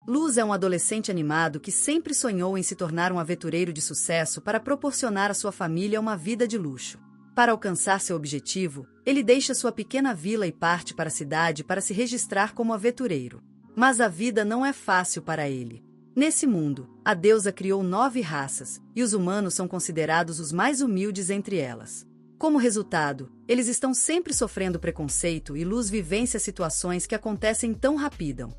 Luz é um adolescente animado que sempre sonhou em se tornar um aventureiro de sucesso para proporcionar à sua família uma vida de luxo. Para alcançar seu objetivo, ele deixa sua pequena vila e parte para a cidade para se registrar como aventureiro. Mas a vida não é fácil para ele. Nesse mundo, a deusa criou 9 raças, e os humanos são considerados os mais humildes entre elas. Como resultado, eles estão sempre sofrendo preconceito e Luz vivencia situações que acontecem tão rapidão.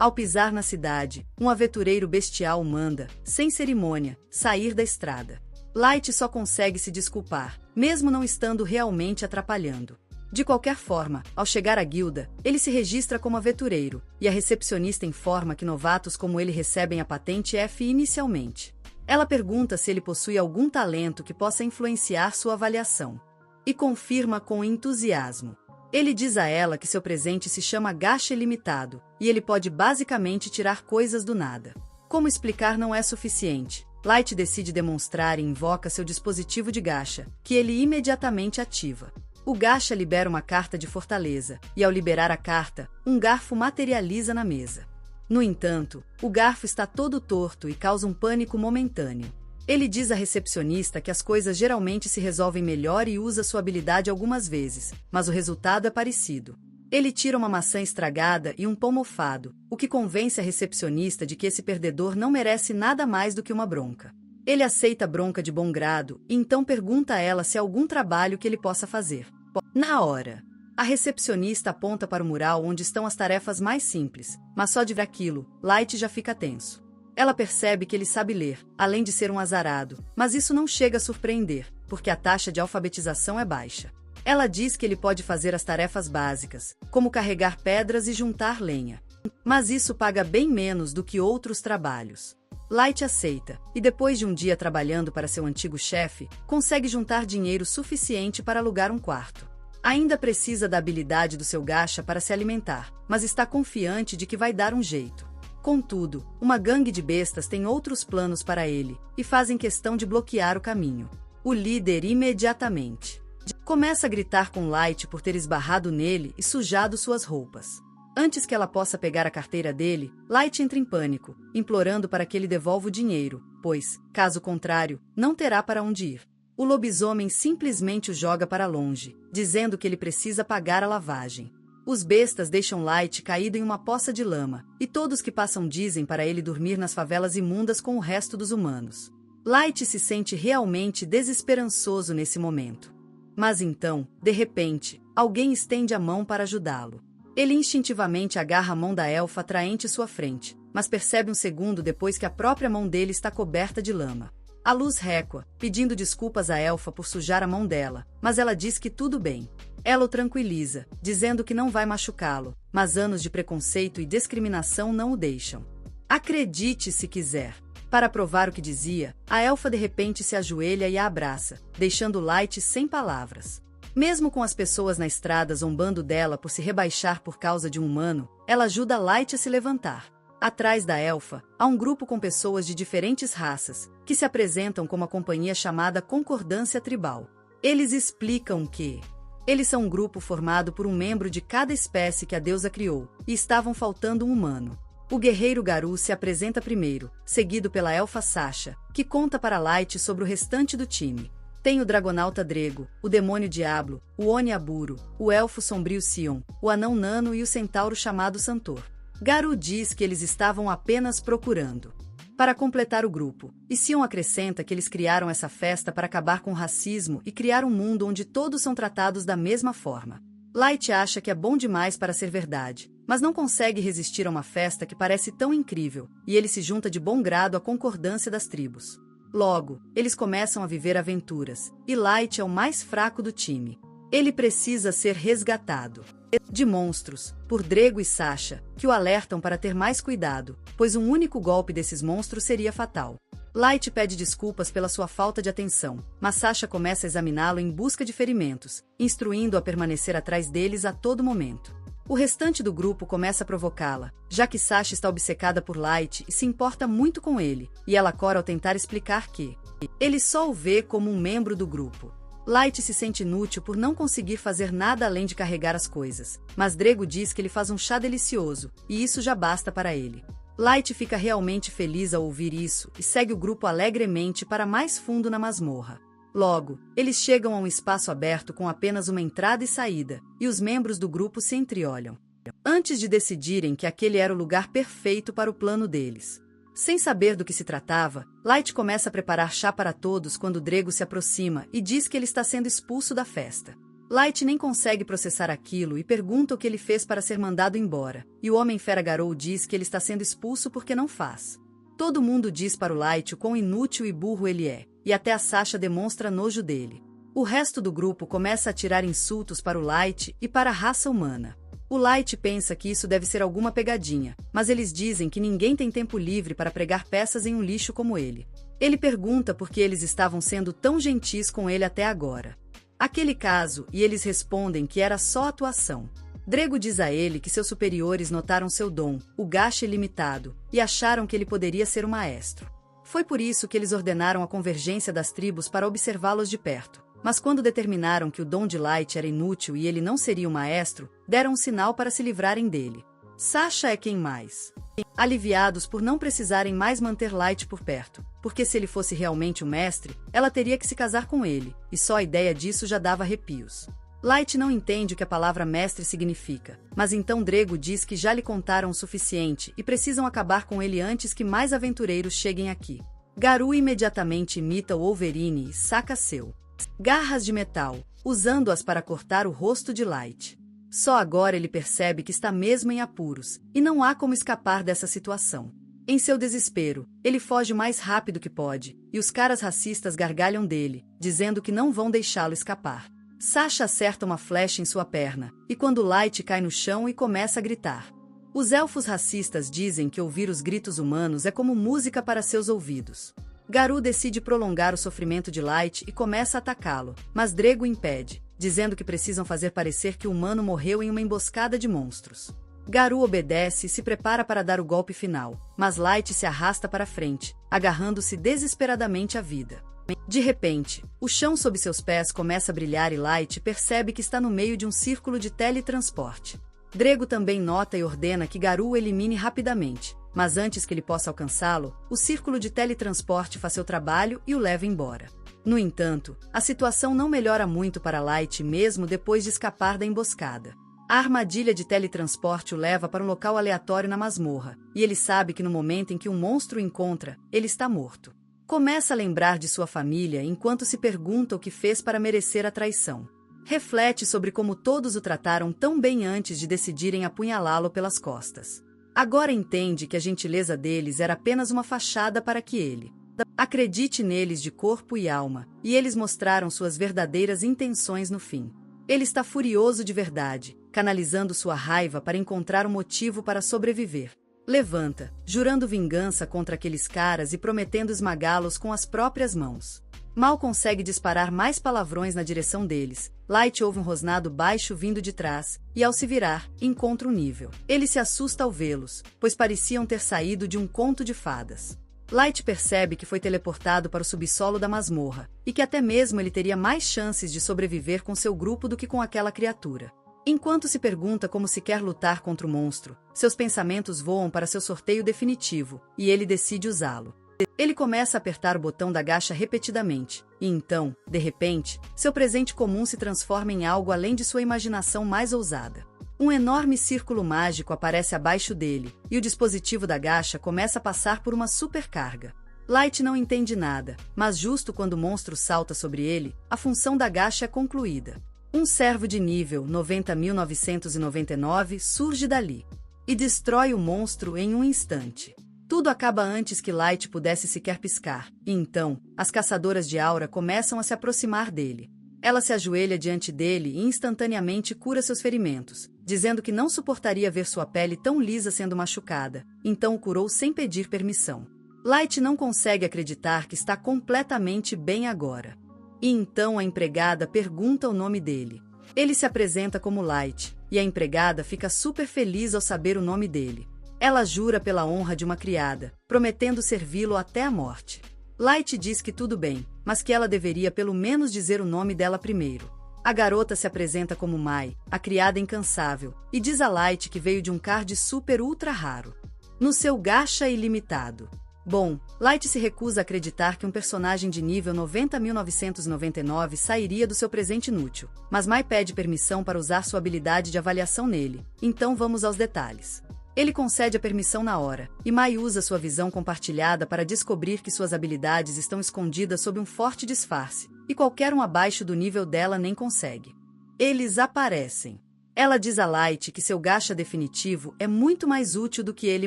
Ao pisar na cidade, um aventureiro bestial manda, sem cerimônia, sair da estrada. Light só consegue se desculpar, mesmo não estando realmente atrapalhando. De qualquer forma, ao chegar à guilda, ele se registra como aventureiro, e a recepcionista informa que novatos como ele recebem a patente F inicialmente. Ela pergunta se ele possui algum talento que possa influenciar sua avaliação. E confirma com entusiasmo. Ele diz a ela que seu presente se chama gacha ilimitado, e ele pode basicamente tirar coisas do nada. Como explicar não é suficiente, Light decide demonstrar e invoca seu dispositivo de gacha, que ele imediatamente ativa. O gacha libera uma carta de fortaleza, e ao liberar a carta, um garfo materializa na mesa. No entanto, o garfo está todo torto e causa um pânico momentâneo. Ele diz à recepcionista que as coisas geralmente se resolvem melhor e usa sua habilidade algumas vezes, mas o resultado é parecido. Ele tira uma maçã estragada e um pão mofado, o que convence a recepcionista de que esse perdedor não merece nada mais do que uma bronca. Ele aceita a bronca de bom grado e então pergunta a ela se há algum trabalho que ele possa fazer. Na hora, a recepcionista aponta para o mural onde estão as tarefas mais simples, mas só de ver aquilo, Light já fica tenso. Ela percebe que ele sabe ler, além de ser um azarado, mas isso não chega a surpreender, porque a taxa de alfabetização é baixa. Ela diz que ele pode fazer as tarefas básicas, como carregar pedras e juntar lenha. Mas isso paga bem menos do que outros trabalhos. Light aceita, e depois de um dia trabalhando para seu antigo chefe, consegue juntar dinheiro suficiente para alugar um quarto. Ainda precisa da habilidade do seu gacha para se alimentar, mas está confiante de que vai dar um jeito. Contudo, uma gangue de bestas tem outros planos para ele, e fazem questão de bloquear o caminho. O líder imediatamente começa a gritar com Light por ter esbarrado nele e sujado suas roupas. Antes que ela possa pegar a carteira dele, Light entra em pânico, implorando para que ele devolva o dinheiro, pois, caso contrário, não terá para onde ir. O lobisomem simplesmente o joga para longe, dizendo que ele precisa pagar a lavagem. Os bestas deixam Light caído em uma poça de lama, e todos que passam dizem para ele dormir nas favelas imundas com o resto dos humanos. Light se sente realmente desesperançoso nesse momento. Mas então, de repente, alguém estende a mão para ajudá-lo. Ele instintivamente agarra a mão da elfa atraente à sua frente, mas percebe um segundo depois que a própria mão dele está coberta de lama. A Luz recua, pedindo desculpas à elfa por sujar a mão dela, mas ela diz que tudo bem. Ela o tranquiliza, dizendo que não vai machucá-lo, mas anos de preconceito e discriminação não o deixam. Acredite se quiser. Para provar o que dizia, a elfa de repente se ajoelha e a abraça, deixando Light sem palavras. Mesmo com as pessoas na estrada zombando dela por se rebaixar por causa de um humano, ela ajuda Light a se levantar. Atrás da elfa, há um grupo com pessoas de diferentes raças, que se apresentam como a companhia chamada Concordância Tribal. Eles explicam que eles são um grupo formado por um membro de cada espécie que a deusa criou, e estavam faltando um humano. O guerreiro Garu se apresenta primeiro, seguido pela elfa Sasha, que conta para Light sobre o restante do time. Tem o dragonauta Drego, o demônio Diablo, o Oni Aburo, o elfo sombrio Sion, o anão Nano e o centauro chamado Santor. Garu diz que eles estavam apenas procurando para completar o grupo, e Sion acrescenta que eles criaram essa festa para acabar com o racismo e criar um mundo onde todos são tratados da mesma forma. Light acha que é bom demais para ser verdade, mas não consegue resistir a uma festa que parece tão incrível, e ele se junta de bom grado à concordância das tribos. Logo, eles começam a viver aventuras, e Light é o mais fraco do time. Ele precisa ser resgatado de monstros, por Drego e Sasha, que o alertam para ter mais cuidado, pois um único golpe desses monstros seria fatal. Light pede desculpas pela sua falta de atenção, mas Sasha começa a examiná-lo em busca de ferimentos, instruindo-o a permanecer atrás deles a todo momento. O restante do grupo começa a provocá-la, já que Sasha está obcecada por Light e se importa muito com ele, e ela cora ao tentar explicar que ele só o vê como um membro do grupo. Light se sente inútil por não conseguir fazer nada além de carregar as coisas, mas Drego diz que ele faz um chá delicioso, e isso já basta para ele. Light fica realmente feliz ao ouvir isso e segue o grupo alegremente para mais fundo na masmorra. Logo, eles chegam a um espaço aberto com apenas uma entrada e saída, e os membros do grupo se entreolham. Antes de decidirem que aquele era o lugar perfeito para o plano deles. Sem saber do que se tratava, Light começa a preparar chá para todos quando Drego se aproxima e diz que ele está sendo expulso da festa. Light nem consegue processar aquilo e pergunta o que ele fez para ser mandado embora, e o Homem-Fera Garou diz que ele está sendo expulso porque não faz. Todo mundo diz para o Light o quão inútil e burro ele é, e até a Sasha demonstra nojo dele. O resto do grupo começa a tirar insultos para o Light e para a raça humana. O Light pensa que isso deve ser alguma pegadinha, mas eles dizem que ninguém tem tempo livre para pregar peças em um lixo como ele. Ele pergunta por que eles estavam sendo tão gentis com ele até agora. Aquele caso, e eles respondem que era só atuação. Drego diz a ele que seus superiores notaram seu dom, o Gacha ilimitado, e acharam que ele poderia ser o maestro. Foi por isso que eles ordenaram a convergência das tribos para observá-los de perto. Mas quando determinaram que o dom de Light era inútil e ele não seria o maestro, deram um sinal para se livrarem dele. Sasha é quem mais. Aliviados por não precisarem mais manter Light por perto, porque se ele fosse realmente o mestre, ela teria que se casar com ele, e só a ideia disso já dava arrepios. Light não entende o que a palavra mestre significa, mas então Drego diz que já lhe contaram o suficiente e precisam acabar com ele antes que mais aventureiros cheguem aqui. Garou imediatamente imita o Wolverine e saca seu garras de metal, usando-as para cortar o rosto de Light. Só agora ele percebe que está mesmo em apuros, e não há como escapar dessa situação. Em seu desespero, ele foge o mais rápido que pode, e os caras racistas gargalham dele, dizendo que não vão deixá-lo escapar. Sasha acerta uma flecha em sua perna, e quando Light cai no chão e começa a gritar. Os elfos racistas dizem que ouvir os gritos humanos é como música para seus ouvidos. Garou decide prolongar o sofrimento de Light e começa a atacá-lo, mas Drego impede, dizendo que precisam fazer parecer que o humano morreu em uma emboscada de monstros. Garou obedece e se prepara para dar o golpe final, mas Light se arrasta para frente, agarrando-se desesperadamente à vida. De repente, o chão sob seus pés começa a brilhar e Light percebe que está no meio de um círculo de teletransporte. Drego também nota e ordena que Garou o elimine rapidamente, mas antes que ele possa alcançá-lo, o círculo de teletransporte faz seu trabalho e o leva embora. No entanto, a situação não melhora muito para Light mesmo depois de escapar da emboscada. A armadilha de teletransporte o leva para um local aleatório na masmorra, e ele sabe que no momento em que um monstro o encontra, ele está morto. Começa a lembrar de sua família enquanto se pergunta o que fez para merecer a traição. Reflete sobre como todos o trataram tão bem antes de decidirem apunhalá-lo pelas costas. Agora entende que a gentileza deles era apenas uma fachada para que ele acredite neles de corpo e alma, e eles mostraram suas verdadeiras intenções no fim. Ele está furioso de verdade, canalizando sua raiva para encontrar um motivo para sobreviver. Levanta, jurando vingança contra aqueles caras e prometendo esmagá-los com as próprias mãos. Mal consegue disparar mais palavrões na direção deles. Light ouve um rosnado baixo vindo de trás, e ao se virar, encontra um nível. Ele se assusta ao vê-los, pois pareciam ter saído de um conto de fadas. Light percebe que foi teleportado para o subsolo da masmorra, e que até mesmo ele teria mais chances de sobreviver com seu grupo do que com aquela criatura. Enquanto se pergunta como se quer lutar contra o monstro, seus pensamentos voam para seu sorteio definitivo, e ele decide usá-lo. Ele começa a apertar o botão da gacha repetidamente, e então, de repente, seu presente comum se transforma em algo além de sua imaginação mais ousada. Um enorme círculo mágico aparece abaixo dele, e o dispositivo da gacha começa a passar por uma supercarga. Light não entende nada, mas justo quando o monstro salta sobre ele, a função da gacha é concluída. Um servo de nível 90.999 surge dali, e destrói o monstro em um instante. Tudo acaba antes que Light pudesse sequer piscar, e então, as caçadoras de aura começam a se aproximar dele. Ela se ajoelha diante dele e instantaneamente cura seus ferimentos, dizendo que não suportaria ver sua pele tão lisa sendo machucada, então o curou sem pedir permissão. Light não consegue acreditar que está completamente bem agora. E então a empregada pergunta o nome dele. Ele se apresenta como Light, e a empregada fica super feliz ao saber o nome dele. Ela jura pela honra de uma criada, prometendo servi-lo até a morte. Light diz que tudo bem, mas que ela deveria pelo menos dizer o nome dela primeiro. A garota se apresenta como Mai, a criada incansável, e diz a Light que veio de um card super ultra raro. no seu gacha ilimitado. Bom, Light se recusa a acreditar que um personagem de nível 90.999 sairia do seu presente inútil, mas Mai pede permissão para usar sua habilidade de avaliação nele, então vamos aos detalhes. Ele concede a permissão na hora, e Mai usa sua visão compartilhada para descobrir que suas habilidades estão escondidas sob um forte disfarce, e qualquer um abaixo do nível dela nem consegue. Eles aparecem. Ela diz a Light que seu gacha definitivo é muito mais útil do que ele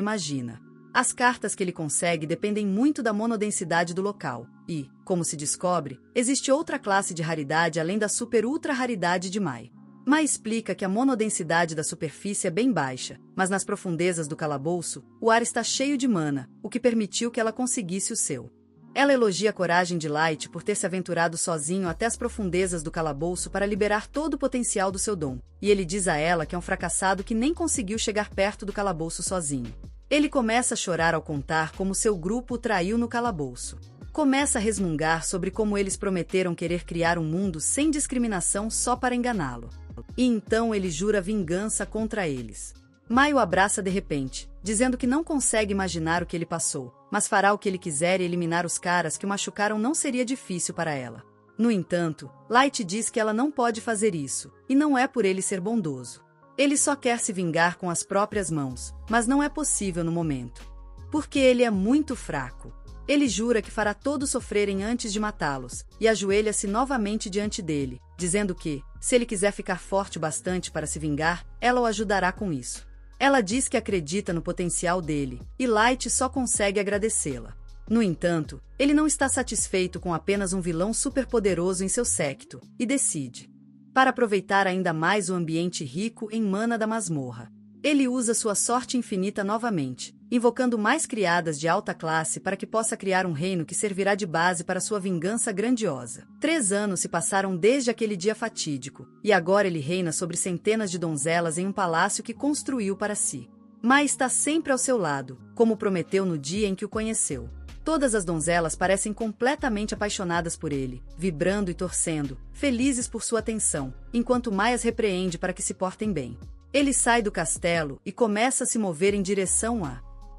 imagina. As cartas que ele consegue dependem muito da monodensidade do local, e, como se descobre, existe outra classe de raridade além da super-ultra raridade de Mai. Mai explica que a monodensidade da superfície é bem baixa, mas nas profundezas do calabouço, o ar está cheio de mana, o que permitiu que ela conseguisse o seu. Ela elogia a coragem de Light por ter se aventurado sozinho até as profundezas do calabouço para liberar todo o potencial do seu dom, e ele diz a ela que é um fracassado que nem conseguiu chegar perto do calabouço sozinho. Ele começa a chorar ao contar como seu grupo o traiu no calabouço. Começa a resmungar sobre como eles prometeram querer criar um mundo sem discriminação só para enganá-lo. E então ele jura vingança contra eles. Mai o abraça de repente, dizendo que não consegue imaginar o que ele passou, mas fará o que ele quiser e eliminar os caras que o machucaram não seria difícil para ela. No entanto, Light diz que ela não pode fazer isso, e não é por ele ser bondoso. Ele só quer se vingar com as próprias mãos, mas não é possível no momento. Porque ele é muito fraco. Ele jura que fará todos sofrerem antes de matá-los, e ajoelha-se novamente diante dele, dizendo que, se ele quiser ficar forte bastante para se vingar, ela o ajudará com isso. Ela diz que acredita no potencial dele, e Light só consegue agradecê-la. No entanto, ele não está satisfeito com apenas um vilão superpoderoso em seu séquito, e decide. Para aproveitar ainda mais o ambiente rico em mana da masmorra. Ele usa sua sorte infinita novamente, invocando mais criadas de alta classe para que possa criar um reino que servirá de base para sua vingança grandiosa. 3 anos se passaram desde aquele dia fatídico, e agora ele reina sobre centenas de donzelas em um palácio que construiu para si. Mai está sempre ao seu lado, como prometeu no dia em que o conheceu. Todas as donzelas parecem completamente apaixonadas por ele, vibrando e torcendo, felizes por sua atenção, enquanto Mai as repreende para que se portem bem. Ele sai do castelo e começa a se mover em direção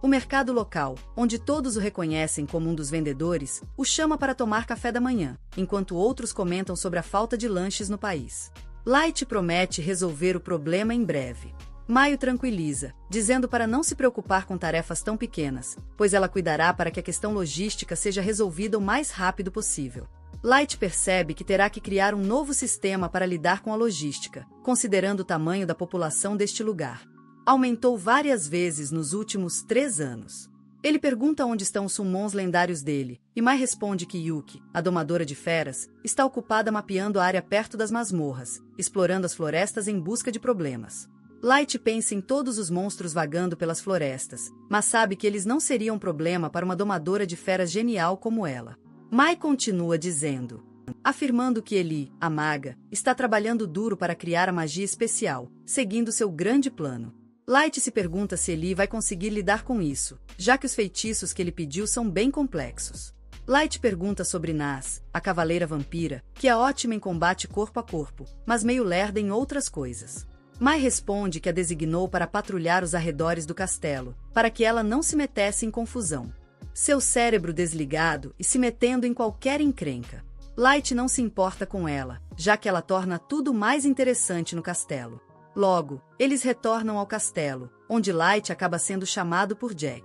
o mercado local, onde todos o reconhecem como um dos vendedores, o chama para tomar café da manhã, enquanto outros comentam sobre a falta de lanches no país. Light promete resolver o problema em breve. Mai o tranquiliza, dizendo para não se preocupar com tarefas tão pequenas, pois ela cuidará para que a questão logística seja resolvida o mais rápido possível. Light percebe que terá que criar um novo sistema para lidar com a logística, considerando o tamanho da população deste lugar. Aumentou várias vezes nos últimos 3 anos. Ele pergunta onde estão os summons lendários dele, e Mai responde que Yuki, a domadora de feras, está ocupada mapeando a área perto das masmorras, explorando as florestas em busca de problemas. Light pensa em todos os monstros vagando pelas florestas, mas sabe que eles não seriam problema para uma domadora de feras genial como ela. Mai continua dizendo, afirmando que Eli, a maga, está trabalhando duro para criar a magia especial, seguindo seu grande plano. Light se pergunta se Eli vai conseguir lidar com isso, já que os feitiços que ele pediu são bem complexos. Light pergunta sobre Nas, a cavaleira vampira, que é ótima em combate corpo a corpo, mas meio lerda em outras coisas. Mai responde que a designou para patrulhar os arredores do castelo, para que ela não se metesse em confusão. Seu cérebro desligado e se metendo em qualquer encrenca. Light não se importa com ela, já que ela torna tudo mais interessante no castelo. Logo, eles retornam ao castelo, onde Light acaba sendo chamado por Jack.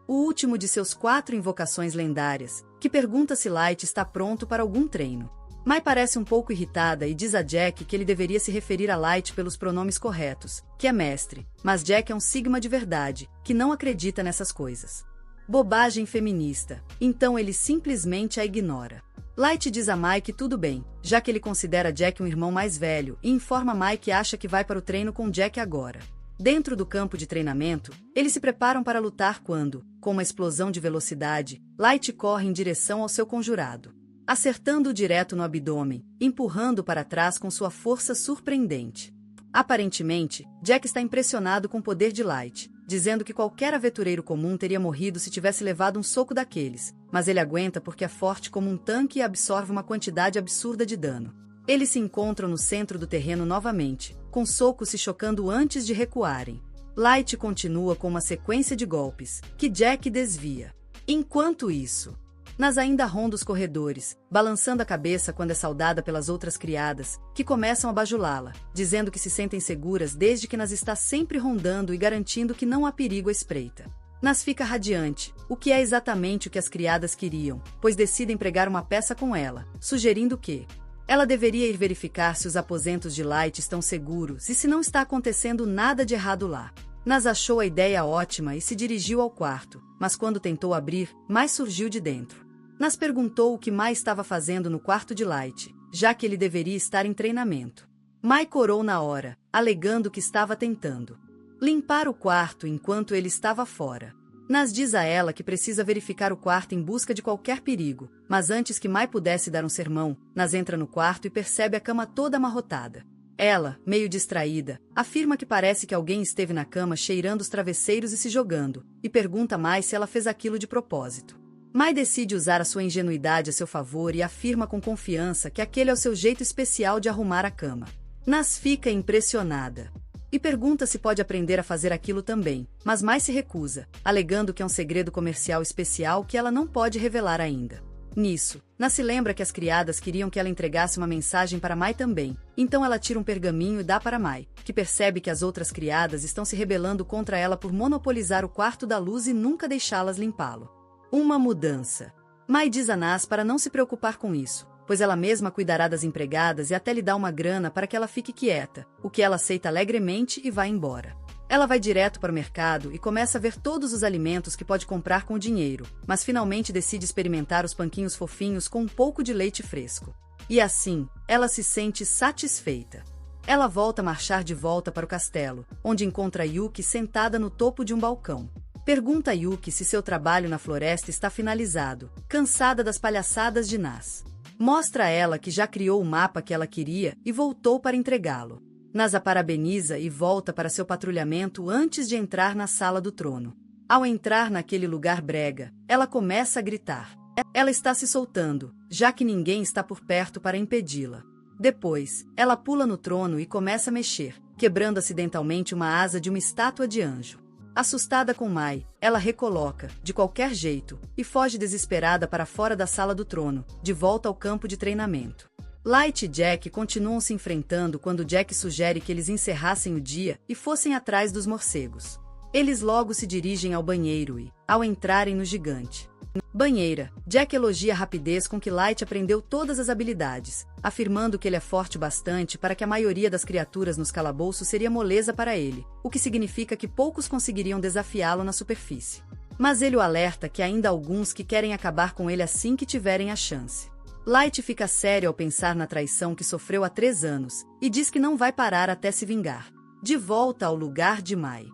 O último de seus 4 invocações lendárias, que pergunta se Light está pronto para algum treino. Mai parece um pouco irritada e diz a Jack que ele deveria se referir a Light pelos pronomes corretos, que é mestre, mas Jack é um sigma de verdade, que não acredita nessas coisas. Bobagem feminista, então ele simplesmente a ignora. Light diz a Mai que tudo bem, já que ele considera Jack um irmão mais velho, e informa Mai que acha que vai para o treino com Jack agora. Dentro do campo de treinamento, eles se preparam para lutar quando, com uma explosão de velocidade, Light corre em direção ao seu conjurado, acertando-o direto no abdômen, empurrando para trás com sua força surpreendente. Aparentemente, Jack está impressionado com o poder de Light, dizendo que qualquer aventureiro comum teria morrido se tivesse levado um soco daqueles, mas ele aguenta porque é forte como um tanque e absorve uma quantidade absurda de dano. Eles se encontram no centro do terreno novamente, com socos se chocando antes de recuarem. Light continua com uma sequência de golpes, que Jack desvia. Enquanto isso, Nas ainda ronda os corredores, balançando a cabeça quando é saudada pelas outras criadas, que começam a bajulá-la, dizendo que se sentem seguras desde que Nas está sempre rondando e garantindo que não há perigo à espreita. Nas fica radiante, o que é exatamente o que as criadas queriam, pois decidem pregar uma peça com ela, sugerindo que ela deveria ir verificar se os aposentos de Light estão seguros e se não está acontecendo nada de errado lá. Nas achou a ideia ótima e se dirigiu ao quarto, mas quando tentou abrir, Mai surgiu de dentro. Nas perguntou o que Mai estava fazendo no quarto de Light, já que ele deveria estar em treinamento. Mai corou na hora, alegando que estava tentando limpar o quarto enquanto ele estava fora. Nas diz a ela que precisa verificar o quarto em busca de qualquer perigo, mas antes que Mai pudesse dar um sermão, Nas entra no quarto e percebe a cama toda amarrotada. Ela, meio distraída, afirma que parece que alguém esteve na cama cheirando os travesseiros e se jogando, e pergunta a Mai se ela fez aquilo de propósito. Mai decide usar a sua ingenuidade a seu favor e afirma com confiança que aquele é o seu jeito especial de arrumar a cama. Nas fica impressionada e pergunta se pode aprender a fazer aquilo também, mas Mai se recusa, alegando que é um segredo comercial especial que ela não pode revelar ainda. Nisso, Nas se lembra que as criadas queriam que ela entregasse uma mensagem para Mai também, então ela tira um pergaminho e dá para Mai, que percebe que as outras criadas estão se rebelando contra ela por monopolizar o quarto da luz e nunca deixá-las limpá-lo. Uma mudança. Mai diz a Nas para não se preocupar com isso, pois ela mesma cuidará das empregadas e até lhe dá uma grana para que ela fique quieta, o que ela aceita alegremente e vai embora. Ela vai direto para o mercado e começa a ver todos os alimentos que pode comprar com o dinheiro, mas finalmente decide experimentar os panquinhos fofinhos com um pouco de leite fresco. E assim, ela se sente satisfeita. Ela volta a marchar de volta para o castelo, onde encontra Yuki sentada no topo de um balcão. Pergunta a Yuki se seu trabalho na floresta está finalizado, cansada das palhaçadas de Nas. Mostra a ela que já criou o mapa que ela queria e voltou para entregá-lo. Nas a parabeniza e volta para seu patrulhamento antes de entrar na sala do trono. Ao entrar naquele lugar brega, ela começa a gritar. Ela está se soltando, já que ninguém está por perto para impedi-la. Depois, ela pula no trono e começa a mexer, quebrando acidentalmente uma asa de uma estátua de anjo. Assustada com Mai, ela recoloca, de qualquer jeito, e foge desesperada para fora da sala do trono, de volta ao campo de treinamento. Light e Jack continuam se enfrentando quando Jack sugere que eles encerrassem o dia e fossem atrás dos morcegos. Eles logo se dirigem ao banheiro e, ao entrarem no gigante banheira, Jack elogia a rapidez com que Light aprendeu todas as habilidades, afirmando que ele é forte bastante para que a maioria das criaturas nos calabouços seria moleza para ele, o que significa que poucos conseguiriam desafiá-lo na superfície. Mas ele o alerta que há ainda alguns que querem acabar com ele assim que tiverem a chance. Light fica sério ao pensar na traição que sofreu há 3 anos, e diz que não vai parar até se vingar. De volta ao lugar de Mai.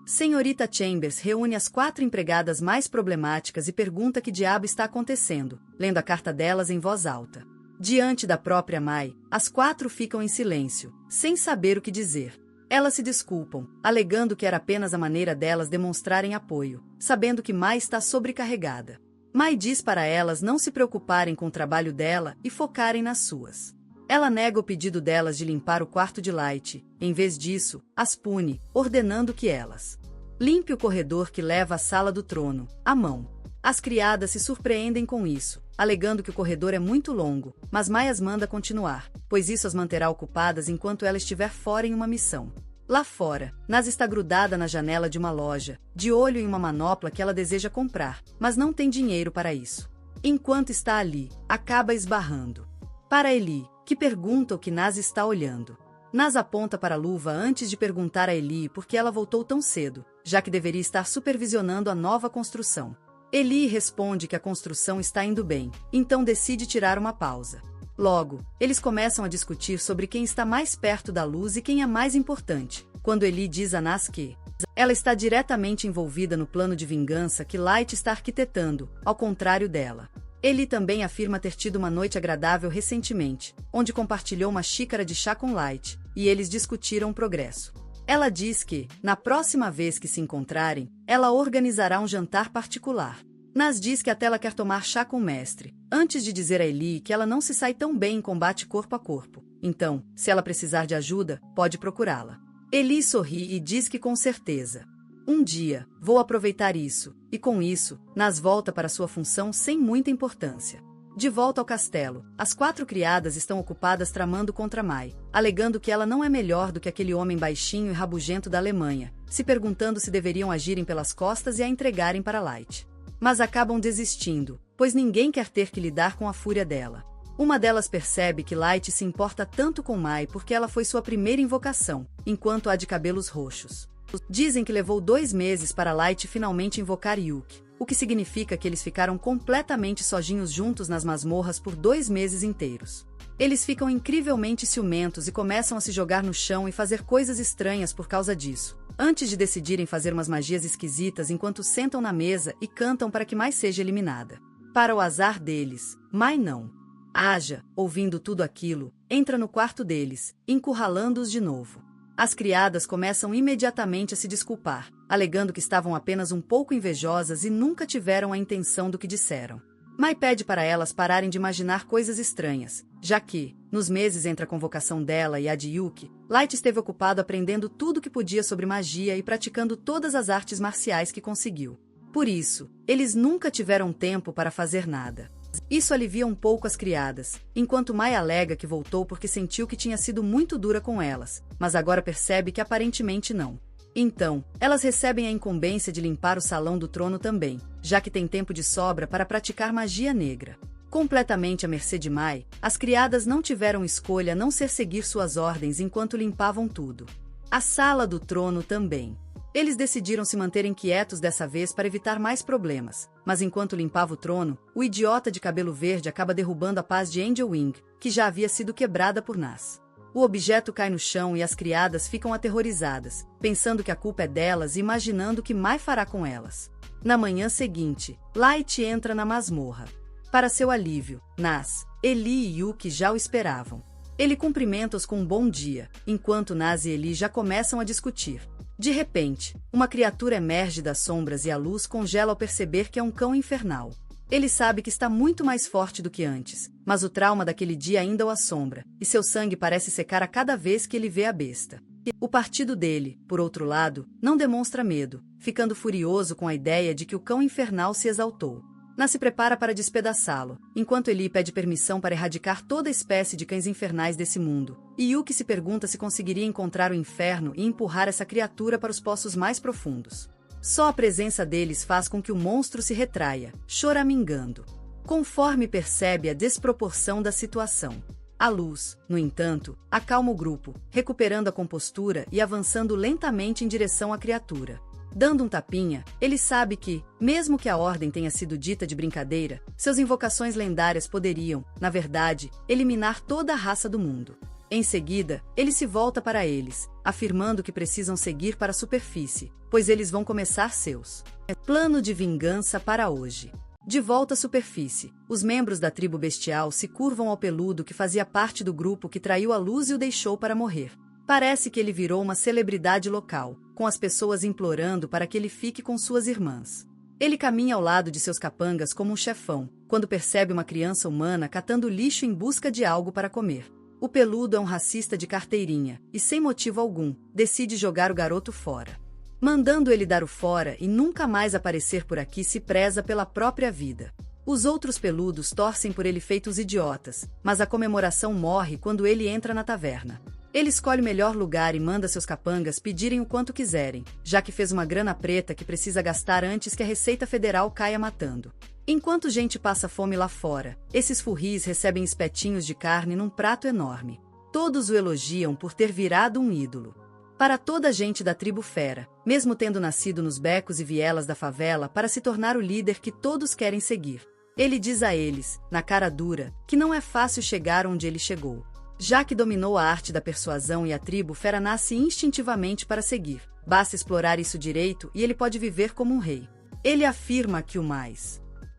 Senhorita Chambers reúne as 4 empregadas mais problemáticas e pergunta que diabo está acontecendo, lendo a carta delas em voz alta. Diante da própria Mai, as 4 ficam em silêncio, sem saber o que dizer. Elas se desculpam, alegando que era apenas a maneira delas demonstrarem apoio, sabendo que Mai está sobrecarregada. Mai diz para elas não se preocuparem com o trabalho dela e focarem nas suas. Ela nega o pedido delas de limpar o quarto de Light, em vez disso, as pune, ordenando que elas limpe o corredor que leva à sala do trono, à mão. As criadas se surpreendem com isso, alegando que o corredor é muito longo, mas Mai as manda continuar, pois isso as manterá ocupadas enquanto ela estiver fora em uma missão. Lá fora, Nas está grudada na janela de uma loja, de olho em uma manopla que ela deseja comprar, mas não tem dinheiro para isso. Enquanto está ali, acaba esbarrando para Eli, que pergunta o que Nas está olhando. Nas aponta para a luva antes de perguntar a Eli por que ela voltou tão cedo, já que deveria estar supervisionando a nova construção. Eli responde que a construção está indo bem, então decide tirar uma pausa. Logo, eles começam a discutir sobre quem está mais perto da luz e quem é mais importante, quando Eli diz a Nas que ela está diretamente envolvida no plano de vingança que Light está arquitetando, ao contrário dela. Eli também afirma ter tido uma noite agradável recentemente, onde compartilhou uma xícara de chá com Light, e eles discutiram o progresso. Ela diz que, na próxima vez que se encontrarem, ela organizará um jantar particular. Nas diz que até ela quer tomar chá com o mestre, antes de dizer a Eli que ela não se sai tão bem em combate corpo a corpo. Então, se ela precisar de ajuda, pode procurá-la. Eli sorri e diz que com certeza. Um dia, vou aproveitar isso, e com isso, Nas volta para sua função sem muita importância. De volta ao castelo, as 4 criadas estão ocupadas tramando contra Mai, alegando que ela não é melhor do que aquele homem baixinho e rabugento da Alemanha, se perguntando se deveriam agirem pelas costas e a entregarem para Light. Mas acabam desistindo, pois ninguém quer ter que lidar com a fúria dela. Uma delas percebe que Light se importa tanto com Mai porque ela foi sua primeira invocação, enquanto a de cabelos roxos. Dizem que levou 2 meses para Light finalmente invocar Yuki, o que significa que eles ficaram completamente sozinhos juntos nas masmorras por 2 meses inteiros. Eles ficam incrivelmente ciumentos e começam a se jogar no chão e fazer coisas estranhas por causa disso, antes de decidirem fazer umas magias esquisitas enquanto sentam na mesa e cantam para que Mai seja eliminada. Para o azar deles, Mai não. Aja, ouvindo tudo aquilo, entra no quarto deles, encurralando-os de novo. As criadas começam imediatamente a se desculpar, alegando que estavam apenas um pouco invejosas e nunca tiveram a intenção do que disseram. Mai pede para elas pararem de imaginar coisas estranhas, já que, nos meses entre a convocação dela e a de Yuki, Light esteve ocupado aprendendo tudo o que podia sobre magia e praticando todas as artes marciais que conseguiu. Por isso, eles nunca tiveram tempo para fazer nada. Isso alivia um pouco as criadas, enquanto Mai alega que voltou porque sentiu que tinha sido muito dura com elas, mas agora percebe que aparentemente não. Então, elas recebem a incumbência de limpar o salão do trono também, já que tem tempo de sobra para praticar magia negra. Completamente à mercê de Mai, as criadas não tiveram escolha a não ser seguir suas ordens enquanto limpavam tudo. A sala do trono também. Eles decidiram se manterem quietos dessa vez para evitar mais problemas, mas enquanto limpava o trono, o idiota de cabelo verde acaba derrubando a paz de Angel Wing, que já havia sido quebrada por Nas. O objeto cai no chão e as criadas ficam aterrorizadas, pensando que a culpa é delas e imaginando o que Mai fará com elas. Na manhã seguinte, Light entra na masmorra. Para seu alívio, Nas, Eli e Yuki já o esperavam. Ele cumprimenta-os com um bom dia, enquanto Nas e Eli já começam a discutir. De repente, uma criatura emerge das sombras e a luz congela ao perceber que é um cão infernal. Ele sabe que está muito mais forte do que antes, mas o trauma daquele dia ainda o assombra, e seu sangue parece secar a cada vez que ele vê a besta. O partido dele, por outro lado, não demonstra medo, ficando furioso com a ideia de que o cão infernal se exaltou. Nas se prepara para despedaçá-lo, enquanto Eli pede permissão para erradicar toda espécie de cães infernais desse mundo, e Yuki se pergunta se conseguiria encontrar o inferno e empurrar essa criatura para os poços mais profundos. Só a presença deles faz com que o monstro se retraia, choramingando, conforme percebe a desproporção da situação. A luz, no entanto, acalma o grupo, recuperando a compostura e avançando lentamente em direção à criatura. Dando um tapinha, ele sabe que, mesmo que a ordem tenha sido dita de brincadeira, suas invocações lendárias poderiam, na verdade, eliminar toda a raça do mundo. Em seguida, ele se volta para eles, afirmando que precisam seguir para a superfície, pois eles vão começar seus plano de vingança para hoje. De volta à superfície, os membros da tribo bestial se curvam ao peludo que fazia parte do grupo que traiu a luz e o deixou para morrer. Parece que ele virou uma celebridade local, com as pessoas implorando para que ele fique com suas irmãs. Ele caminha ao lado de seus capangas como um chefão, quando percebe uma criança humana catando lixo em busca de algo para comer. O peludo é um racista de carteirinha, e sem motivo algum, decide jogar o garoto fora. Mandando ele dar o fora e nunca mais aparecer por aqui se preza pela própria vida. Os outros peludos torcem por ele feitos idiotas, mas a comemoração morre quando ele entra na taverna. Ele escolhe o melhor lugar e manda seus capangas pedirem o quanto quiserem, já que fez uma grana preta que precisa gastar antes que a Receita Federal caia matando. Enquanto gente passa fome lá fora, esses furris recebem espetinhos de carne num prato enorme. Todos o elogiam por ter virado um ídolo. Para toda a gente da tribo fera, mesmo tendo nascido nos becos e vielas da favela para se tornar o líder que todos querem seguir. Ele diz a eles, na cara dura, que não é fácil chegar onde ele chegou. Já que dominou a arte da persuasão e a tribo fera nasce instintivamente para seguir. Basta explorar isso direito e ele pode viver como um rei. Ele afirma que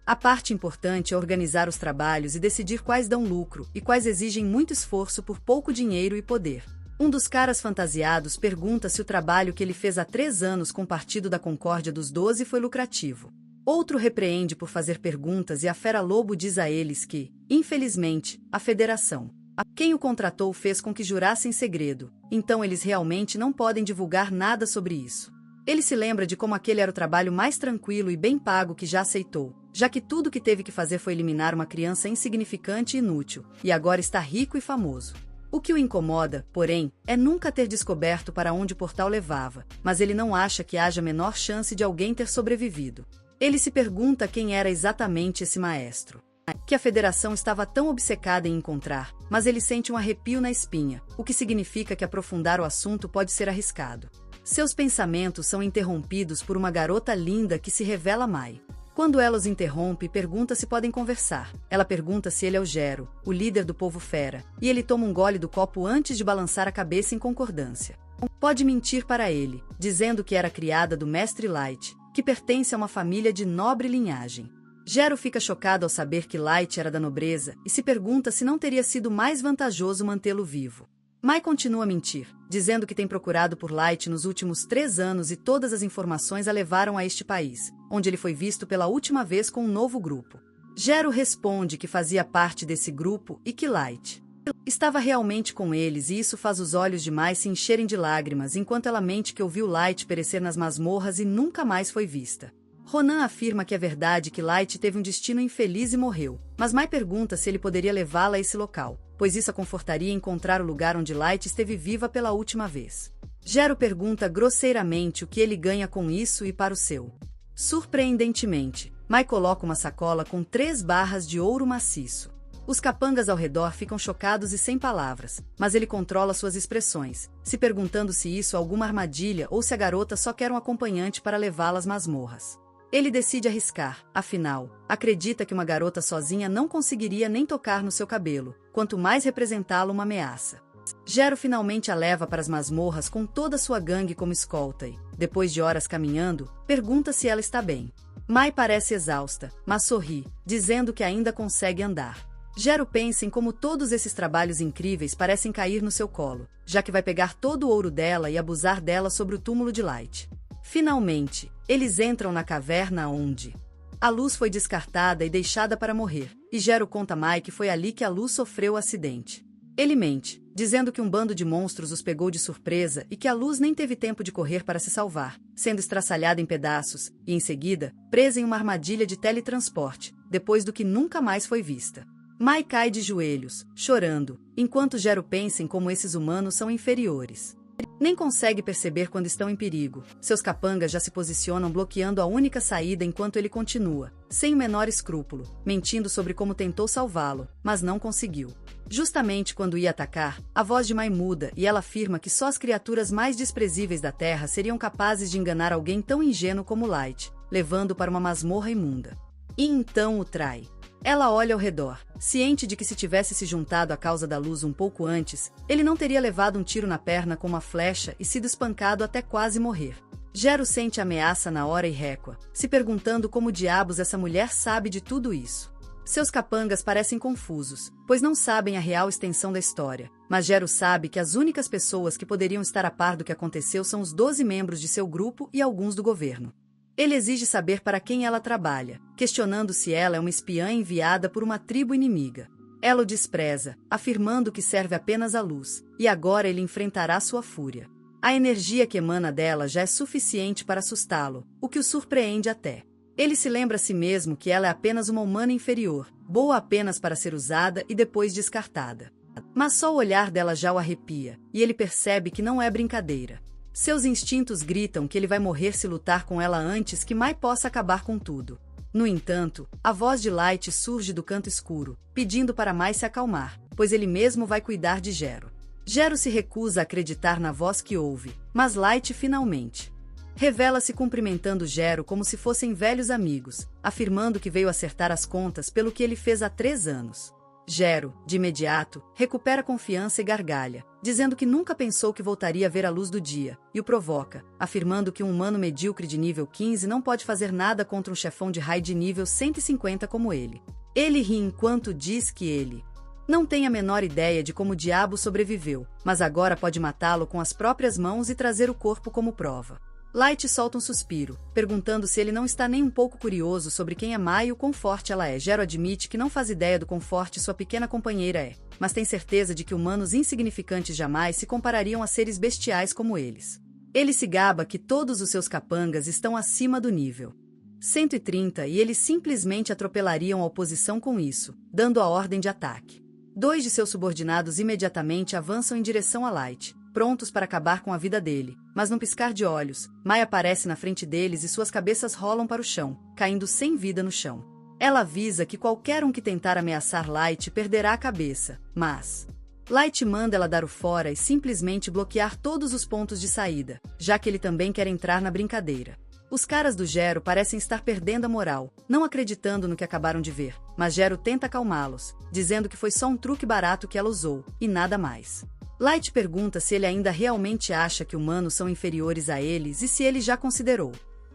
a parte importante é organizar os trabalhos e decidir quais dão lucro e quais exigem muito esforço por pouco dinheiro e poder. Um dos caras fantasiados pergunta se o trabalho que ele fez há 3 anos com o Partido da Concórdia dos 12 foi lucrativo. Outro repreende por fazer perguntas e a fera lobo diz a eles que, infelizmente, a federação Quem o contratou fez com que jurasse em segredo, então eles realmente não podem divulgar nada sobre isso. Ele se lembra de como aquele era o trabalho mais tranquilo e bem pago que já aceitou, já que tudo o que teve que fazer foi eliminar uma criança insignificante e inútil, e agora está rico e famoso. O que o incomoda, porém, é nunca ter descoberto para onde o portal levava, mas ele não acha que haja a menor chance de alguém ter sobrevivido. Ele se pergunta quem era exatamente esse maestro, que a Federação estava tão obcecada em encontrar, mas ele sente um arrepio na espinha, o que significa que aprofundar o assunto pode ser arriscado. Seus pensamentos são interrompidos por uma garota linda que se revela Mai. Quando ela os interrompe, pergunta se podem conversar. Ela pergunta se ele é o Gero, o líder do povo fera, e ele toma um gole do copo antes de balançar a cabeça em concordância. Pode mentir para ele, dizendo que era criada do Mestre Light, que pertence a uma família de nobre linhagem. Gero fica chocado ao saber que Light era da nobreza e se pergunta se não teria sido mais vantajoso mantê-lo vivo. Mai continua a mentir, dizendo que tem procurado por Light nos últimos 3 anos e todas as informações a levaram a este país, onde ele foi visto pela última vez com um novo grupo. Gero responde que fazia parte desse grupo e que Light estava realmente com eles, e isso faz os olhos de Mai se encherem de lágrimas enquanto ela mente que ouviu Light perecer nas masmorras e nunca mais foi vista. Ronan afirma que é verdade que Light teve um destino infeliz e morreu, mas Mai pergunta se ele poderia levá-la a esse local, pois isso a confortaria encontrar o lugar onde Light esteve viva pela última vez. Gero pergunta grosseiramente o que ele ganha com isso e para o seu. Surpreendentemente, Mai coloca uma sacola com 3 barras de ouro maciço. Os capangas ao redor ficam chocados e sem palavras, mas ele controla suas expressões, se perguntando se isso é alguma armadilha ou se a garota só quer um acompanhante para levá-la às masmorras. Ele decide arriscar, afinal, acredita que uma garota sozinha não conseguiria nem tocar no seu cabelo, quanto mais representá-lo uma ameaça. Gero finalmente a leva para as masmorras com toda sua gangue como escolta e, depois de horas caminhando, pergunta se ela está bem. Mai parece exausta, mas sorri, dizendo que ainda consegue andar. Gero pensa em como todos esses trabalhos incríveis parecem cair no seu colo, já que vai pegar todo o ouro dela e abusar dela sobre o túmulo de Light. Finalmente, eles entram na caverna onde a luz foi descartada e deixada para morrer, e Gero conta a Mai que foi ali que a luz sofreu o acidente. Ele mente, dizendo que um bando de monstros os pegou de surpresa e que a luz nem teve tempo de correr para se salvar, sendo estraçalhada em pedaços e, em seguida, presa em uma armadilha de teletransporte, depois do que nunca mais foi vista. Mai cai de joelhos, chorando, enquanto Gero pensa em como esses humanos são inferiores. Nem consegue perceber quando estão em perigo. Seus capangas já se posicionam bloqueando a única saída enquanto ele continua, sem o menor escrúpulo, mentindo sobre como tentou salvá-lo, mas não conseguiu. Justamente quando ia atacar, a voz de Mai muda e ela afirma que só as criaturas mais desprezíveis da Terra seriam capazes de enganar alguém tão ingênuo como Light, levando-o para uma masmorra imunda. E então o trai. Ela olha ao redor, ciente de que se tivesse se juntado à causa da luz um pouco antes, ele não teria levado um tiro na perna com uma flecha e sido espancado até quase morrer. Gero sente a ameaça na hora e recua, se perguntando como diabos essa mulher sabe de tudo isso. Seus capangas parecem confusos, pois não sabem a real extensão da história, mas Gero sabe que as únicas pessoas que poderiam estar a par do que aconteceu são os 12 membros de seu grupo e alguns do governo. Ele exige saber para quem ela trabalha, questionando se ela é uma espiã enviada por uma tribo inimiga. Ela o despreza, afirmando que serve apenas à luz, e agora ele enfrentará sua fúria. A energia que emana dela já é suficiente para assustá-lo, o que o surpreende até. Ele se lembra a si mesmo que ela é apenas uma humana inferior, boa apenas para ser usada e depois descartada. Mas só o olhar dela já o arrepia, e ele percebe que não é brincadeira. Seus instintos gritam que ele vai morrer se lutar com ela antes que Mai possa acabar com tudo. No entanto, a voz de Light surge do canto escuro, pedindo para Mai se acalmar, pois ele mesmo vai cuidar de Gero. Gero se recusa a acreditar na voz que ouve, mas Light finalmente revela-se cumprimentando Gero como se fossem velhos amigos, afirmando que veio acertar as contas pelo que ele fez há 3 anos. Gero, de imediato, recupera confiança e gargalha, dizendo que nunca pensou que voltaria a ver a luz do dia, e o provoca, afirmando que um humano medíocre de nível 15 não pode fazer nada contra um chefão de raid de nível 150 como ele. Ele ri enquanto diz que ele não tem a menor ideia de como o diabo sobreviveu, mas agora pode matá-lo com as próprias mãos e trazer o corpo como prova. Light solta um suspiro, perguntando se ele não está nem um pouco curioso sobre quem é Mai e o quão forte ela é. Gero admite que não faz ideia do quão forte sua pequena companheira é. mas tem certeza de que humanos insignificantes jamais se comparariam a seres bestiais como eles. Ele se gaba que todos os seus capangas estão acima do nível 130 e eles simplesmente atropelariam a oposição com isso, dando a ordem de ataque. 2 de seus subordinados imediatamente avançam em direção a Light, prontos para acabar com a vida dele, mas num piscar de olhos, Mai aparece na frente deles e suas cabeças rolam para o chão, caindo sem vida no chão. Ela avisa que qualquer um que tentar ameaçar Light perderá a cabeça, mas Light manda ela dar o fora e simplesmente bloquear todos os pontos de saída, já que ele também quer entrar na brincadeira. Os caras do Gero parecem estar perdendo a moral, não acreditando no que acabaram de ver, mas Gero tenta acalmá-los, dizendo que foi só um truque barato que ela usou, e nada mais. Light pergunta se ele ainda realmente acha que humanos são inferiores a eles e se ele já considerou.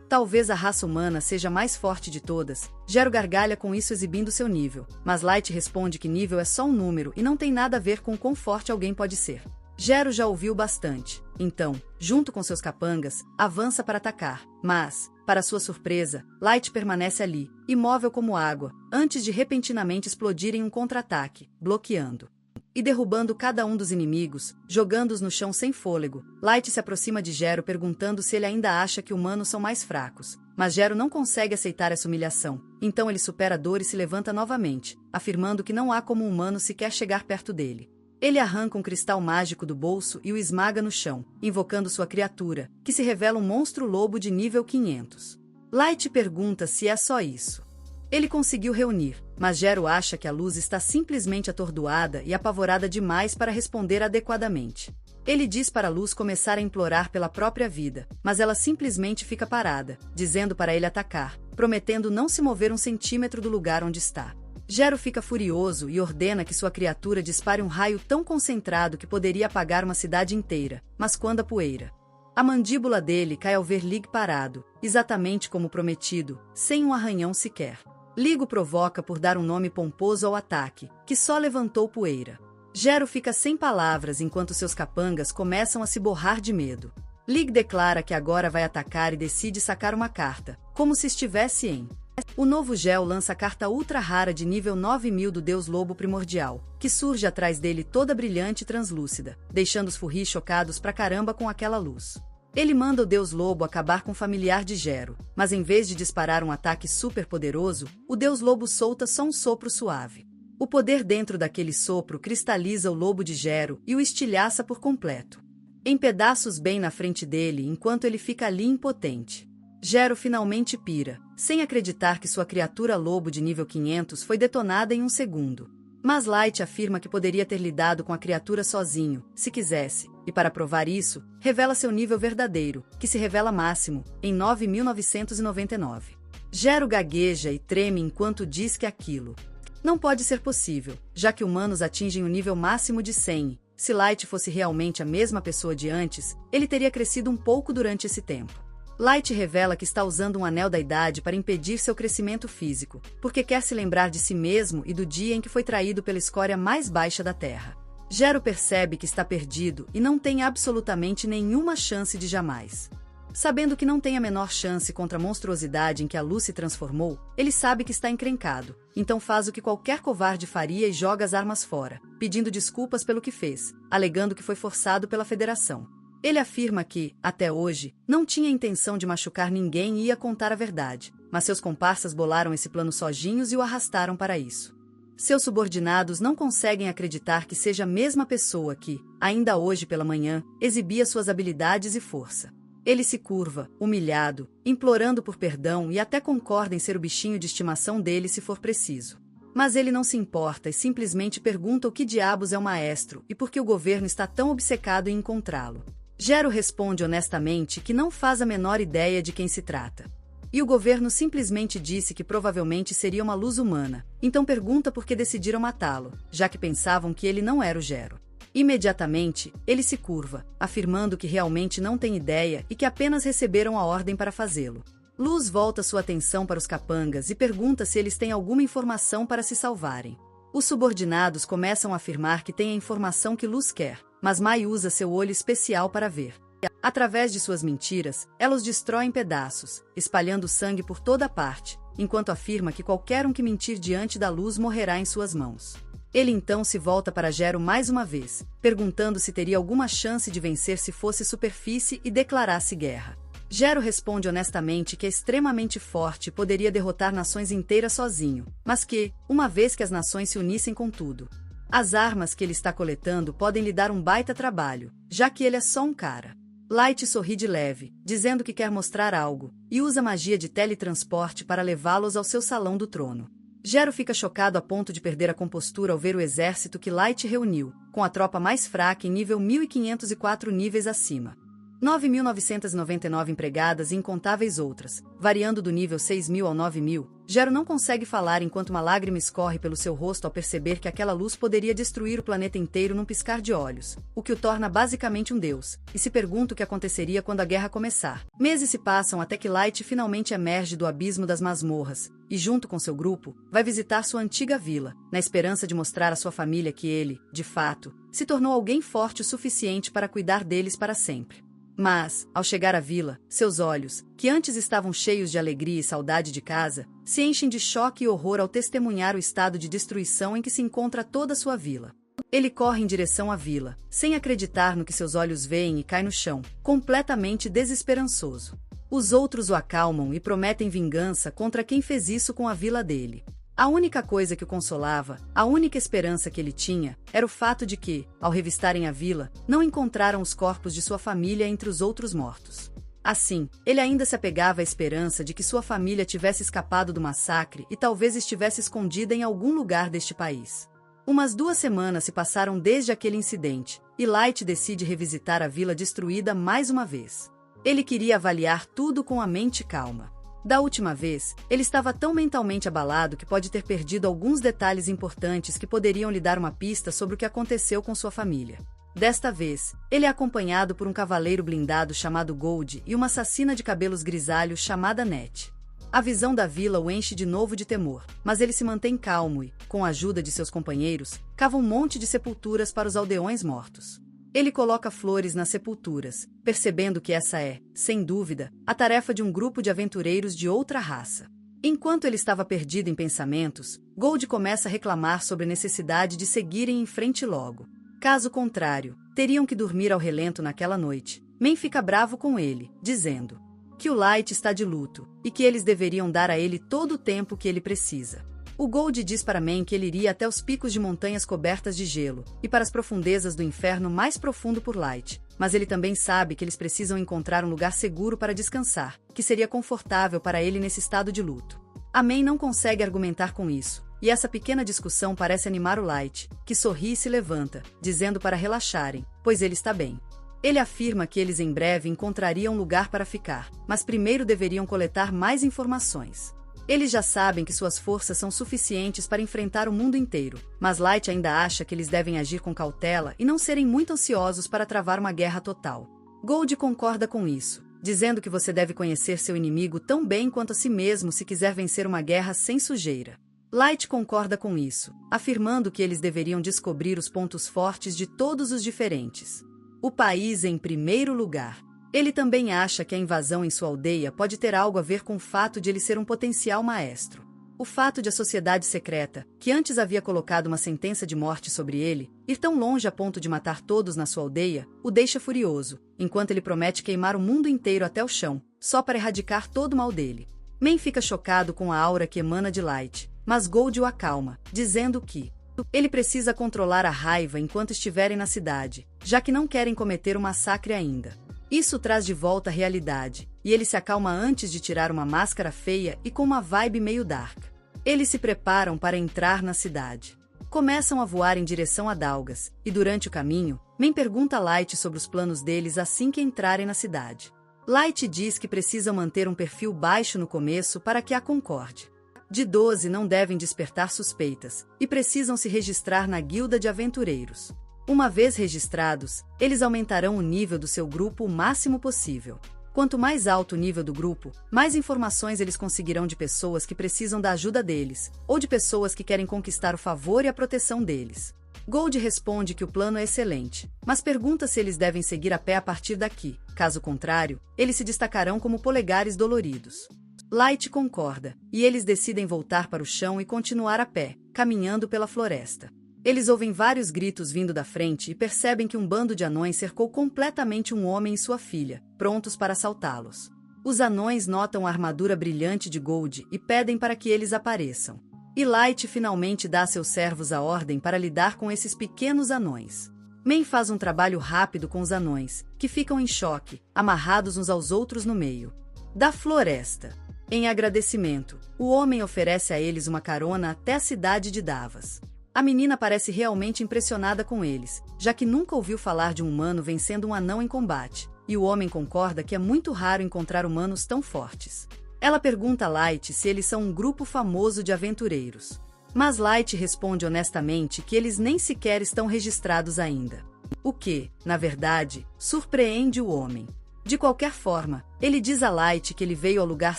Talvez a raça humana seja a mais forte de todas. Gero gargalha com isso exibindo seu nível, mas Light responde que nível é só um número e não tem nada a ver com quão forte alguém pode ser. Gero já ouviu bastante, então, junto com seus capangas, avança para atacar, mas, para sua surpresa, Light permanece ali, imóvel como água, antes de repentinamente explodir em um contra-ataque, bloqueando e derrubando cada um dos inimigos, jogando-os no chão sem fôlego. Light se aproxima de Gero perguntando se ele ainda acha que humanos são mais fracos, mas Gero não consegue aceitar essa humilhação, então ele supera a dor e se levanta novamente, afirmando que não há como um humano sequer chegar perto dele. Ele arranca um cristal mágico do bolso e o esmaga no chão, invocando sua criatura, que se revela um monstro lobo de nível 500. Light pergunta se é só isso. Ele conseguiu reunir, mas Gero acha que a luz está simplesmente atordoada e apavorada demais para responder adequadamente. Ele diz para a luz começar a implorar pela própria vida, mas ela simplesmente fica parada, dizendo para ele atacar, prometendo não se mover um centímetro do lugar onde está. Gero fica furioso e ordena que sua criatura dispare um raio tão concentrado que poderia apagar uma cidade inteira, mas quando a poeira. A mandíbula dele cai ao ver Lig parado, exatamente como prometido, sem um arranhão sequer. Lig o provoca por dar um nome pomposo ao ataque, que só levantou poeira. Gero fica sem palavras enquanto seus capangas começam a se borrar de medo. Lig declara que agora vai atacar e decide sacar uma carta, como se estivesse em... O novo Gel lança a carta ultra rara de nível 9000 do Deus Lobo Primordial, que surge atrás dele toda brilhante e translúcida, deixando os furris chocados pra caramba com aquela luz. Ele manda o Deus Lobo acabar com o familiar de Gero, mas em vez de disparar um ataque super poderoso, o Deus Lobo solta só um sopro suave. O poder dentro daquele sopro cristaliza o lobo de Gero e o estilhaça por completo, em pedaços bem na frente dele enquanto ele fica ali impotente. Gero finalmente pira, sem acreditar que sua criatura lobo de nível 500 foi detonada em um segundo. Mas Light afirma que poderia ter lidado com a criatura sozinho, se quisesse, e para provar isso, revela seu nível verdadeiro, que se revela máximo, em 9.999. Gero gagueja e treme enquanto diz que aquilo não pode ser possível, já que humanos atingem o nível máximo de 100. Se Light fosse realmente a mesma pessoa de antes, ele teria crescido um pouco durante esse tempo. Light revela que está usando um anel da idade para impedir seu crescimento físico, porque quer se lembrar de si mesmo e do dia em que foi traído pela escória mais baixa da Terra. Gero percebe que está perdido e não tem absolutamente nenhuma chance de jamais. Sabendo que não tem a menor chance contra a monstruosidade em que a luz se transformou, ele sabe que está encrencado, então faz o que qualquer covarde faria e joga as armas fora, pedindo desculpas pelo que fez, alegando que foi forçado pela Federação. Ele afirma que, até hoje, não tinha intenção de machucar ninguém e ia contar a verdade, mas seus comparsas bolaram esse plano sozinhos e o arrastaram para isso. Seus subordinados não conseguem acreditar que seja a mesma pessoa que, ainda hoje pela manhã, exibia suas habilidades e força. Ele se curva, humilhado, implorando por perdão e até concorda em ser o bichinho de estimação dele se for preciso. Mas ele não se importa e simplesmente pergunta o que diabos é o maestro e por que o governo está tão obcecado em encontrá-lo. Gero responde honestamente que não faz a menor ideia de quem se trata. E o governo simplesmente disse que provavelmente seria uma luz humana, então pergunta por que decidiram matá-lo, já que pensavam que ele não era o Gero. Imediatamente, ele se curva, afirmando que realmente não tem ideia e que apenas receberam a ordem para fazê-lo. Luz volta sua atenção para os capangas e pergunta se eles têm alguma informação para se salvarem. Os subordinados começam a afirmar que têm a informação que Luz quer, mas Mai usa seu olho especial para ver. Através de suas mentiras, ela os destrói em pedaços, espalhando sangue por toda parte, enquanto afirma que qualquer um que mentir diante da Luz morrerá em suas mãos. Ele então se volta para Gero mais uma vez, perguntando se teria alguma chance de vencer se fosse superfície e declarasse guerra. Gero responde honestamente que é extremamente forte e poderia derrotar nações inteiras sozinho, mas que, uma vez que as nações se unissem com tudo, as armas que ele está coletando podem lhe dar um baita trabalho, já que ele é só um cara. Light sorri de leve, dizendo que quer mostrar algo, e usa magia de teletransporte para levá-los ao seu salão do trono. Gero fica chocado a ponto de perder a compostura ao ver o exército que Light reuniu, com a tropa mais fraca em nível 1504 níveis acima. 9.999 empregadas e incontáveis outras, variando do nível 6.000 ao 9.000, Gero não consegue falar enquanto uma lágrima escorre pelo seu rosto ao perceber que aquela luz poderia destruir o planeta inteiro num piscar de olhos, o que o torna basicamente um deus, e se pergunta o que aconteceria quando a guerra começar. Meses se passam até que Light finalmente emerge do abismo das masmorras, e junto com seu grupo, vai visitar sua antiga vila, na esperança de mostrar à sua família que ele, de fato, se tornou alguém forte o suficiente para cuidar deles para sempre. Mas, ao chegar à vila, seus olhos, que antes estavam cheios de alegria e saudade de casa, se enchem de choque e horror ao testemunhar o estado de destruição em que se encontra toda sua vila. Ele corre em direção à vila, sem acreditar no que seus olhos veem e cai no chão, completamente desesperançoso. Os outros o acalmam e prometem vingança contra quem fez isso com a vila dele. A única coisa que o consolava, a única esperança que ele tinha, era o fato de que, ao revistarem a vila, não encontraram os corpos de sua família entre os outros mortos. Assim, ele ainda se apegava à esperança de que sua família tivesse escapado do massacre e talvez estivesse escondida em algum lugar deste país. Umas 2 semanas se passaram desde aquele incidente, e Light decide revisitar a vila destruída mais uma vez. Ele queria avaliar tudo com a mente calma. Da última vez, ele estava tão mentalmente abalado que pode ter perdido alguns detalhes importantes que poderiam lhe dar uma pista sobre o que aconteceu com sua família. Desta vez, ele é acompanhado por um cavaleiro blindado chamado Gold e uma assassina de cabelos grisalhos chamada Net. A visão da vila o enche de novo de temor, mas ele se mantém calmo e, com a ajuda de seus companheiros, cava um monte de sepulturas para os aldeões mortos. Ele coloca flores nas sepulturas, percebendo que essa é, sem dúvida, a tarefa de um grupo de aventureiros de outra raça. Enquanto ele estava perdido em pensamentos, Gold começa a reclamar sobre a necessidade de seguirem em frente logo. Caso contrário, teriam que dormir ao relento naquela noite. Men fica bravo com ele, dizendo que o Light está de luto, e que eles deveriam dar a ele todo o tempo que ele precisa. O Gold diz para Men que ele iria até os picos de montanhas cobertas de gelo, e para as profundezas do inferno mais profundo por Light, mas ele também sabe que eles precisam encontrar um lugar seguro para descansar, que seria confortável para ele nesse estado de luto. A Men não consegue argumentar com isso, e essa pequena discussão parece animar o Light, que sorri e se levanta, dizendo para relaxarem, pois ele está bem. Ele afirma que eles em breve encontrariam um lugar para ficar, mas primeiro deveriam coletar mais informações. Eles já sabem que suas forças são suficientes para enfrentar o mundo inteiro, mas Light ainda acha que eles devem agir com cautela e não serem muito ansiosos para travar uma guerra total. Gold concorda com isso, dizendo que você deve conhecer seu inimigo tão bem quanto a si mesmo se quiser vencer uma guerra sem sujeira. Light concorda com isso, afirmando que eles deveriam descobrir os pontos fortes de todos os diferentes. O país em primeiro lugar. Ele também acha que a invasão em sua aldeia pode ter algo a ver com o fato de ele ser um potencial maestro. O fato de a sociedade secreta, que antes havia colocado uma sentença de morte sobre ele, ir tão longe a ponto de matar todos na sua aldeia, o deixa furioso, enquanto ele promete queimar o mundo inteiro até o chão, só para erradicar todo o mal dele. Men fica chocado com a aura que emana de Light, mas Gold o acalma, dizendo que ele precisa controlar a raiva enquanto estiverem na cidade, já que não querem cometer um massacre ainda. Isso traz de volta a realidade, e ele se acalma antes de tirar uma máscara feia e com uma vibe meio dark. Eles se preparam para entrar na cidade. Começam a voar em direção a Dalgas, e durante o caminho, Men pergunta a Light sobre os planos deles assim que entrarem na cidade. Light diz que precisam manter um perfil baixo no começo para que a concorde. De 12 não devem despertar suspeitas, e precisam se registrar na guilda de aventureiros. Uma vez registrados, eles aumentarão o nível do seu grupo o máximo possível. Quanto mais alto o nível do grupo, mais informações eles conseguirão de pessoas que precisam da ajuda deles, ou de pessoas que querem conquistar o favor e a proteção deles. Gold responde que o plano é excelente, mas pergunta se eles devem seguir a pé a partir daqui. Caso contrário, eles se destacarão como polegares doloridos. Light concorda, e eles decidem voltar para o chão e continuar a pé, caminhando pela floresta. Eles ouvem vários gritos vindo da frente e percebem que um bando de anões cercou completamente um homem e sua filha, prontos para assaltá-los. Os anões notam a armadura brilhante de Gold e pedem para que eles apareçam. E Light finalmente dá a seus servos a ordem para lidar com esses pequenos anões. Mein faz um trabalho rápido com os anões, que ficam em choque, amarrados uns aos outros no meio da floresta. Em agradecimento, o homem oferece a eles uma carona até a cidade de Davas. A menina parece realmente impressionada com eles, já que nunca ouviu falar de um humano vencendo um anão em combate, e o homem concorda que é muito raro encontrar humanos tão fortes. Ela pergunta a Light se eles são um grupo famoso de aventureiros. Mas Light responde honestamente que eles nem sequer estão registrados ainda. O que, na verdade, surpreende o homem. De qualquer forma, ele diz a Light que ele veio ao lugar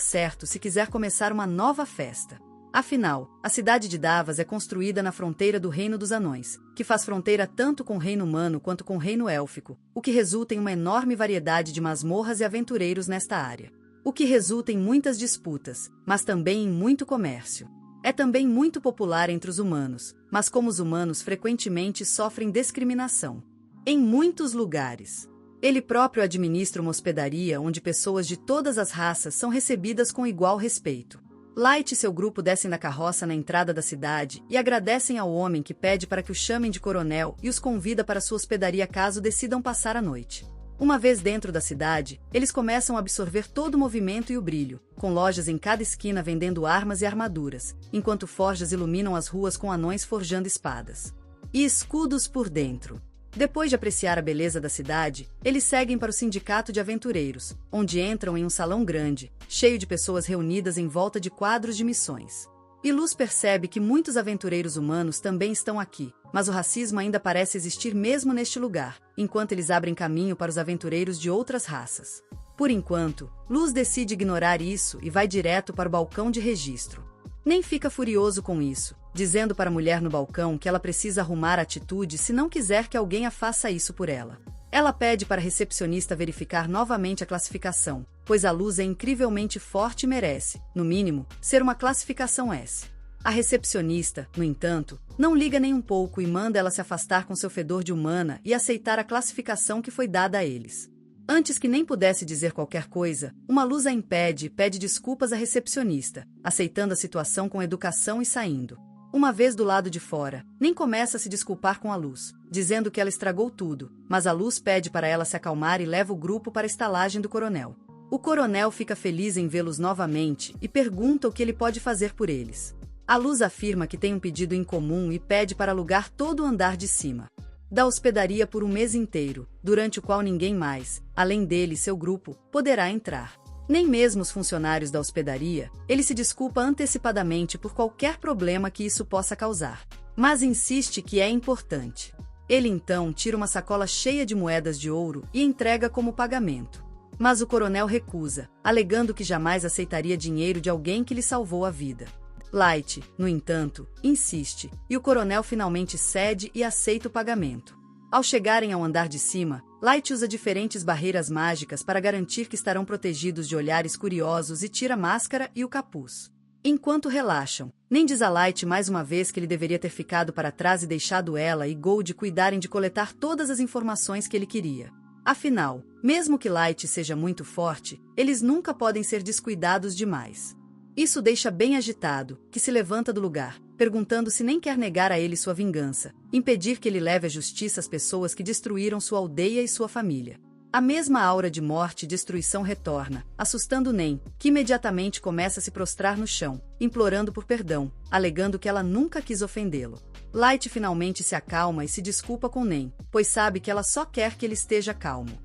certo se quiser começar uma nova festa. Afinal, a cidade de Davas é construída na fronteira do Reino dos Anões, que faz fronteira tanto com o Reino Humano quanto com o Reino Élfico, o que resulta em uma enorme variedade de masmorras e aventureiros nesta área. O que resulta em muitas disputas, mas também em muito comércio. É também muito popular entre os humanos, mas como os humanos frequentemente sofrem discriminação em muitos lugares. Ele próprio administra uma hospedaria onde pessoas de todas as raças são recebidas com igual respeito. Light e seu grupo descem da carroça na entrada da cidade e agradecem ao homem que pede para que o chamem de coronel e os convida para sua hospedaria caso decidam passar a noite. Uma vez dentro da cidade, eles começam a absorver todo o movimento e o brilho, com lojas em cada esquina vendendo armas e armaduras, enquanto forjas iluminam as ruas com anões forjando espadas e escudos por dentro. Depois de apreciar a beleza da cidade, eles seguem para o Sindicato de Aventureiros, onde entram em um salão grande, cheio de pessoas reunidas em volta de quadros de missões. E Luz percebe que muitos aventureiros humanos também estão aqui, mas o racismo ainda parece existir mesmo neste lugar, enquanto eles abrem caminho para os aventureiros de outras raças. Por enquanto, Luz decide ignorar isso e vai direto para o balcão de registro. Nem fica furioso com isso, dizendo para a mulher no balcão que ela precisa arrumar a atitude se não quiser que alguém a faça isso por ela. Ela pede para a recepcionista verificar novamente a classificação, pois a Luz é incrivelmente forte e merece, no mínimo, ser uma classificação S. A recepcionista, no entanto, não liga nem um pouco e manda ela se afastar com seu fedor de humana e aceitar a classificação que foi dada a eles. Antes que nem pudesse dizer qualquer coisa, uma Luz a impede e pede desculpas à recepcionista, aceitando a situação com educação e saindo. Uma vez do lado de fora, nem começa a se desculpar com a Luz, dizendo que ela estragou tudo, mas a Luz pede para ela se acalmar e leva o grupo para a estalagem do coronel. O coronel fica feliz em vê-los novamente e pergunta o que ele pode fazer por eles. A Luz afirma que tem um pedido em comum e pede para alugar todo o andar de cima da hospedaria por um mês inteiro, durante o qual ninguém mais, além dele e seu grupo, poderá entrar. Nem mesmo os funcionários da hospedaria. Ele se desculpa antecipadamente por qualquer problema que isso possa causar, mas insiste que é importante. Ele então tira uma sacola cheia de moedas de ouro e entrega como pagamento. Mas o coronel recusa, alegando que jamais aceitaria dinheiro de alguém que lhe salvou a vida. Light, no entanto, insiste, e o coronel finalmente cede e aceita o pagamento. Ao chegarem ao andar de cima, Light usa diferentes barreiras mágicas para garantir que estarão protegidos de olhares curiosos e tira a máscara e o capuz. Enquanto relaxam, nem diz a Light mais uma vez que ele deveria ter ficado para trás e deixado ela e Gold cuidarem de coletar todas as informações que ele queria. Afinal, mesmo que Light seja muito forte, eles nunca podem ser descuidados demais. Isso deixa bem agitado, que se levanta do lugar, perguntando se nem quer negar a ele sua vingança, impedir que ele leve à justiça as pessoas que destruíram sua aldeia e sua família. A mesma aura de morte e destruição retorna, assustando Nem, que imediatamente começa a se prostrar no chão, implorando por perdão, alegando que ela nunca quis ofendê-lo. Light finalmente se acalma e se desculpa com Nem, pois sabe que ela só quer que ele esteja calmo.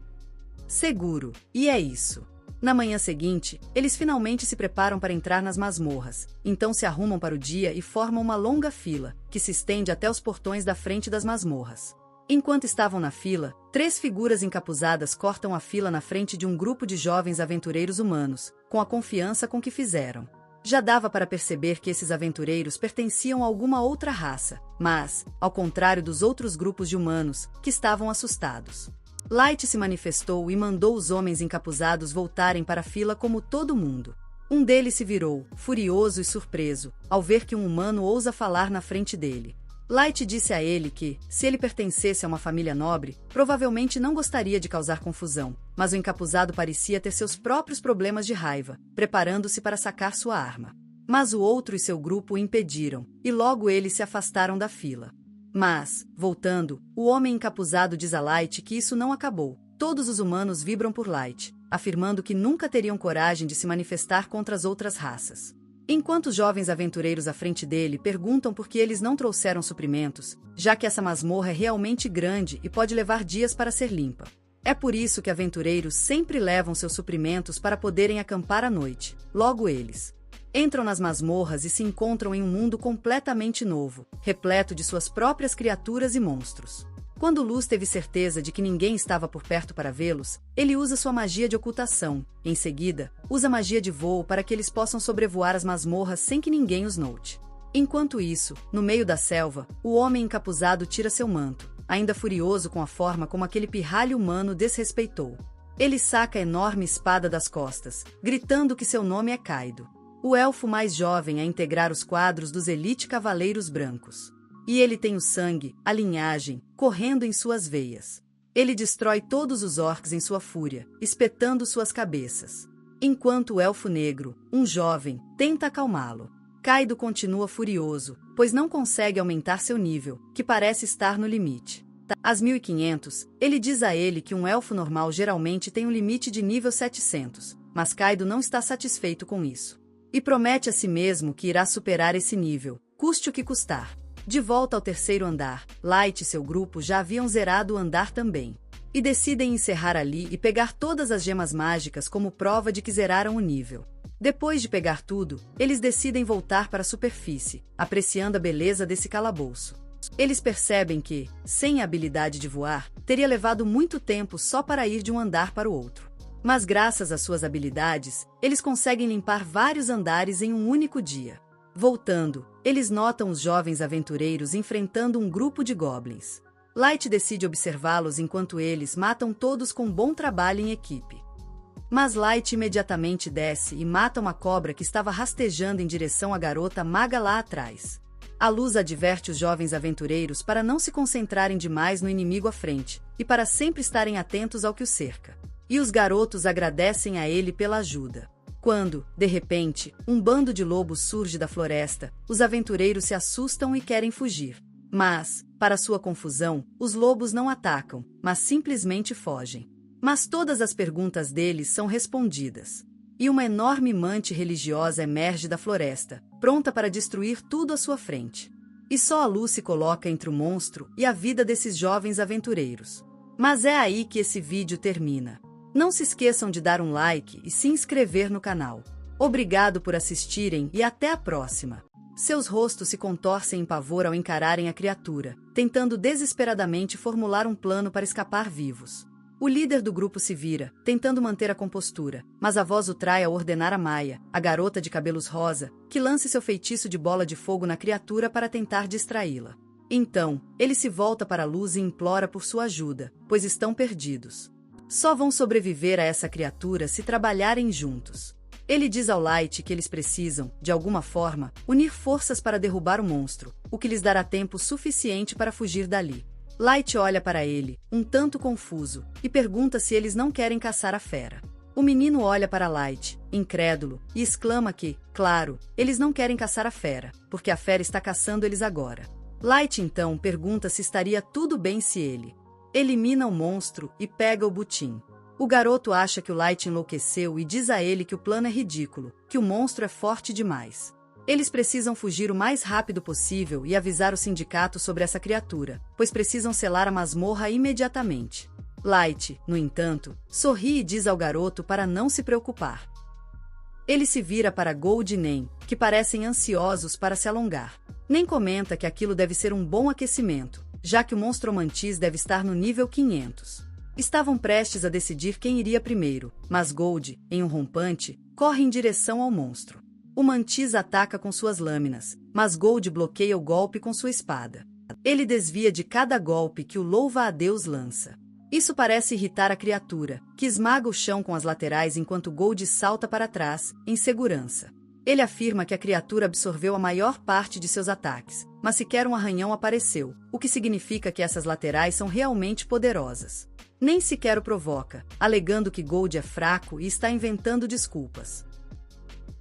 Seguro, e é isso. Na manhã seguinte, eles finalmente se preparam para entrar nas masmorras, então se arrumam para o dia e formam uma longa fila, que se estende até os portões da frente das masmorras. Enquanto estavam na fila, 3 figuras encapuzadas cortam a fila na frente de um grupo de jovens aventureiros humanos, com a confiança com que fizeram. Já dava para perceber que esses aventureiros pertenciam a alguma outra raça, mas, ao contrário dos outros grupos de humanos, que estavam assustados. Light se manifestou e mandou os homens encapuzados voltarem para a fila como todo mundo. Um deles se virou, furioso e surpreso, ao ver que um humano ousa falar na frente dele. Light disse a ele que, se ele pertencesse a uma família nobre, provavelmente não gostaria de causar confusão, mas o encapuzado parecia ter seus próprios problemas de raiva, preparando-se para sacar sua arma. Mas o outro e seu grupo o impediram, e logo eles se afastaram da fila. Mas, voltando, o homem encapuzado diz a Light que isso não acabou. Todos os humanos vibram por Light, afirmando que nunca teriam coragem de se manifestar contra as outras raças. Enquanto os jovens aventureiros à frente dele perguntam por que eles não trouxeram suprimentos, já que essa masmorra é realmente grande e pode levar dias para ser limpa. É por isso que aventureiros sempre levam seus suprimentos para poderem acampar à noite. Logo eles entram nas masmorras e se encontram em um mundo completamente novo, repleto de suas próprias criaturas e monstros. Quando Luz teve certeza de que ninguém estava por perto para vê-los, ele usa sua magia de ocultação. Em seguida, usa magia de voo para que eles possam sobrevoar as masmorras sem que ninguém os note. Enquanto isso, no meio da selva, o homem encapuzado tira seu manto, ainda furioso com a forma como aquele pirralho humano desrespeitou. Ele saca a enorme espada das costas, gritando que seu nome é Kaido, o elfo mais jovem a integrar os quadros dos Elite Cavaleiros Brancos. E ele tem o sangue, a linhagem, correndo em suas veias. Ele destrói todos os orcs em sua fúria, espetando suas cabeças. Enquanto o elfo negro, um jovem, tenta acalmá-lo. Kaido continua furioso, pois não consegue aumentar seu nível, que parece estar no limite. Às 1500, ele diz a ele que um elfo normal geralmente tem um limite de nível 700, mas Kaido não está satisfeito com isso. E promete a si mesmo que irá superar esse nível, custe o que custar. De volta ao terceiro andar, Light e seu grupo já haviam zerado o andar também. E decidem encerrar ali e pegar todas as gemas mágicas como prova de que zeraram o nível. Depois de pegar tudo, eles decidem voltar para a superfície, apreciando a beleza desse calabouço. Eles percebem que, sem a habilidade de voar, teria levado muito tempo só para ir de um andar para o outro. Mas graças às suas habilidades, eles conseguem limpar vários andares em um único dia. Voltando, eles notam os jovens aventureiros enfrentando um grupo de goblins. Light decide observá-los enquanto eles matam todos com bom trabalho em equipe. Mas Light imediatamente desce e mata uma cobra que estava rastejando em direção à garota maga lá atrás. A Luz adverte os jovens aventureiros para não se concentrarem demais no inimigo à frente, e para sempre estarem atentos ao que o cerca. E os garotos agradecem a ele pela ajuda. Quando, de repente, um bando de lobos surge da floresta, os aventureiros se assustam e querem fugir. Mas, para sua confusão, os lobos não atacam, mas simplesmente fogem. Mas todas as perguntas deles são respondidas. E uma enorme mante religiosa emerge da floresta, pronta para destruir tudo à sua frente. E só a Luz se coloca entre o monstro e a vida desses jovens aventureiros. Mas é aí que esse vídeo termina. Não se esqueçam de dar um like e se inscrever no canal. Obrigado por assistirem e até a próxima. Seus rostos se contorcem em pavor ao encararem a criatura, tentando desesperadamente formular um plano para escapar vivos. O líder do grupo se vira, tentando manter a compostura, mas a voz o trai ao ordenar a Maia, a garota de cabelos rosa, que lance seu feitiço de bola de fogo na criatura para tentar distraí-la. Então, ele se volta para a Luz e implora por sua ajuda, pois estão perdidos. Só vão sobreviver a essa criatura se trabalharem juntos. Ele diz ao Light que eles precisam, de alguma forma, unir forças para derrubar o monstro, o que lhes dará tempo suficiente para fugir dali. Light olha para ele, um tanto confuso, e pergunta se eles não querem caçar a fera. O menino olha para Light, incrédulo, e exclama que, claro, eles não querem caçar a fera, porque a fera está caçando eles agora. Light então pergunta se estaria tudo bem se ele elimina o monstro e pega o butim. O garoto acha que o Light enlouqueceu e diz a ele que o plano é ridículo, que o monstro é forte demais. Eles precisam fugir o mais rápido possível e avisar o sindicato sobre essa criatura, pois precisam selar a masmorra imediatamente. Light, no entanto, sorri e diz ao garoto para não se preocupar. Ele se vira para Gold e Nen, que parecem ansiosos para se alongar. Nen comenta que aquilo deve ser um bom aquecimento, já que o monstro mantis deve estar no nível 500. Estavam prestes a decidir quem iria primeiro, mas Gold, em um rompante, corre em direção ao monstro. O mantis ataca com suas lâminas, mas Gold bloqueia o golpe com sua espada. Ele desvia de cada golpe que o louva-a-Deus lança. Isso parece irritar a criatura, que esmaga o chão com as laterais enquanto Gold salta para trás, em segurança. Ele afirma que a criatura absorveu a maior parte de seus ataques, mas sequer um arranhão apareceu, o que significa que essas laterais são realmente poderosas. Nem sequer o provoca, alegando que Gold é fraco e está inventando desculpas.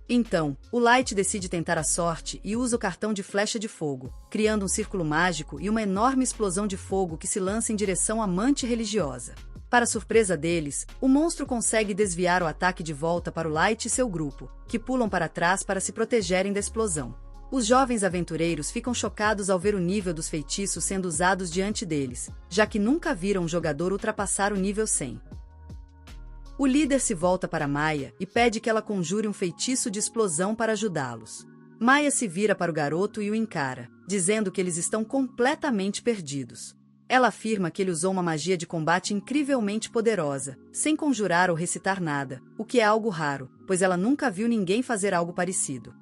Então, o Light decide tentar a sorte e usa o cartão de flecha de fogo, criando um círculo mágico e uma enorme explosão de fogo que se lança em direção à amante religiosa. Para surpresa deles, o monstro consegue desviar o ataque de volta para o Light e seu grupo, que pulam para trás para se protegerem da explosão. Os jovens aventureiros ficam chocados ao ver o nível dos feitiços sendo usados diante deles, já que nunca viram um jogador ultrapassar o nível 100. O líder se volta para Maya e pede que ela conjure um feitiço de explosão para ajudá-los. Maya se vira para o garoto e o encara, dizendo que eles estão completamente perdidos. Ela afirma que ele usou uma magia de combate incrivelmente poderosa, sem conjurar ou recitar nada, o que é algo raro, pois ela nunca viu ninguém fazer algo parecido.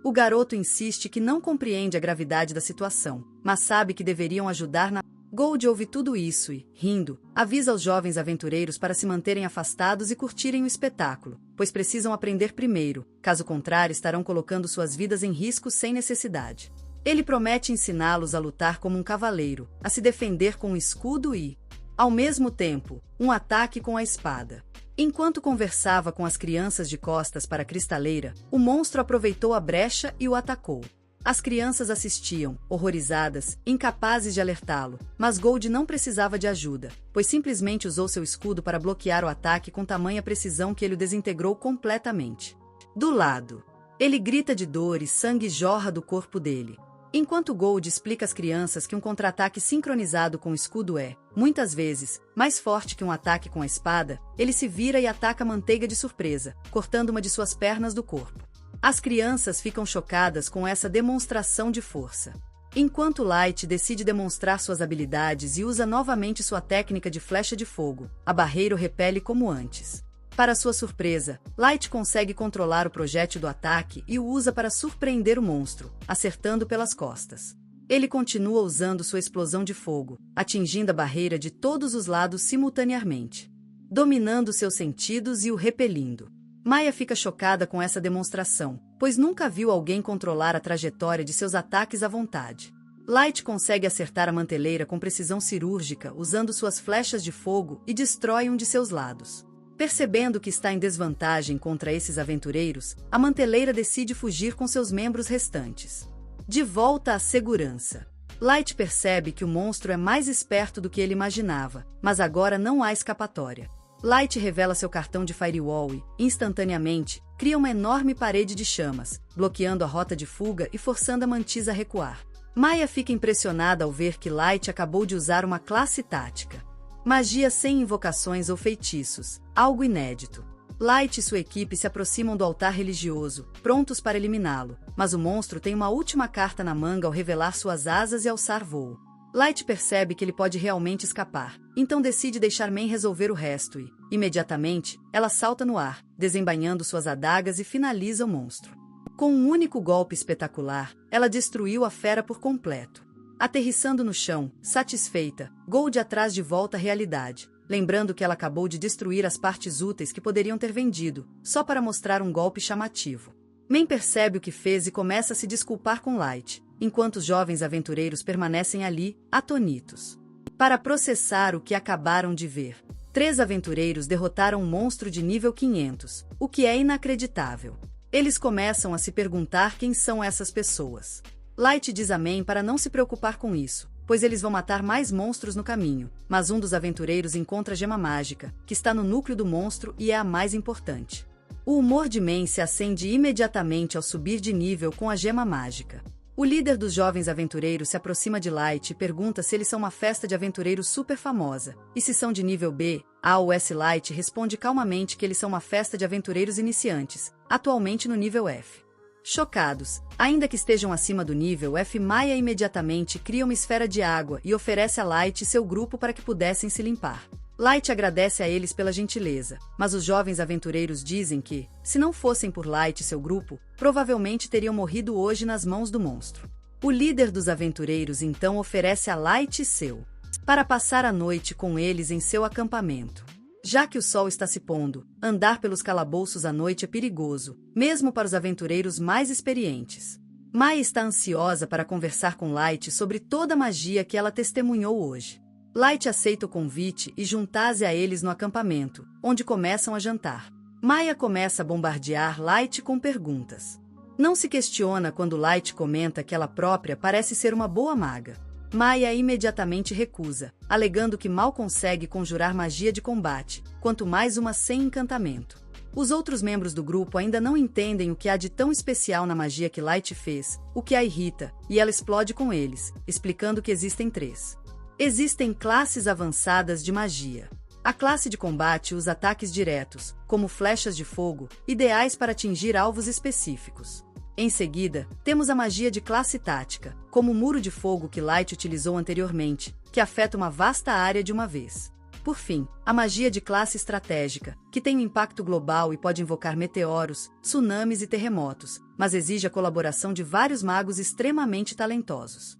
O garoto insiste que não compreende a gravidade da situação, mas sabe que deveriam ajudar na... Gold ouve tudo isso e, rindo, avisa os jovens aventureiros para se manterem afastados e curtirem o espetáculo, pois precisam aprender primeiro, caso contrário estarão colocando suas vidas em risco sem necessidade. Ele promete ensiná-los a lutar como um cavaleiro, a se defender com um escudo e, ao mesmo tempo, um ataque com a espada. Enquanto conversava com as crianças de costas para a cristaleira, o monstro aproveitou a brecha e o atacou. As crianças assistiam, horrorizadas, incapazes de alertá-lo, mas Gold não precisava de ajuda, pois simplesmente usou seu escudo para bloquear o ataque com tamanha precisão que ele o desintegrou completamente. Do lado, ele grita de dor e sangue jorra do corpo dele. Enquanto Gold explica às crianças que um contra-ataque sincronizado com o escudo é, muitas vezes, mais forte que um ataque com a espada, ele se vira e ataca a manteiga de surpresa, cortando uma de suas pernas do corpo. As crianças ficam chocadas com essa demonstração de força. Enquanto Light decide demonstrar suas habilidades e usa novamente sua técnica de flecha de fogo, a barreira o repele como antes. Para sua surpresa, Light consegue controlar o projétil do ataque e o usa para surpreender o monstro, acertando pelas costas. Ele continua usando sua explosão de fogo, atingindo a barreira de todos os lados simultaneamente, dominando seus sentidos e o repelindo. Maya fica chocada com essa demonstração, pois nunca viu alguém controlar a trajetória de seus ataques à vontade. Light consegue acertar a manteleira com precisão cirúrgica usando suas flechas de fogo e destrói um de seus lados. Percebendo que está em desvantagem contra esses aventureiros, a manteleira decide fugir com seus membros restantes. De volta à segurança. Light percebe que o monstro é mais esperto do que ele imaginava, mas agora não há escapatória. Light revela seu cartão de Firewall e, instantaneamente, cria uma enorme parede de chamas, bloqueando a rota de fuga e forçando a mantis a recuar. Maya fica impressionada ao ver que Light acabou de usar uma classe tática. Magia sem invocações ou feitiços, algo inédito. Light e sua equipe se aproximam do altar religioso, prontos para eliminá-lo, mas o monstro tem uma última carta na manga ao revelar suas asas e alçar voo. Light percebe que ele pode realmente escapar, então decide deixar Mei resolver o resto e, imediatamente, ela salta no ar, desembainhando suas adagas e finaliza o monstro. Com um único golpe espetacular, ela destruiu a fera por completo. Aterrissando no chão, satisfeita, Gold atrás de volta à realidade, lembrando que ela acabou de destruir as partes úteis que poderiam ter vendido, só para mostrar um golpe chamativo. Mei percebe o que fez e começa a se desculpar com Light, enquanto os jovens aventureiros permanecem ali, atonitos. Para processar o que acabaram de ver, 3 aventureiros derrotaram um monstro de nível 500, o que é inacreditável. Eles começam a se perguntar quem são essas pessoas. Light diz a Mei para não se preocupar com isso, pois eles vão matar mais monstros no caminho, mas um dos aventureiros encontra a gema mágica, que está no núcleo do monstro e é a mais importante. O humor de Mei se acende imediatamente ao subir de nível com a gema mágica. O líder dos jovens aventureiros se aproxima de Light e pergunta se eles são uma festa de aventureiros super famosa, e se são de nível B. A.O.S. Light responde calmamente que eles são uma festa de aventureiros iniciantes, atualmente no nível F. Chocados, ainda que estejam acima do nível F, Maya imediatamente cria uma esfera de água e oferece a Light e seu grupo para que pudessem se limpar. Light agradece a eles pela gentileza, mas os jovens aventureiros dizem que, se não fossem por Light e seu grupo, provavelmente teriam morrido hoje nas mãos do monstro. O líder dos aventureiros então oferece a Light seu para passar a noite com eles em seu acampamento. Já que o sol está se pondo, andar pelos calabouços à noite é perigoso, mesmo para os aventureiros mais experientes. Maya está ansiosa para conversar com Light sobre toda a magia que ela testemunhou hoje. Light aceita o convite e junta-se a eles no acampamento, onde começam a jantar. Maya começa a bombardear Light com perguntas. Não se questiona quando Light comenta que ela própria parece ser uma boa maga. Maya imediatamente recusa, alegando que mal consegue conjurar magia de combate, quanto mais uma sem encantamento. Os outros membros do grupo ainda não entendem o que há de tão especial na magia que Light fez, o que a irrita, e ela explode com eles, explicando que existem 3. Existem classes avançadas de magia. A classe de combate usa ataques diretos, como flechas de fogo, ideais para atingir alvos específicos. Em seguida, temos a magia de classe tática, como o muro de fogo que Light utilizou anteriormente, que afeta uma vasta área de uma vez. Por fim, a magia de classe estratégica, que tem um impacto global e pode invocar meteoros, tsunamis e terremotos, mas exige a colaboração de vários magos extremamente talentosos.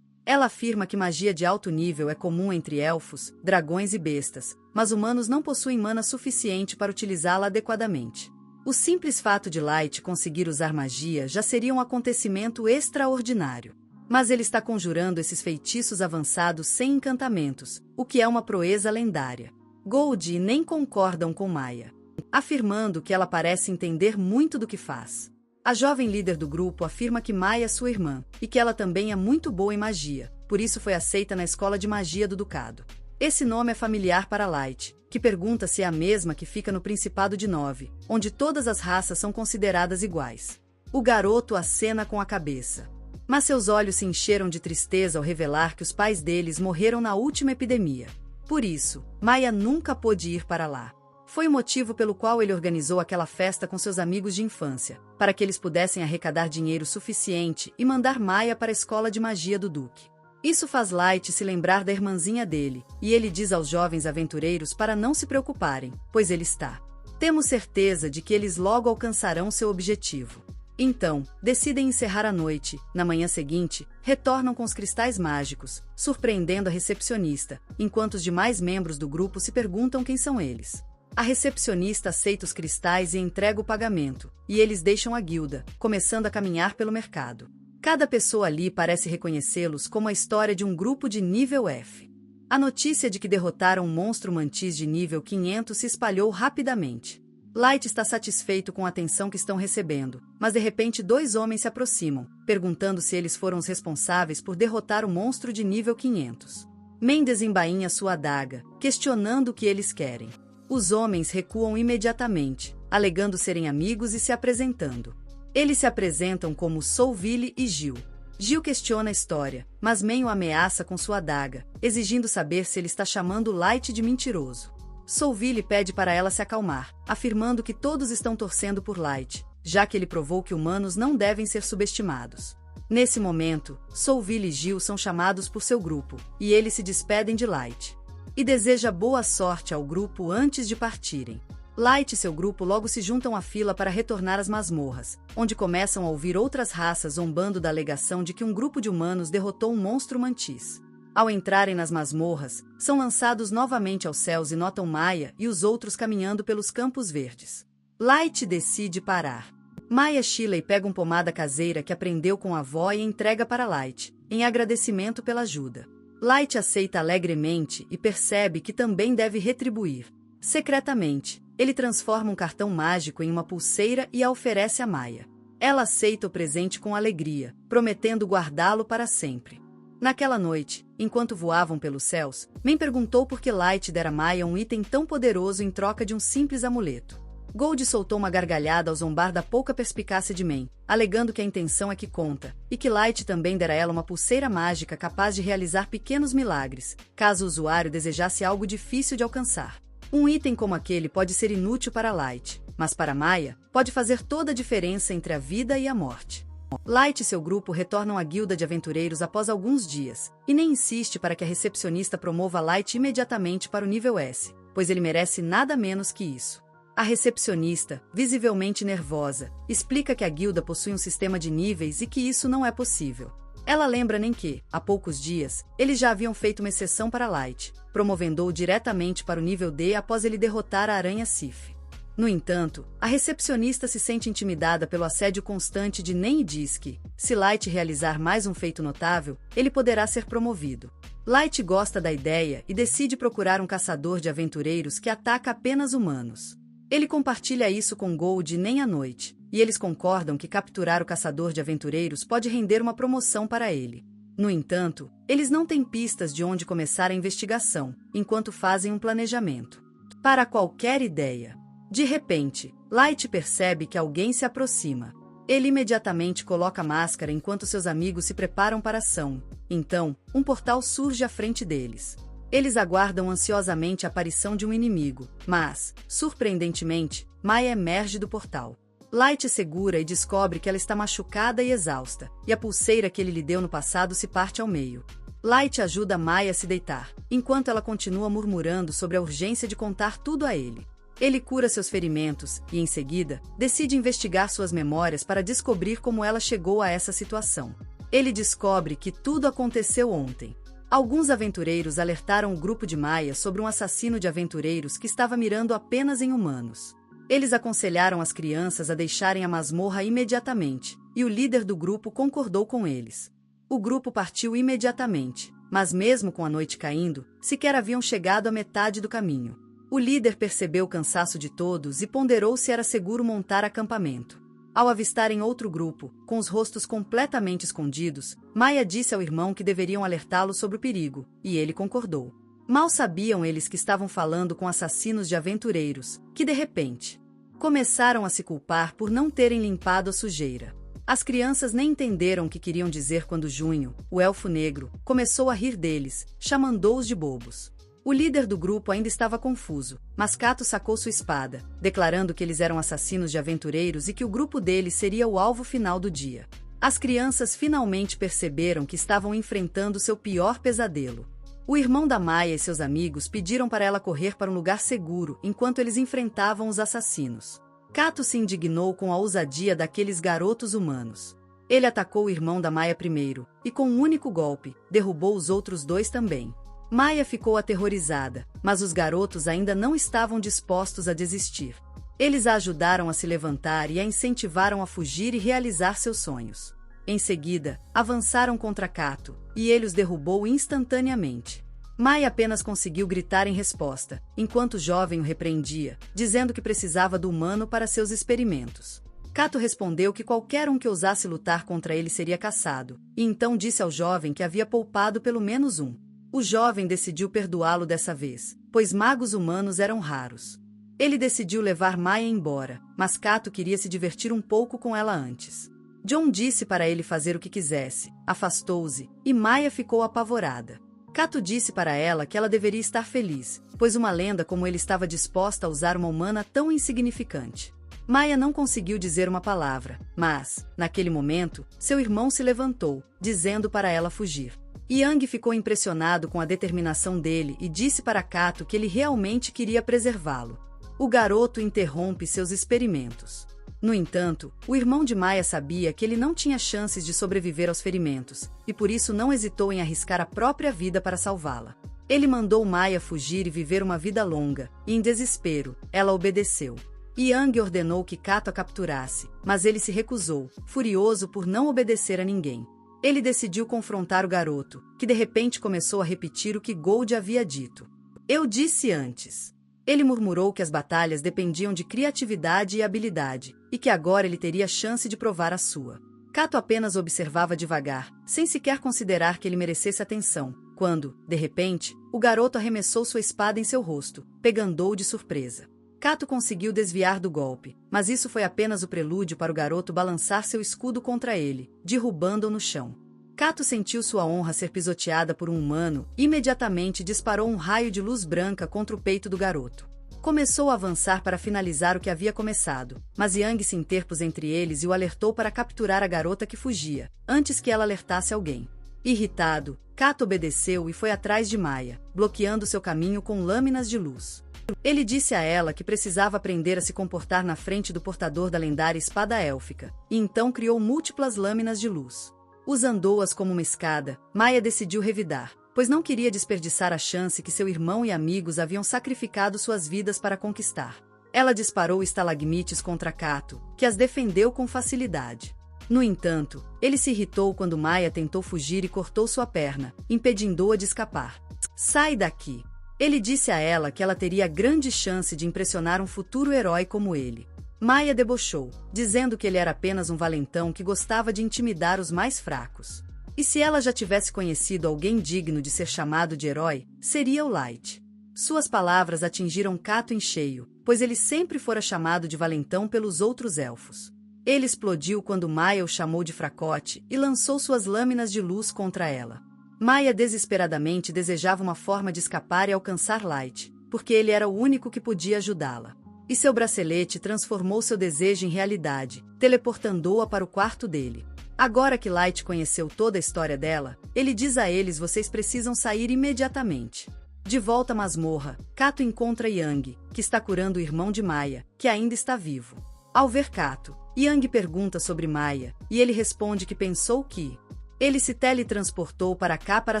Ela afirma que magia de alto nível é comum entre elfos, dragões e bestas, mas humanos não possuem mana suficiente para utilizá-la adequadamente. O simples fato de Light conseguir usar magia já seria um acontecimento extraordinário. Mas ele está conjurando esses feitiços avançados sem encantamentos, o que é uma proeza lendária. Gold nem concordam com Maya, afirmando que ela parece entender muito do que faz. A jovem líder do grupo afirma que Maya é sua irmã, e que ela também é muito boa em magia, por isso foi aceita na escola de magia do Ducado. Esse nome é familiar para Light, que pergunta se é a mesma que fica no Principado de Nove, onde todas as raças são consideradas iguais. O garoto acena com a cabeça. Mas seus olhos se encheram de tristeza ao revelar que os pais deles morreram na última epidemia. Por isso, Maya nunca pôde ir para lá. Foi o motivo pelo qual ele organizou aquela festa com seus amigos de infância, para que eles pudessem arrecadar dinheiro suficiente e mandar Maya para a escola de magia do Duque. Isso faz Light se lembrar da irmãzinha dele, e ele diz aos jovens aventureiros para não se preocuparem, pois ele está. Temos certeza de que eles logo alcançarão seu objetivo. Então, decidem encerrar a noite. Na manhã seguinte, retornam com os cristais mágicos, surpreendendo a recepcionista, enquanto os demais membros do grupo se perguntam quem são eles. A recepcionista aceita os cristais e entrega o pagamento, e eles deixam a guilda, começando a caminhar pelo mercado. Cada pessoa ali parece reconhecê-los como a história de um grupo de nível F. A notícia de que derrotaram um monstro mantis de nível 500 se espalhou rapidamente. Light está satisfeito com a atenção que estão recebendo, mas de repente 2 homens se aproximam, perguntando se eles foram os responsáveis por derrotar o monstro de nível 500. Mendes embainha sua adaga, questionando o que eles querem. Os homens recuam imediatamente, alegando serem amigos e se apresentando. Eles se apresentam como Soulville e Gil. Gil questiona a história, mas Men o ameaça com sua adaga, exigindo saber se ele está chamando Light de mentiroso. Soulville pede para ela se acalmar, afirmando que todos estão torcendo por Light, já que ele provou que humanos não devem ser subestimados. Nesse momento, Soulville e Gil são chamados por seu grupo, e eles se despedem de Light. E deseja boa sorte ao grupo antes de partirem. Light e seu grupo logo se juntam à fila para retornar às masmorras, onde começam a ouvir outras raças zombando da alegação de que um grupo de humanos derrotou um monstro mantis. Ao entrarem nas masmorras, são lançados novamente aos céus e notam Maya e os outros caminhando pelos campos verdes. Light decide parar. Maya Shiley pega uma pomada caseira que aprendeu com a avó e entrega para Light, em agradecimento pela ajuda. Light aceita alegremente e percebe que também deve retribuir. Secretamente, ele transforma um cartão mágico em uma pulseira e a oferece a Maya. Ela aceita o presente com alegria, prometendo guardá-lo para sempre. Naquela noite, enquanto voavam pelos céus, Men perguntou por que Light dera a Maya um item tão poderoso em troca de um simples amuleto. Gold soltou uma gargalhada ao zombar da pouca perspicácia de Men, alegando que a intenção é que conta, e que Light também dera a ela uma pulseira mágica capaz de realizar pequenos milagres, caso o usuário desejasse algo difícil de alcançar. Um item como aquele pode ser inútil para Light, mas para Maya, pode fazer toda a diferença entre a vida e a morte. Light e seu grupo retornam à guilda de aventureiros após alguns dias, e nem insiste para que a recepcionista promova Light imediatamente para o nível S, pois ele merece nada menos que isso. A recepcionista, visivelmente nervosa, explica que a guilda possui um sistema de níveis e que isso não é possível. Ela lembra nem que, há poucos dias, eles já haviam feito uma exceção para Light, promovendo-o diretamente para o nível D após ele derrotar a aranha Sif. No entanto, a recepcionista se sente intimidada pelo assédio constante de Nen e diz que, se Light realizar mais um feito notável, ele poderá ser promovido. Light gosta da ideia e decide procurar um caçador de aventureiros que ataca apenas humanos. Ele compartilha isso com Gold e Nen à noite, e eles concordam que capturar o caçador de aventureiros pode render uma promoção para ele. No entanto, eles não têm pistas de onde começar a investigação, enquanto fazem um planejamento. Para qualquer ideia. De repente, Light percebe que alguém se aproxima. Ele imediatamente coloca a máscara enquanto seus amigos se preparam para a ação. Então, um portal surge à frente deles. Eles aguardam ansiosamente a aparição de um inimigo, mas, surpreendentemente, Maya emerge do portal. Light segura e descobre que ela está machucada e exausta, e a pulseira que ele lhe deu no passado se parte ao meio. Light ajuda Maya a se deitar, enquanto ela continua murmurando sobre a urgência de contar tudo a ele. Ele cura seus ferimentos e, em seguida, decide investigar suas memórias para descobrir como ela chegou a essa situação. Ele descobre que tudo aconteceu ontem. Alguns aventureiros alertaram o grupo de Maya sobre um assassino de aventureiros que estava mirando apenas em humanos. Eles aconselharam as crianças a deixarem a masmorra imediatamente, e o líder do grupo concordou com eles. O grupo partiu imediatamente, mas mesmo com a noite caindo, sequer haviam chegado à metade do caminho. O líder percebeu o cansaço de todos e ponderou se era seguro montar acampamento. Ao avistarem outro grupo, com os rostos completamente escondidos, Maya disse ao irmão que deveriam alertá-lo sobre o perigo, e ele concordou. Mal sabiam eles que estavam falando com assassinos de aventureiros, que de repente, começaram a se culpar por não terem limpado a sujeira. As crianças nem entenderam o que queriam dizer quando Junho, o elfo negro, começou a rir deles, chamando-os de bobos. O líder do grupo ainda estava confuso, mas Kato sacou sua espada, declarando que eles eram assassinos de aventureiros e que o grupo deles seria o alvo final do dia. As crianças finalmente perceberam que estavam enfrentando seu pior pesadelo. O irmão da Maya e seus amigos pediram para ela correr para um lugar seguro enquanto eles enfrentavam os assassinos. Kato se indignou com a ousadia daqueles garotos humanos. Ele atacou o irmão da Maya primeiro, e com um único golpe, derrubou os outros dois também. Maya ficou aterrorizada, mas os garotos ainda não estavam dispostos a desistir. Eles a ajudaram a se levantar e a incentivaram a fugir e realizar seus sonhos. Em seguida, avançaram contra Kato, e ele os derrubou instantaneamente. Maya apenas conseguiu gritar em resposta, enquanto o jovem o repreendia, dizendo que precisava do humano para seus experimentos. Kato respondeu que qualquer um que ousasse lutar contra ele seria caçado, e então disse ao jovem que havia poupado pelo menos um. O jovem decidiu perdoá-lo dessa vez, pois magos humanos eram raros. Ele decidiu levar Maya embora, mas Kato queria se divertir um pouco com ela antes. John disse para ele fazer o que quisesse, afastou-se, e Maya ficou apavorada. Kato disse para ela que ela deveria estar feliz, pois uma lenda como ele estava disposta a usar uma humana tão insignificante. Maya não conseguiu dizer uma palavra, mas, naquele momento, seu irmão se levantou, dizendo para ela fugir. Yang ficou impressionado com a determinação dele e disse para Kato que ele realmente queria preservá-lo. O garoto interrompe seus experimentos. No entanto, o irmão de Maya sabia que ele não tinha chances de sobreviver aos ferimentos, e por isso não hesitou em arriscar a própria vida para salvá-la. Ele mandou Maya fugir e viver uma vida longa, e em desespero, ela obedeceu. Yang ordenou que Kato a capturasse, mas ele se recusou, furioso por não obedecer a ninguém. Ele decidiu confrontar o garoto, que de repente começou a repetir o que Gold havia dito. Eu disse antes. Ele murmurou que as batalhas dependiam de criatividade e habilidade, e que agora ele teria chance de provar a sua. Kato apenas observava devagar, sem sequer considerar que ele merecesse atenção, quando, de repente, o garoto arremessou sua espada em seu rosto, pegando-o de surpresa. Kato conseguiu desviar do golpe, mas isso foi apenas o prelúdio para o garoto balançar seu escudo contra ele, derrubando-o no chão. Kato sentiu sua honra ser pisoteada por um humano e imediatamente disparou um raio de luz branca contra o peito do garoto. Começou a avançar para finalizar o que havia começado, mas Yang se interpôs entre eles e o alertou para capturar a garota que fugia, antes que ela alertasse alguém. Irritado, Kato obedeceu e foi atrás de Maya, bloqueando seu caminho com lâminas de luz. Ele disse a ela que precisava aprender a se comportar na frente do portador da lendária espada élfica, e então criou múltiplas lâminas de luz. Usando-as como uma escada, Maya decidiu revidar, pois não queria desperdiçar a chance que seu irmão e amigos haviam sacrificado suas vidas para conquistar. Ela disparou estalagmites contra Kato, que as defendeu com facilidade. No entanto, ele se irritou quando Maya tentou fugir e cortou sua perna, impedindo-a de escapar. "Sai daqui!" Ele disse a ela que ela teria grande chance de impressionar um futuro herói como ele. Maya debochou, dizendo que ele era apenas um valentão que gostava de intimidar os mais fracos. E se ela já tivesse conhecido alguém digno de ser chamado de herói, seria o Light. Suas palavras atingiram Kato em cheio, pois ele sempre fora chamado de valentão pelos outros elfos. Ele explodiu quando Maya o chamou de fracote e lançou suas lâminas de luz contra ela. Maya desesperadamente desejava uma forma de escapar e alcançar Light, porque ele era o único que podia ajudá-la. E seu bracelete transformou seu desejo em realidade, teleportando-a para o quarto dele. Agora que Light conheceu toda a história dela, ele diz a eles: vocês precisam sair imediatamente. De volta à masmorra, Kato encontra Yang, que está curando o irmão de Maya, que ainda está vivo. Ao ver Kato, Yang pergunta sobre Maya, e ele responde que pensou que ele se teletransportou para cá para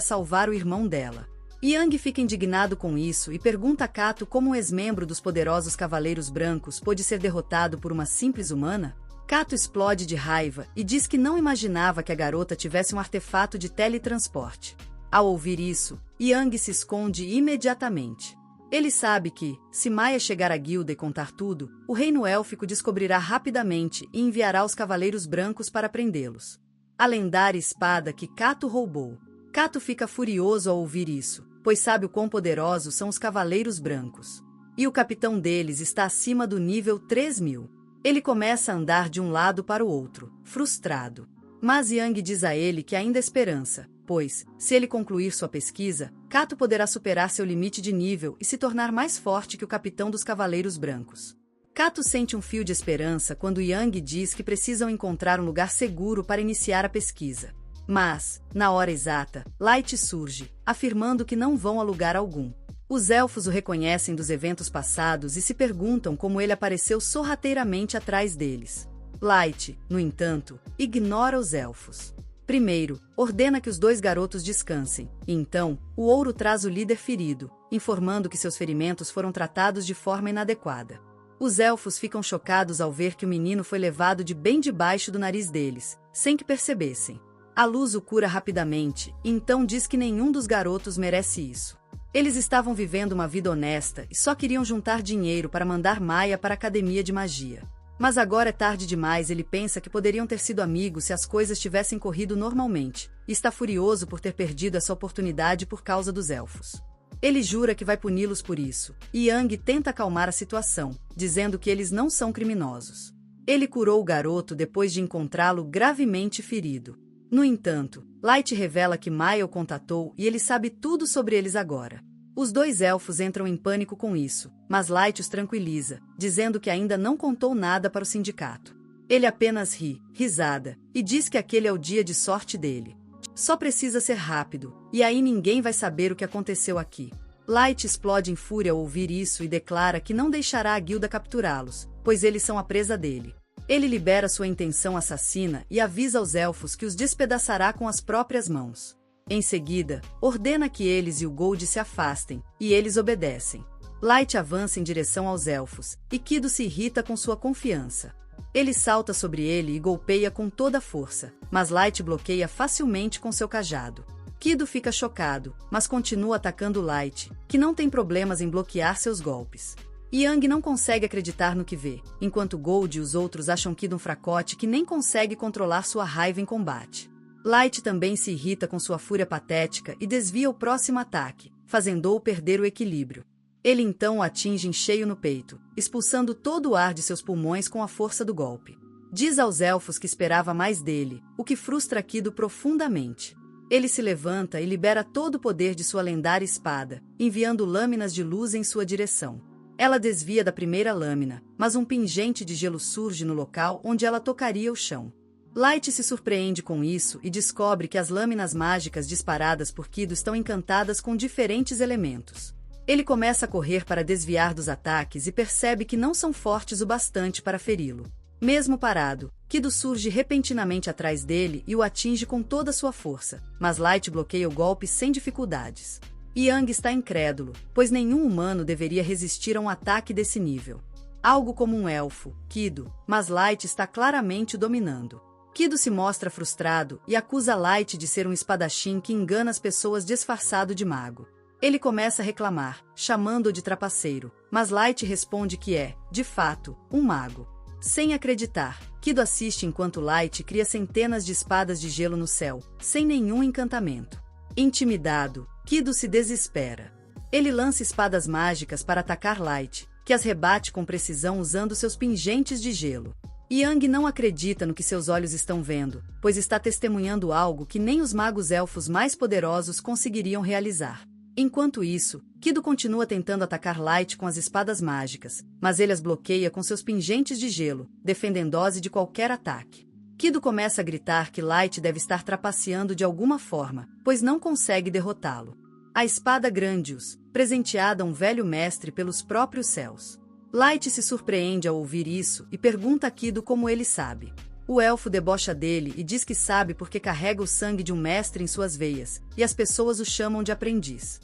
salvar o irmão dela. Yang fica indignado com isso e pergunta a Kato como um ex-membro dos poderosos Cavaleiros Brancos pôde ser derrotado por uma simples humana. Kato explode de raiva e diz que não imaginava que a garota tivesse um artefato de teletransporte. Ao ouvir isso, Yang se esconde imediatamente. Ele sabe que, se Maya chegar à guilda e contar tudo, o reino élfico descobrirá rapidamente e enviará os Cavaleiros Brancos para prendê-los. A lendária espada que Kato roubou. Kato fica furioso ao ouvir isso, pois sabe o quão poderosos são os Cavaleiros Brancos. E o capitão deles está acima do nível 3000. Ele começa a andar de um lado para o outro, frustrado. Mas Yang diz a ele que ainda há esperança, pois, se ele concluir sua pesquisa, Kato poderá superar seu limite de nível e se tornar mais forte que o capitão dos Cavaleiros Brancos. Kato sente um fio de esperança quando Yang diz que precisam encontrar um lugar seguro para iniciar a pesquisa. Mas, na hora exata, Light surge, afirmando que não vão a lugar algum. Os elfos o reconhecem dos eventos passados e se perguntam como ele apareceu sorrateiramente atrás deles. Light, no entanto, ignora os elfos. Primeiro, ordena que os dois garotos descansem, e então, o ouro traz o líder ferido, informando que seus ferimentos foram tratados de forma inadequada. Os elfos ficam chocados ao ver que o menino foi levado de bem debaixo do nariz deles, sem que percebessem. A luz o cura rapidamente, e então diz que nenhum dos garotos merece isso. Eles estavam vivendo uma vida honesta e só queriam juntar dinheiro para mandar Maya para a academia de magia. Mas agora é tarde demais. Ele pensa que poderiam ter sido amigos se as coisas tivessem corrido normalmente, e está furioso por ter perdido essa oportunidade por causa dos elfos. Ele jura que vai puni-los por isso, e Yang tenta acalmar a situação, dizendo que eles não são criminosos. Ele curou o garoto depois de encontrá-lo gravemente ferido. No entanto, Light revela que Maya o contatou e ele sabe tudo sobre eles agora. Os dois elfos entram em pânico com isso, mas Light os tranquiliza, dizendo que ainda não contou nada para o sindicato. Ele apenas ri, risada, e diz que aquele é o dia de sorte dele. Só precisa ser rápido, e aí ninguém vai saber o que aconteceu aqui. Light explode em fúria ao ouvir isso e declara que não deixará a guilda capturá-los, pois eles são a presa dele. Ele libera sua intenção assassina e avisa aos elfos que os despedaçará com as próprias mãos. Em seguida, ordena que eles e o Gold se afastem, e eles obedecem. Light avança em direção aos elfos, e Kido se irrita com sua confiança. Ele salta sobre ele e golpeia com toda a força, mas Light bloqueia facilmente com seu cajado. Kido fica chocado, mas continua atacando Light, que não tem problemas em bloquear seus golpes. Yang não consegue acreditar no que vê, enquanto Gold e os outros acham Kido um fracote que nem consegue controlar sua raiva em combate. Light também se irrita com sua fúria patética e desvia o próximo ataque, fazendo-o perder o equilíbrio. Ele então o atinge em cheio no peito, expulsando todo o ar de seus pulmões com a força do golpe. Diz aos elfos que esperava mais dele, o que frustra Kido profundamente. Ele se levanta e libera todo o poder de sua lendária espada, enviando lâminas de luz em sua direção. Ela desvia da primeira lâmina, mas um pingente de gelo surge no local onde ela tocaria o chão. Light se surpreende com isso e descobre que as lâminas mágicas disparadas por Kido estão encantadas com diferentes elementos. Ele começa a correr para desviar dos ataques e percebe que não são fortes o bastante para feri-lo. Mesmo parado, Kido surge repentinamente atrás dele e o atinge com toda sua força, mas Light bloqueia o golpe sem dificuldades. Yang está incrédulo, pois nenhum humano deveria resistir a um ataque desse nível. Algo como um elfo, Kido, mas Light está claramente dominando. Kido se mostra frustrado e acusa Light de ser um espadachim que engana as pessoas disfarçado de mago. Ele começa a reclamar, chamando-o de trapaceiro, mas Light responde que é, de fato, um mago. Sem acreditar, Kido assiste enquanto Light cria centenas de espadas de gelo no céu, sem nenhum encantamento. Intimidado, Kido se desespera. Ele lança espadas mágicas para atacar Light, que as rebate com precisão usando seus pingentes de gelo. Yang não acredita no que seus olhos estão vendo, pois está testemunhando algo que nem os magos elfos mais poderosos conseguiriam realizar. Enquanto isso, Kido continua tentando atacar Light com as espadas mágicas, mas ele as bloqueia com seus pingentes de gelo, defendendo-se de qualquer ataque. Kido começa a gritar que Light deve estar trapaceando de alguma forma, pois não consegue derrotá-lo. A espada Grandius, presenteada a um velho mestre pelos próprios céus. Light se surpreende ao ouvir isso e pergunta a Kido como ele sabe. O elfo debocha dele e diz que sabe porque carrega o sangue de um mestre em suas veias, e as pessoas o chamam de aprendiz.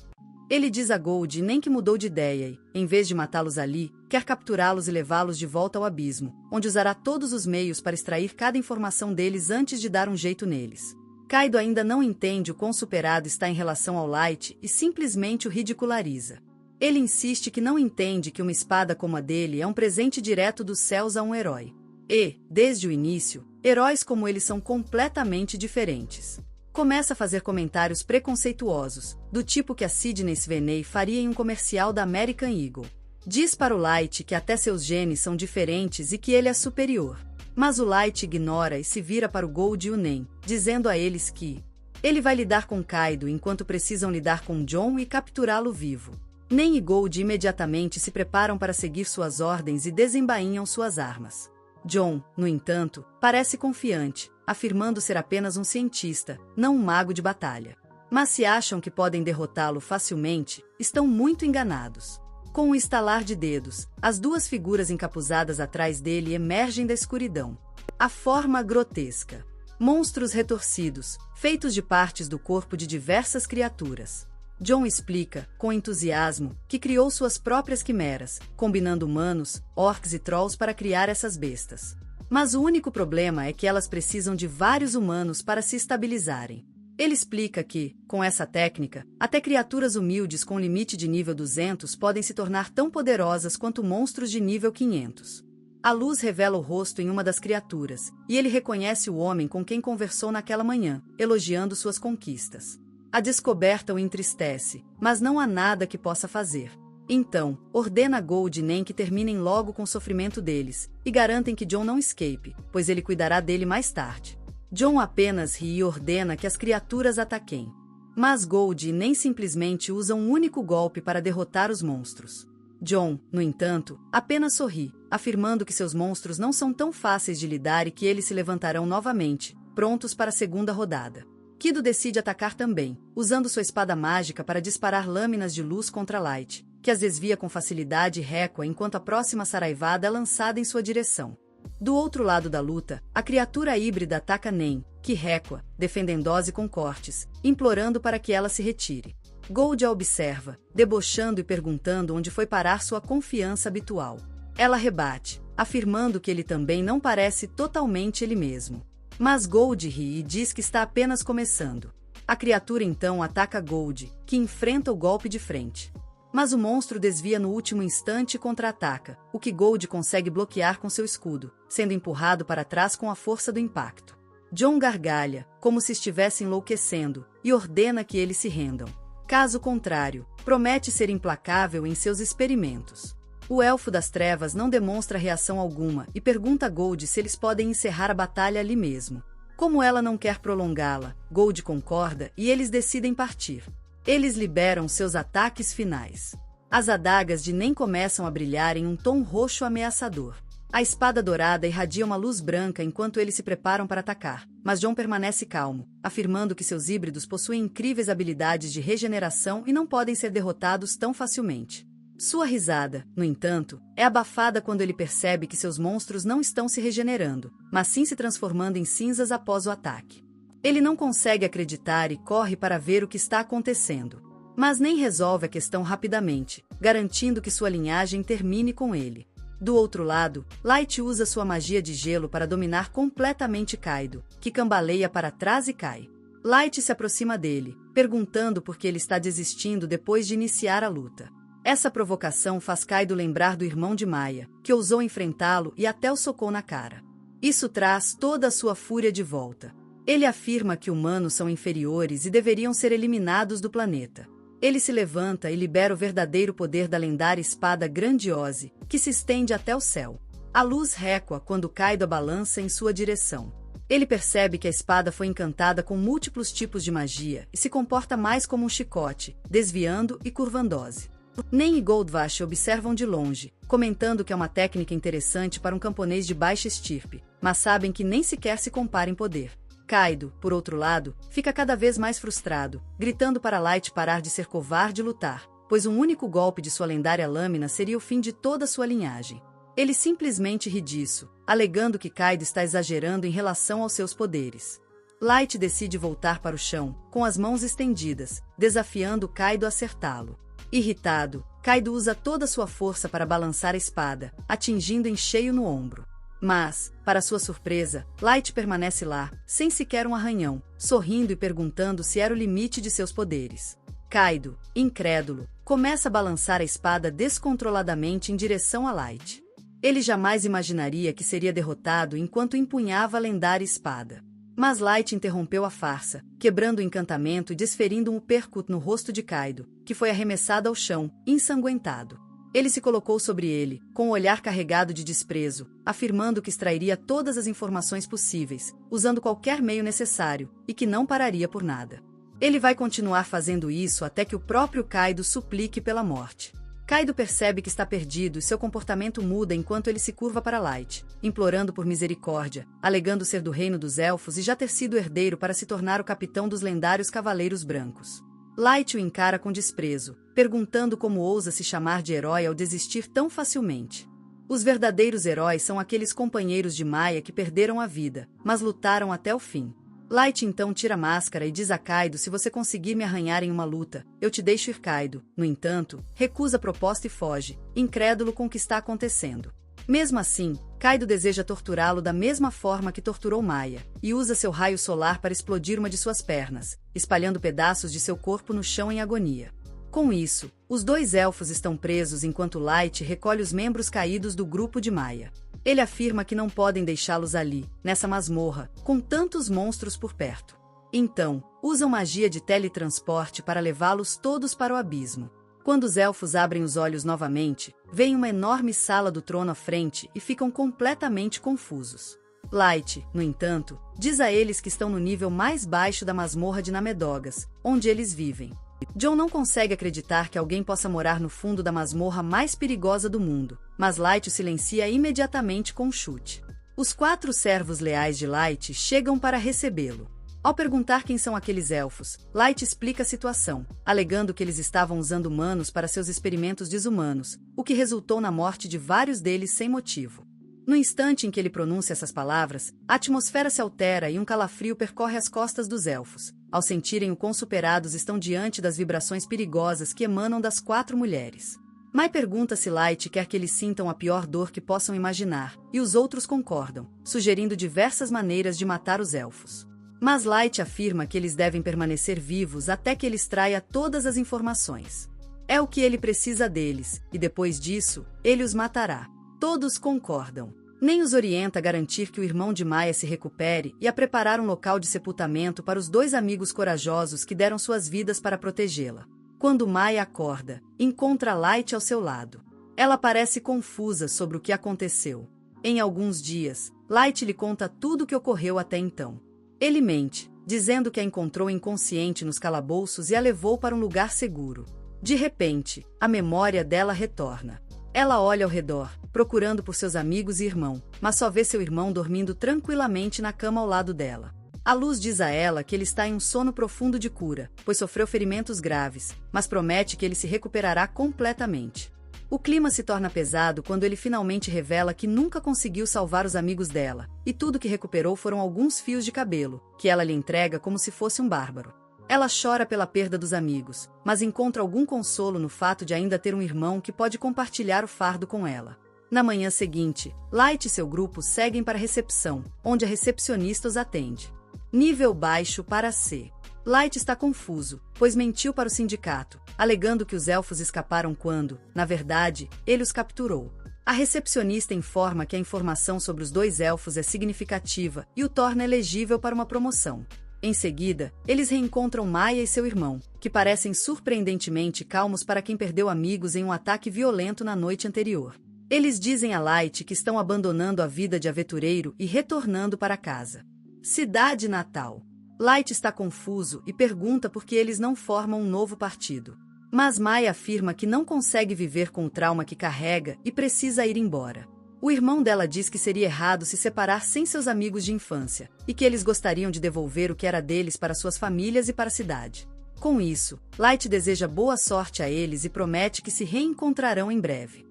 Ele diz a Gold nem que mudou de ideia e, em vez de matá-los ali, quer capturá-los e levá-los de volta ao abismo, onde usará todos os meios para extrair cada informação deles antes de dar um jeito neles. Kaido ainda não entende o quão superado está em relação ao Light e simplesmente o ridiculariza. Ele insiste que não entende que uma espada como a dele é um presente direto dos céus a um herói. E, desde o início, heróis como ele são completamente diferentes. Começa a fazer comentários preconceituosos, do tipo que a Sidney Sweeney faria em um comercial da American Eagle. Diz para o Light que até seus genes são diferentes e que ele é superior. Mas o Light ignora e se vira para o Gold e o Nen, dizendo a eles que ele vai lidar com Kaido enquanto precisam lidar com John e capturá-lo vivo. Nen e Gold imediatamente se preparam para seguir suas ordens e desembainham suas armas. John, no entanto, parece confiante, afirmando ser apenas um cientista, não um mago de batalha. Mas se acham que podem derrotá-lo facilmente, estão muito enganados. Com um estalar de dedos, as duas figuras encapuzadas atrás dele emergem da escuridão. A forma grotesca. Monstros retorcidos, feitos de partes do corpo de diversas criaturas. John explica, com entusiasmo, que criou suas próprias quimeras, combinando humanos, orcs e trolls para criar essas bestas. Mas o único problema é que elas precisam de vários humanos para se estabilizarem. Ele explica que, com essa técnica, até criaturas humildes com limite de nível 200 podem se tornar tão poderosas quanto monstros de nível 500. A luz revela o rosto em uma das criaturas, e ele reconhece o homem com quem conversou naquela manhã, elogiando suas conquistas. A descoberta o entristece, mas não há nada que possa fazer. Então, ordena a Gold e Nen que terminem logo com o sofrimento deles, e garantem que John não escape, pois ele cuidará dele mais tarde. John apenas ri e ordena que as criaturas ataquem. Mas Gold e Nen simplesmente usam um único golpe para derrotar os monstros. John, no entanto, apenas sorri, afirmando que seus monstros não são tão fáceis de lidar e que eles se levantarão novamente, prontos para a segunda rodada. Kido decide atacar também, usando sua espada mágica para disparar lâminas de luz contra Light, que as desvia com facilidade e recua enquanto a próxima saraivada é lançada em sua direção. Do outro lado da luta, a criatura híbrida ataca Nen, que recua, defendendo-se com cortes, implorando para que ela se retire. Gold a observa, debochando e perguntando onde foi parar sua confiança habitual. Ela rebate, afirmando que ele também não parece totalmente ele mesmo. Mas Gold ri e diz que está apenas começando. A criatura então ataca Gold, que enfrenta o golpe de frente. Mas o monstro desvia no último instante e contra-ataca, o que Gold consegue bloquear com seu escudo, sendo empurrado para trás com a força do impacto. John gargalha, como se estivesse enlouquecendo, e ordena que eles se rendam. Caso contrário, promete ser implacável em seus experimentos. O Elfo das Trevas não demonstra reação alguma e pergunta a Gold se eles podem encerrar a batalha ali mesmo. Como ela não quer prolongá-la, Gold concorda e eles decidem partir. Eles liberam seus ataques finais. As adagas de Nen começam a brilhar em um tom roxo ameaçador. A espada dourada irradia uma luz branca enquanto eles se preparam para atacar, mas John permanece calmo, afirmando que seus híbridos possuem incríveis habilidades de regeneração e não podem ser derrotados tão facilmente. Sua risada, no entanto, é abafada quando ele percebe que seus monstros não estão se regenerando, mas sim se transformando em cinzas após o ataque. Ele não consegue acreditar e corre para ver o que está acontecendo. Mas nem resolve a questão rapidamente, garantindo que sua linhagem termine com ele. Do outro lado, Light usa sua magia de gelo para dominar completamente Kaido, que cambaleia para trás e cai. Light se aproxima dele, perguntando por que ele está desistindo depois de iniciar a luta. Essa provocação faz Kaido lembrar do irmão de Maya, que ousou enfrentá-lo e até o socou na cara. Isso traz toda a sua fúria de volta. Ele afirma que humanos são inferiores e deveriam ser eliminados do planeta. Ele se levanta e libera o verdadeiro poder da lendária espada Grandiose, que se estende até o céu. A luz récoa quando Kaido a balança em sua direção. Ele percebe que a espada foi encantada com múltiplos tipos de magia e se comporta mais como um chicote, desviando e curvando-se. Nen e Goldwash observam de longe, comentando que é uma técnica interessante para um camponês de baixa estirpe, mas sabem que nem sequer se compara em poder. Kaido, por outro lado, fica cada vez mais frustrado, gritando para Light parar de ser covarde e lutar, pois um único golpe de sua lendária lâmina seria o fim de toda sua linhagem. Ele simplesmente ri disso, alegando que Kaido está exagerando em relação aos seus poderes. Light decide voltar para o chão, com as mãos estendidas, desafiando Kaido a acertá-lo. Irritado, Kaido usa toda sua força para balançar a espada, atingindo em cheio no ombro. Mas, para sua surpresa, Light permanece lá, sem sequer um arranhão, sorrindo e perguntando se era o limite de seus poderes. Kaido, incrédulo, começa a balançar a espada descontroladamente em direção a Light. Ele jamais imaginaria que seria derrotado enquanto empunhava a lendária espada. Mas Light interrompeu a farsa, quebrando o encantamento e desferindo um uppercut no rosto de Kaido, que foi arremessado ao chão, ensanguentado. Ele se colocou sobre ele, com o olhar carregado de desprezo, afirmando que extrairia todas as informações possíveis, usando qualquer meio necessário, e que não pararia por nada. Ele vai continuar fazendo isso até que o próprio Kaido suplique pela morte. Kaido percebe que está perdido e seu comportamento muda enquanto ele se curva para Light, implorando por misericórdia, alegando ser do reino dos elfos e já ter sido herdeiro para se tornar o capitão dos lendários Cavaleiros Brancos. Light o encara com desprezo, perguntando como ousa se chamar de herói ao desistir tão facilmente. Os verdadeiros heróis são aqueles companheiros de Maya que perderam a vida, mas lutaram até o fim. Light então tira a máscara e diz a Kaido: se você conseguir me arranhar em uma luta, eu te deixo ir. Kaido, no entanto, recusa a proposta e foge, incrédulo com o que está acontecendo. Mesmo assim, Kaido deseja torturá-lo da mesma forma que torturou Maya, e usa seu raio solar para explodir uma de suas pernas, espalhando pedaços de seu corpo no chão em agonia. Com isso, os dois elfos estão presos enquanto Light recolhe os membros caídos do grupo de Maya. Ele afirma que não podem deixá-los ali, nessa masmorra, com tantos monstros por perto. Então, usam magia de teletransporte para levá-los todos para o abismo. Quando os elfos abrem os olhos novamente, veem uma enorme sala do trono à frente e ficam completamente confusos. Light, no entanto, diz a eles que estão no nível mais baixo da masmorra de Namedogas, onde eles vivem. John não consegue acreditar que alguém possa morar no fundo da masmorra mais perigosa do mundo, mas Light o silencia imediatamente com um chute. Os 4 servos leais de Light chegam para recebê-lo. Ao perguntar quem são aqueles elfos, Light explica a situação, alegando que eles estavam usando humanos para seus experimentos desumanos, o que resultou na morte de vários deles sem motivo. No instante em que ele pronuncia essas palavras, a atmosfera se altera e um calafrio percorre as costas dos elfos, ao sentirem o quão superados estão diante das vibrações perigosas que emanam das 4 mulheres. Mai pergunta se Light quer que eles sintam a pior dor que possam imaginar, e os outros concordam, sugerindo diversas maneiras de matar os elfos. Mas Light afirma que eles devem permanecer vivos até que ele extraia todas as informações. É o que ele precisa deles, e depois disso, ele os matará. Todos concordam. Nem os orienta a garantir que o irmão de Maya se recupere e a preparar um local de sepultamento para os 2 amigos corajosos que deram suas vidas para protegê-la. Quando Maya acorda, encontra Light ao seu lado. Ela parece confusa sobre o que aconteceu. Em alguns dias, Light lhe conta tudo o que ocorreu até então. Ele mente, dizendo que a encontrou inconsciente nos calabouços e a levou para um lugar seguro. De repente, a memória dela retorna. Ela olha ao redor, procurando por seus amigos e irmão, mas só vê seu irmão dormindo tranquilamente na cama ao lado dela. A luz diz a ela que ele está em um sono profundo de cura, pois sofreu ferimentos graves, mas promete que ele se recuperará completamente. O clima se torna pesado quando ele finalmente revela que nunca conseguiu salvar os amigos dela, e tudo que recuperou foram alguns fios de cabelo, que ela lhe entrega como se fosse um bárbaro. Ela chora pela perda dos amigos, mas encontra algum consolo no fato de ainda ter um irmão que pode compartilhar o fardo com ela. Na manhã seguinte, Light e seu grupo seguem para a recepção, onde a recepcionista os atende. Nível baixo para C. Light está confuso, pois mentiu para o sindicato, alegando que os elfos escaparam quando, na verdade, ele os capturou. A recepcionista informa que a informação sobre os 2 elfos é significativa e o torna elegível para uma promoção. Em seguida, eles reencontram Maya e seu irmão, que parecem surpreendentemente calmos para quem perdeu amigos em um ataque violento na noite anterior. Eles dizem a Light que estão abandonando a vida de aventureiro e retornando para casa. Cidade natal. Light está confuso e pergunta por que eles não formam um novo partido. Mas Maya afirma que não consegue viver com o trauma que carrega e precisa ir embora. O irmão dela diz que seria errado se separar sem seus amigos de infância, e que eles gostariam de devolver o que era deles para suas famílias e para a cidade. Com isso, Light deseja boa sorte a eles e promete que se reencontrarão em breve.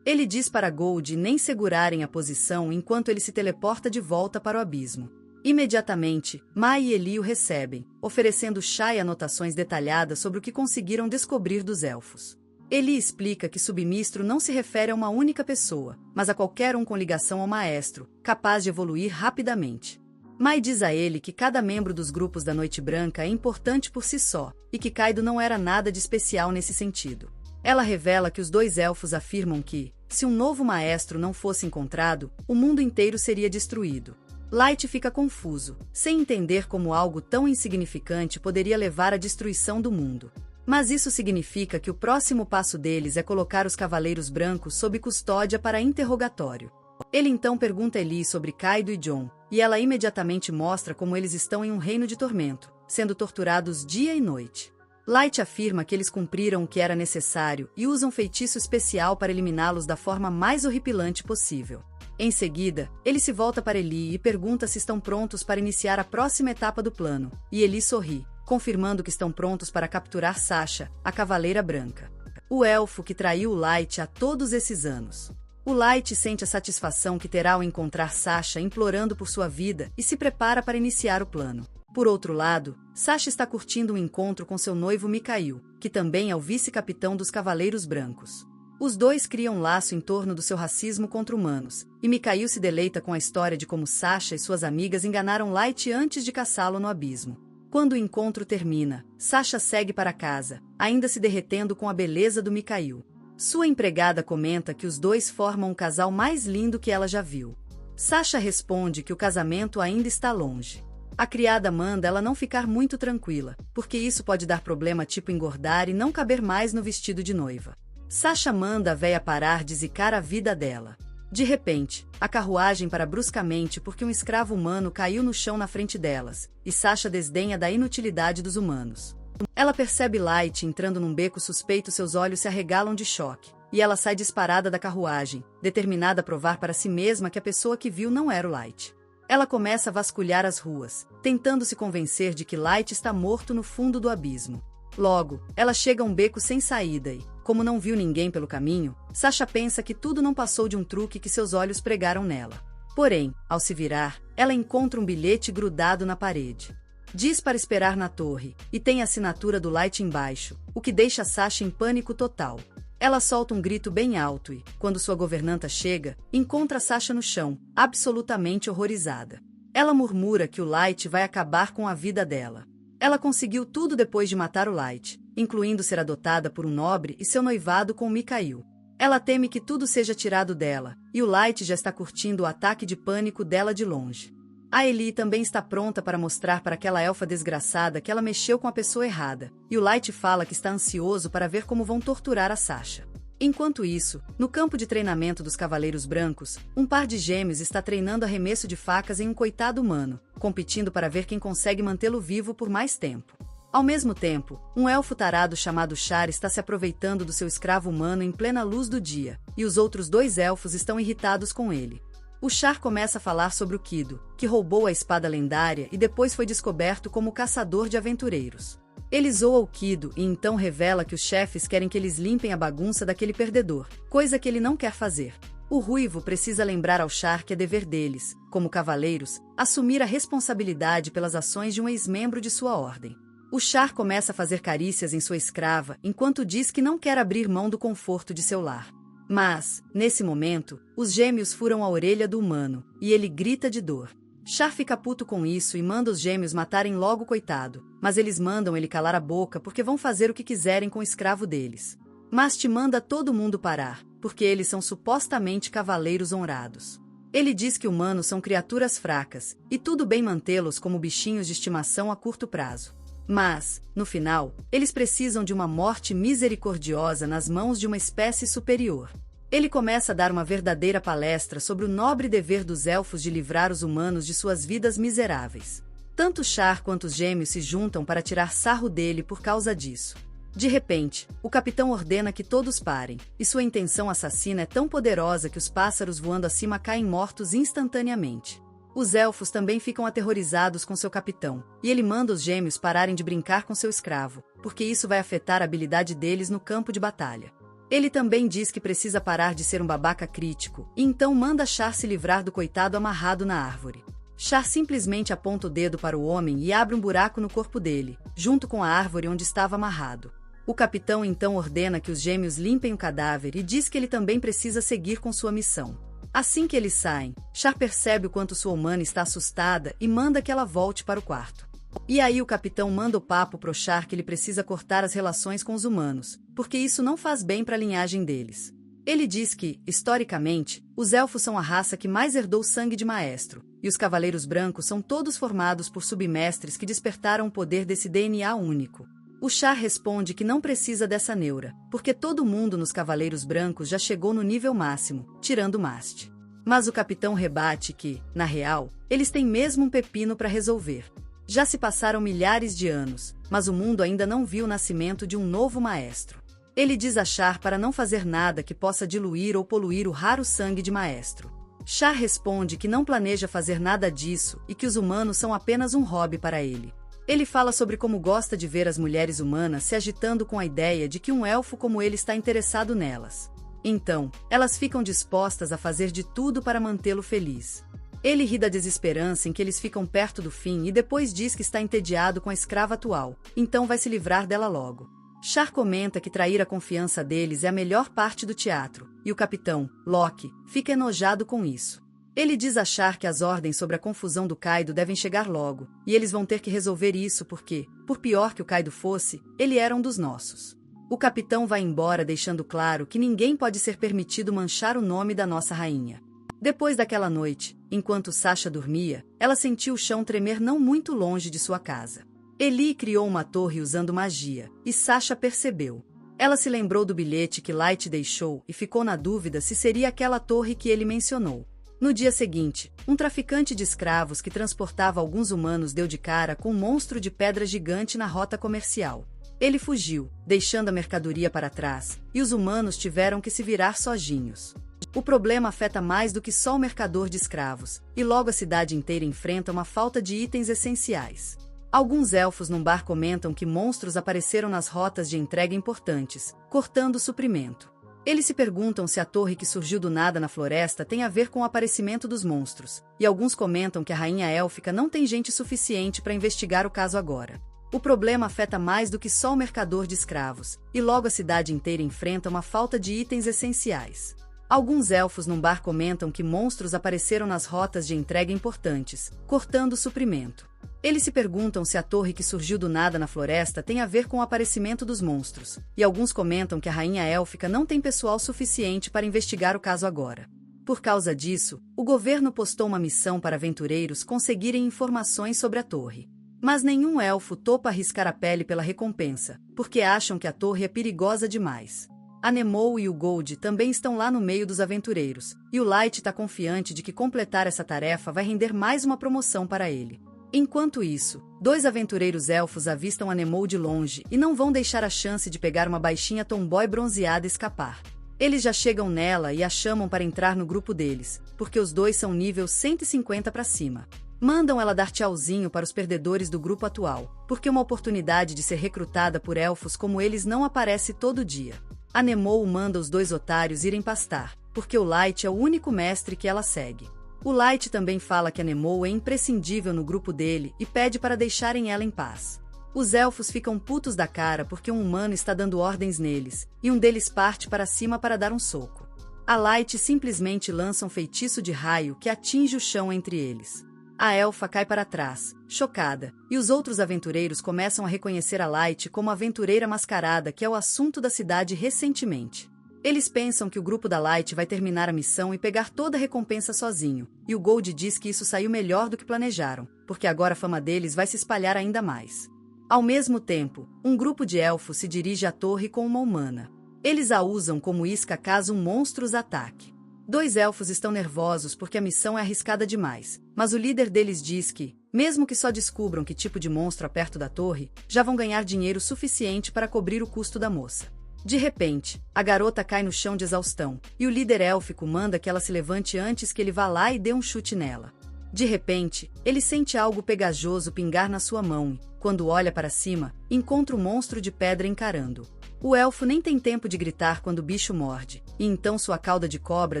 Ele diz para Gold nem segurarem a posição enquanto ele se teleporta de volta para o abismo. Imediatamente, Mai e Eli o recebem, oferecendo chá e anotações detalhadas sobre o que conseguiram descobrir dos elfos. Eli explica que submistro não se refere a uma única pessoa, mas a qualquer um com ligação ao maestro, capaz de evoluir rapidamente. Mai diz a ele que cada membro dos grupos da Noite Branca é importante por si só, e que Kaido não era nada de especial nesse sentido. Ela revela que os 2 elfos afirmam que, se um novo maestro não fosse encontrado, o mundo inteiro seria destruído. Light fica confuso, sem entender como algo tão insignificante poderia levar à destruição do mundo. Mas isso significa que o próximo passo deles é colocar os Cavaleiros Brancos sob custódia para interrogatório. Ele então pergunta a Eli sobre Kaido e John, e ela imediatamente mostra como eles estão em um reino de tormento, sendo torturados dia e noite. Light afirma que eles cumpriram o que era necessário e usam feitiço especial para eliminá-los da forma mais horripilante possível. Em seguida, ele se volta para Eli e pergunta se estão prontos para iniciar a próxima etapa do plano, e Eli sorri, confirmando que estão prontos para capturar Sasha, a Cavaleira Branca. O elfo que traiu o Light há todos esses anos. O Light sente a satisfação que terá ao encontrar Sasha implorando por sua vida e se prepara para iniciar o plano. Por outro lado, Sasha está curtindo um encontro com seu noivo Mikhail, que também é o vice-capitão dos Cavaleiros Brancos. Os 2 criam um laço em torno do seu racismo contra humanos, e Mikhail se deleita com a história de como Sasha e suas amigas enganaram Light antes de caçá-lo no abismo. Quando o encontro termina, Sasha segue para casa, ainda se derretendo com a beleza do Mikhail. Sua empregada comenta que os 2 formam um casal mais lindo que ela já viu. Sasha responde que o casamento ainda está longe. A criada manda ela não ficar muito tranquila, porque isso pode dar problema tipo engordar e não caber mais no vestido de noiva. Sasha manda a véia parar de zicar a vida dela. De repente, a carruagem para bruscamente porque um escravo humano caiu no chão na frente delas, e Sasha desdenha da inutilidade dos humanos. Ela percebe Light entrando num beco suspeito, seus olhos se arregalam de choque, e ela sai disparada da carruagem, determinada a provar para si mesma que a pessoa que viu não era o Light. Ela começa a vasculhar as ruas, tentando se convencer de que Light está morto no fundo do abismo. Logo, ela chega a um beco sem saída e, como não viu ninguém pelo caminho, Sasha pensa que tudo não passou de um truque que seus olhos pregaram nela. Porém, ao se virar, ela encontra um bilhete grudado na parede. Diz para esperar na torre, e tem a assinatura do Light embaixo, o que deixa Sasha em pânico total. Ela solta um grito bem alto e, quando sua governanta chega, encontra Sasha no chão, absolutamente horrorizada. Ela murmura que o Light vai acabar com a vida dela. Ela conseguiu tudo depois de matar o Light, incluindo ser adotada por um nobre e seu noivado com Mikhail. Ela teme que tudo seja tirado dela, e o Light já está curtindo o ataque de pânico dela de longe. A Eli também está pronta para mostrar para aquela elfa desgraçada que ela mexeu com a pessoa errada, e o Light fala que está ansioso para ver como vão torturar a Sasha. Enquanto isso, no campo de treinamento dos Cavaleiros Brancos, um par de gêmeos está treinando arremesso de facas em um coitado humano, competindo para ver quem consegue mantê-lo vivo por mais tempo. Ao mesmo tempo, um elfo tarado chamado Char está se aproveitando do seu escravo humano em plena luz do dia, e os outros 2 elfos estão irritados com ele. O Char começa a falar sobre o Kido, que roubou a espada lendária e depois foi descoberto como caçador de aventureiros. Ele zoa o Kido e então revela que os chefes querem que eles limpem a bagunça daquele perdedor, coisa que ele não quer fazer. O Ruivo precisa lembrar ao Char que é dever deles, como cavaleiros, assumir a responsabilidade pelas ações de um ex-membro de sua ordem. O Char começa a fazer carícias em sua escrava, enquanto diz que não quer abrir mão do conforto de seu lar. Mas, nesse momento, os gêmeos furam a orelha do humano, e ele grita de dor. Char fica puto com isso e manda os gêmeos matarem logo o coitado, mas eles mandam ele calar a boca porque vão fazer o que quiserem com o escravo deles. Mast manda todo mundo parar, porque eles são supostamente cavaleiros honrados. Ele diz que humanos são criaturas fracas, e tudo bem mantê-los como bichinhos de estimação a curto prazo. Mas, no final, eles precisam de uma morte misericordiosa nas mãos de uma espécie superior. Ele começa a dar uma verdadeira palestra sobre o nobre dever dos elfos de livrar os humanos de suas vidas miseráveis. Tanto Char quanto os gêmeos se juntam para tirar sarro dele por causa disso. De repente, o capitão ordena que todos parem, e sua intenção assassina é tão poderosa que os pássaros voando acima caem mortos instantaneamente. Os elfos também ficam aterrorizados com seu capitão, e ele manda os gêmeos pararem de brincar com seu escravo, porque isso vai afetar a habilidade deles no campo de batalha. Ele também diz que precisa parar de ser um babaca crítico, e então manda Char se livrar do coitado amarrado na árvore. Char simplesmente aponta o dedo para o homem e abre um buraco no corpo dele, junto com a árvore onde estava amarrado. O capitão então ordena que os gêmeos limpem o cadáver e diz que ele também precisa seguir com sua missão. Assim que eles saem, Char percebe o quanto sua humana está assustada e manda que ela volte para o quarto. E aí o capitão manda o papo pro Char que ele precisa cortar as relações com os humanos, porque isso não faz bem para a linhagem deles. Ele diz que, historicamente, os elfos são a raça que mais herdou sangue de maestro, e os cavaleiros brancos são todos formados por submestres que despertaram o poder desse DNA único. O Char responde que não precisa dessa neura, porque todo mundo nos Cavaleiros Brancos já chegou no nível máximo, tirando Mast. Mas o capitão rebate que, na real, eles têm mesmo um pepino para resolver. Já se passaram milhares de anos, mas o mundo ainda não viu o nascimento de um novo maestro. Ele diz a Char para não fazer nada que possa diluir ou poluir o raro sangue de maestro. Char responde que não planeja fazer nada disso e que os humanos são apenas um hobby para ele. Ele fala sobre como gosta de ver as mulheres humanas se agitando com a ideia de que um elfo como ele está interessado nelas. Então, elas ficam dispostas a fazer de tudo para mantê-lo feliz. Ele ri da desesperança em que eles ficam perto do fim e depois diz que está entediado com a escrava atual, então vai se livrar dela logo. Char comenta que trair a confiança deles é a melhor parte do teatro, e o capitão, Loki, fica enojado com isso. Ele diz a Char que as ordens sobre a confusão do Kaido devem chegar logo, e eles vão ter que resolver isso porque, por pior que o Kaido fosse, ele era um dos nossos. O capitão vai embora deixando claro que ninguém pode ser permitido manchar o nome da nossa rainha. Depois daquela noite, enquanto Sasha dormia, ela sentiu o chão tremer não muito longe de sua casa. Eli criou uma torre usando magia, e Sasha percebeu. Ela se lembrou do bilhete que Light deixou e ficou na dúvida se seria aquela torre que ele mencionou. No dia seguinte, um traficante de escravos que transportava alguns humanos deu de cara com um monstro de pedra gigante na rota comercial. Ele fugiu, deixando a mercadoria para trás, e os humanos tiveram que se virar sozinhos. O problema afeta mais do que só o mercador de escravos, e logo a cidade inteira enfrenta uma falta de itens essenciais. Alguns elfos num bar comentam que monstros apareceram nas rotas de entrega importantes, cortando o suprimento. Eles se perguntam se a torre que surgiu do nada na floresta tem a ver com o aparecimento dos monstros, e alguns comentam que a rainha élfica não tem gente suficiente para investigar o caso agora. O problema afeta mais do que só o mercador de escravos, e logo a cidade inteira enfrenta uma falta de itens essenciais. Alguns elfos num bar comentam que monstros apareceram nas rotas de entrega importantes, cortando o suprimento. Eles se perguntam se a torre que surgiu do nada na floresta tem a ver com o aparecimento dos monstros, e alguns comentam que a rainha élfica não tem pessoal suficiente para investigar o caso agora. Por causa disso, o governo postou uma missão para aventureiros conseguirem informações sobre a torre. Mas nenhum elfo topa arriscar a pele pela recompensa, porque acham que a torre é perigosa demais. A Nemo e o Gold também estão lá no meio dos aventureiros, e o Light está confiante de que completar essa tarefa vai render mais uma promoção para ele. Enquanto isso, dois aventureiros elfos avistam a Nemo de longe e não vão deixar a chance de pegar uma baixinha tomboy bronzeada escapar. Eles já chegam nela e a chamam para entrar no grupo deles, porque os dois são nível 150 para cima. Mandam ela dar tchauzinho para os perdedores do grupo atual, porque uma oportunidade de ser recrutada por elfos como eles não aparece todo dia. A Nemou manda os dois otários irem pastar, porque o Light é o único mestre que ela segue. O Light também fala que a Nemou é imprescindível no grupo dele e pede para deixarem ela em paz. Os elfos ficam putos da cara porque um humano está dando ordens neles, e um deles parte para cima para dar um soco. A Light simplesmente lança um feitiço de raio que atinge o chão entre eles. A elfa cai para trás, chocada, e os outros aventureiros começam a reconhecer a Light como a aventureira mascarada que é o assunto da cidade recentemente. Eles pensam que o grupo da Light vai terminar a missão e pegar toda a recompensa sozinho, e o Gold diz que isso saiu melhor do que planejaram, porque agora a fama deles vai se espalhar ainda mais. Ao mesmo tempo, um grupo de elfos se dirige à torre com uma humana. Eles a usam como isca caso um monstro os ataque. Dois elfos estão nervosos porque a missão é arriscada demais, mas o líder deles diz que, mesmo que só descubram que tipo de monstro há perto da torre, já vão ganhar dinheiro suficiente para cobrir o custo da moça. De repente, a garota cai no chão de exaustão, e o líder élfico manda que ela se levante antes que ele vá lá e dê um chute nela. De repente, ele sente algo pegajoso pingar na sua mão e, quando olha para cima, encontra o monstro de pedra encarando. O elfo nem tem tempo de gritar quando o bicho morde, e então sua cauda de cobra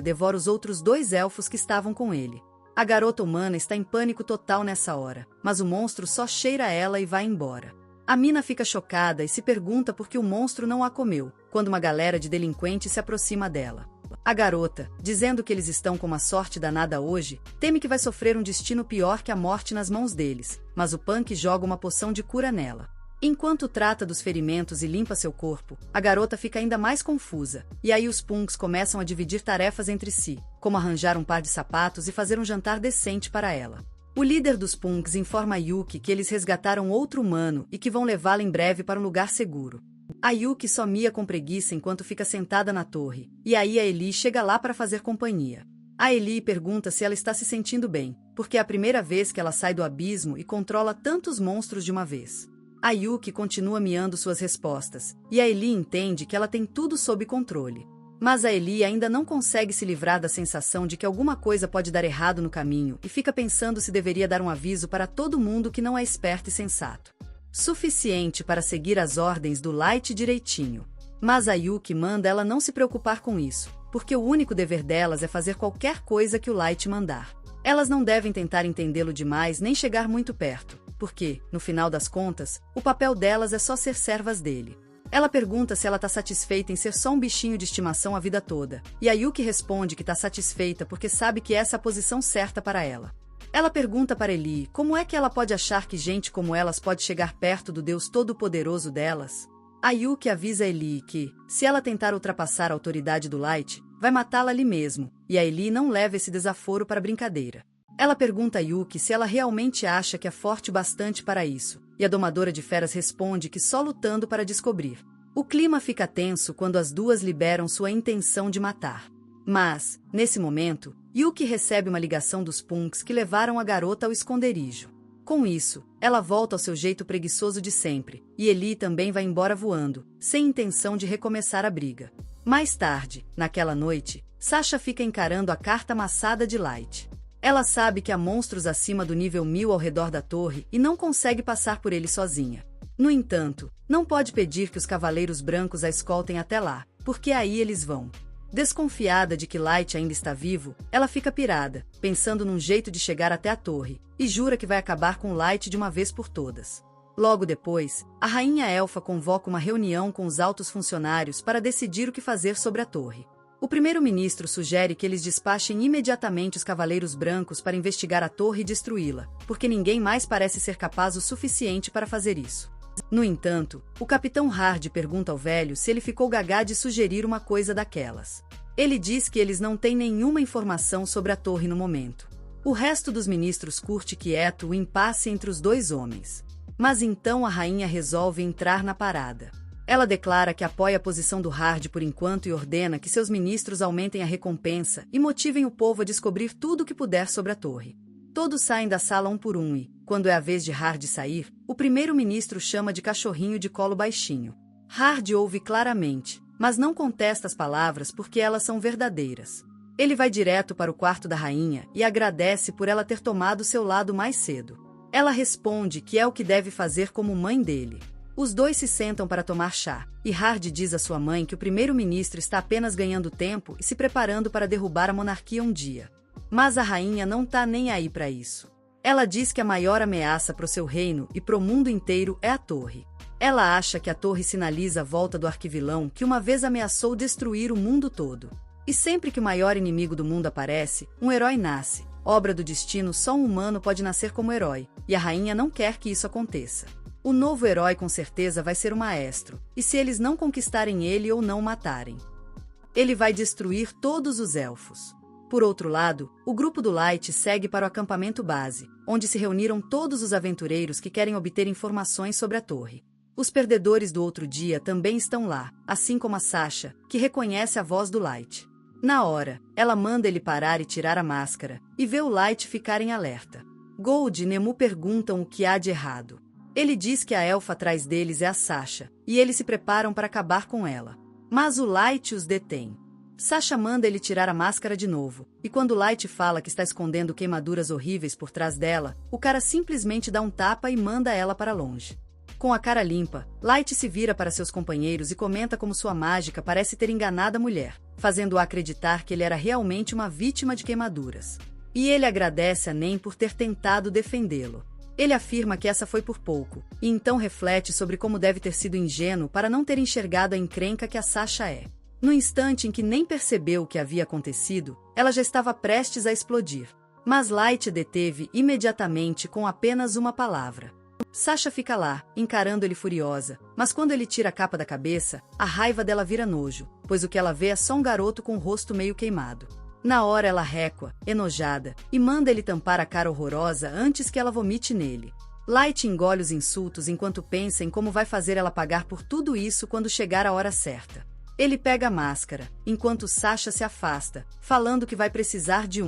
devora os outros dois elfos que estavam com ele. A garota humana está em pânico total nessa hora, mas o monstro só cheira ela e vai embora. A mina fica chocada e se pergunta por que o monstro não a comeu, quando uma galera de delinquentes se aproxima dela. A garota, dizendo que eles estão com uma sorte danada hoje, teme que vai sofrer um destino pior que a morte nas mãos deles, mas o punk joga uma poção de cura nela. Enquanto trata dos ferimentos e limpa seu corpo, a garota fica ainda mais confusa, e aí os punks começam a dividir tarefas entre si, como arranjar um par de sapatos e fazer um jantar decente para ela. O líder dos punks informa a Yuki que eles resgataram outro humano e que vão levá-la em breve para um lugar seguro. A Yuki só mia com preguiça enquanto fica sentada na torre, e aí a Eli chega lá para fazer companhia. A Eli pergunta se ela está se sentindo bem, porque é a primeira vez que ela sai do abismo e controla tantos monstros de uma vez. A Yuki continua miando suas respostas, e a Eli entende que ela tem tudo sob controle. Mas a Eli ainda não consegue se livrar da sensação de que alguma coisa pode dar errado no caminho e fica pensando se deveria dar um aviso para todo mundo que não é esperto e sensato. Suficiente para seguir as ordens do Light direitinho. Mas a Yuki manda ela não se preocupar com isso, porque o único dever delas é fazer qualquer coisa que o Light mandar. Elas não devem tentar entendê-lo demais nem chegar muito perto, porque, no final das contas, o papel delas é só ser servas dele. Ela pergunta se ela está satisfeita em ser só um bichinho de estimação a vida toda, e a Yuki responde que está satisfeita porque sabe que essa é a posição certa para ela. Ela pergunta para Eli como é que ela pode achar que gente como elas pode chegar perto do Deus Todo-Poderoso delas. A Yuki avisa a Eli que, se ela tentar ultrapassar a autoridade do Light, vai matá-la ali mesmo, e a Eli não leva esse desaforo para brincadeira. Ela pergunta a Yuki se ela realmente acha que é forte o bastante para isso, e a domadora de feras responde que só lutando para descobrir. O clima fica tenso quando as duas liberam sua intenção de matar. Mas, nesse momento, Yuki recebe uma ligação dos punks que levaram a garota ao esconderijo. Com isso, ela volta ao seu jeito preguiçoso de sempre, e Eli também vai embora voando, sem intenção de recomeçar a briga. Mais tarde, naquela noite, Sasha fica encarando a carta amassada de Light. Ela sabe que há monstros acima do nível 1000 ao redor da torre e não consegue passar por eles sozinha. No entanto, não pode pedir que os Cavaleiros Brancos a escoltem até lá, porque aí eles vão. Desconfiada de que Light ainda está vivo, ela fica pirada, pensando num jeito de chegar até a torre, e jura que vai acabar com Light de uma vez por todas. Logo depois, a Rainha Elfa convoca uma reunião com os altos funcionários para decidir o que fazer sobre a torre. O primeiro-ministro sugere que eles despachem imediatamente os Cavaleiros Brancos para investigar a torre e destruí-la, porque ninguém mais parece ser capaz o suficiente para fazer isso. No entanto, o Capitão Hard pergunta ao velho se ele ficou gagá de sugerir uma coisa daquelas. Ele diz que eles não têm nenhuma informação sobre a torre no momento. O resto dos ministros curte quieto o impasse entre os dois homens. Mas então a rainha resolve entrar na parada. Ela declara que apoia a posição do Hard por enquanto e ordena que seus ministros aumentem a recompensa e motivem o povo a descobrir tudo o que puder sobre a torre. Todos saem da sala um por um e, quando é a vez de Hard sair, o primeiro-ministro chama de cachorrinho de colo baixinho. Hard ouve claramente, mas não contesta as palavras porque elas são verdadeiras. Ele vai direto para o quarto da rainha e agradece por ela ter tomado seu lado mais cedo. Ela responde que é o que deve fazer como mãe dele. Os dois se sentam para tomar chá, e Hard diz à sua mãe que o primeiro-ministro está apenas ganhando tempo e se preparando para derrubar a monarquia um dia. Mas a rainha não tá nem aí para isso. Ela diz que a maior ameaça para o seu reino e para o mundo inteiro é a torre. Ela acha que a torre sinaliza a volta do arquivilão que uma vez ameaçou destruir o mundo todo. E sempre que o maior inimigo do mundo aparece, um herói nasce. Obra do destino, só um humano pode nascer como herói, e a rainha não quer que isso aconteça. O novo herói com certeza vai ser o maestro, e se eles não conquistarem ele ou não o matarem, ele vai destruir todos os elfos. Por outro lado, o grupo do Light segue para o acampamento base, onde se reuniram todos os aventureiros que querem obter informações sobre a torre. Os perdedores do outro dia também estão lá, assim como a Sasha, que reconhece a voz do Light. Na hora, ela manda ele parar e tirar a máscara, e vê o Light ficar em alerta. Gold e Nemu perguntam o que há de errado. Ele diz que a elfa atrás deles é a Sasha, e eles se preparam para acabar com ela. Mas o Light os detém. Sasha manda ele tirar a máscara de novo, e quando Light fala que está escondendo queimaduras horríveis por trás dela, o cara simplesmente dá um tapa e manda ela para longe. Com a cara limpa, Light se vira para seus companheiros e comenta como sua mágica parece ter enganado a mulher, fazendo-a acreditar que ele era realmente uma vítima de queimaduras. E ele agradece a Nen por ter tentado defendê-lo. Ele afirma que essa foi por pouco, e então reflete sobre como deve ter sido ingênuo para não ter enxergado a encrenca que a Sasha é. No instante em que nem percebeu o que havia acontecido, ela já estava prestes a explodir. Mas Light deteve imediatamente com apenas uma palavra. Sasha fica lá, encarando ele furiosa, mas quando ele tira a capa da cabeça, a raiva dela vira nojo, pois o que ela vê é só um garoto com o rosto meio queimado. Na hora ela recua, enojada, e manda ele tampar a cara horrorosa antes que ela vomite nele. Light engole os insultos enquanto pensa em como vai fazer ela pagar por tudo isso quando chegar a hora certa. Ele pega a máscara, enquanto Sasha se afasta, falando que vai precisar de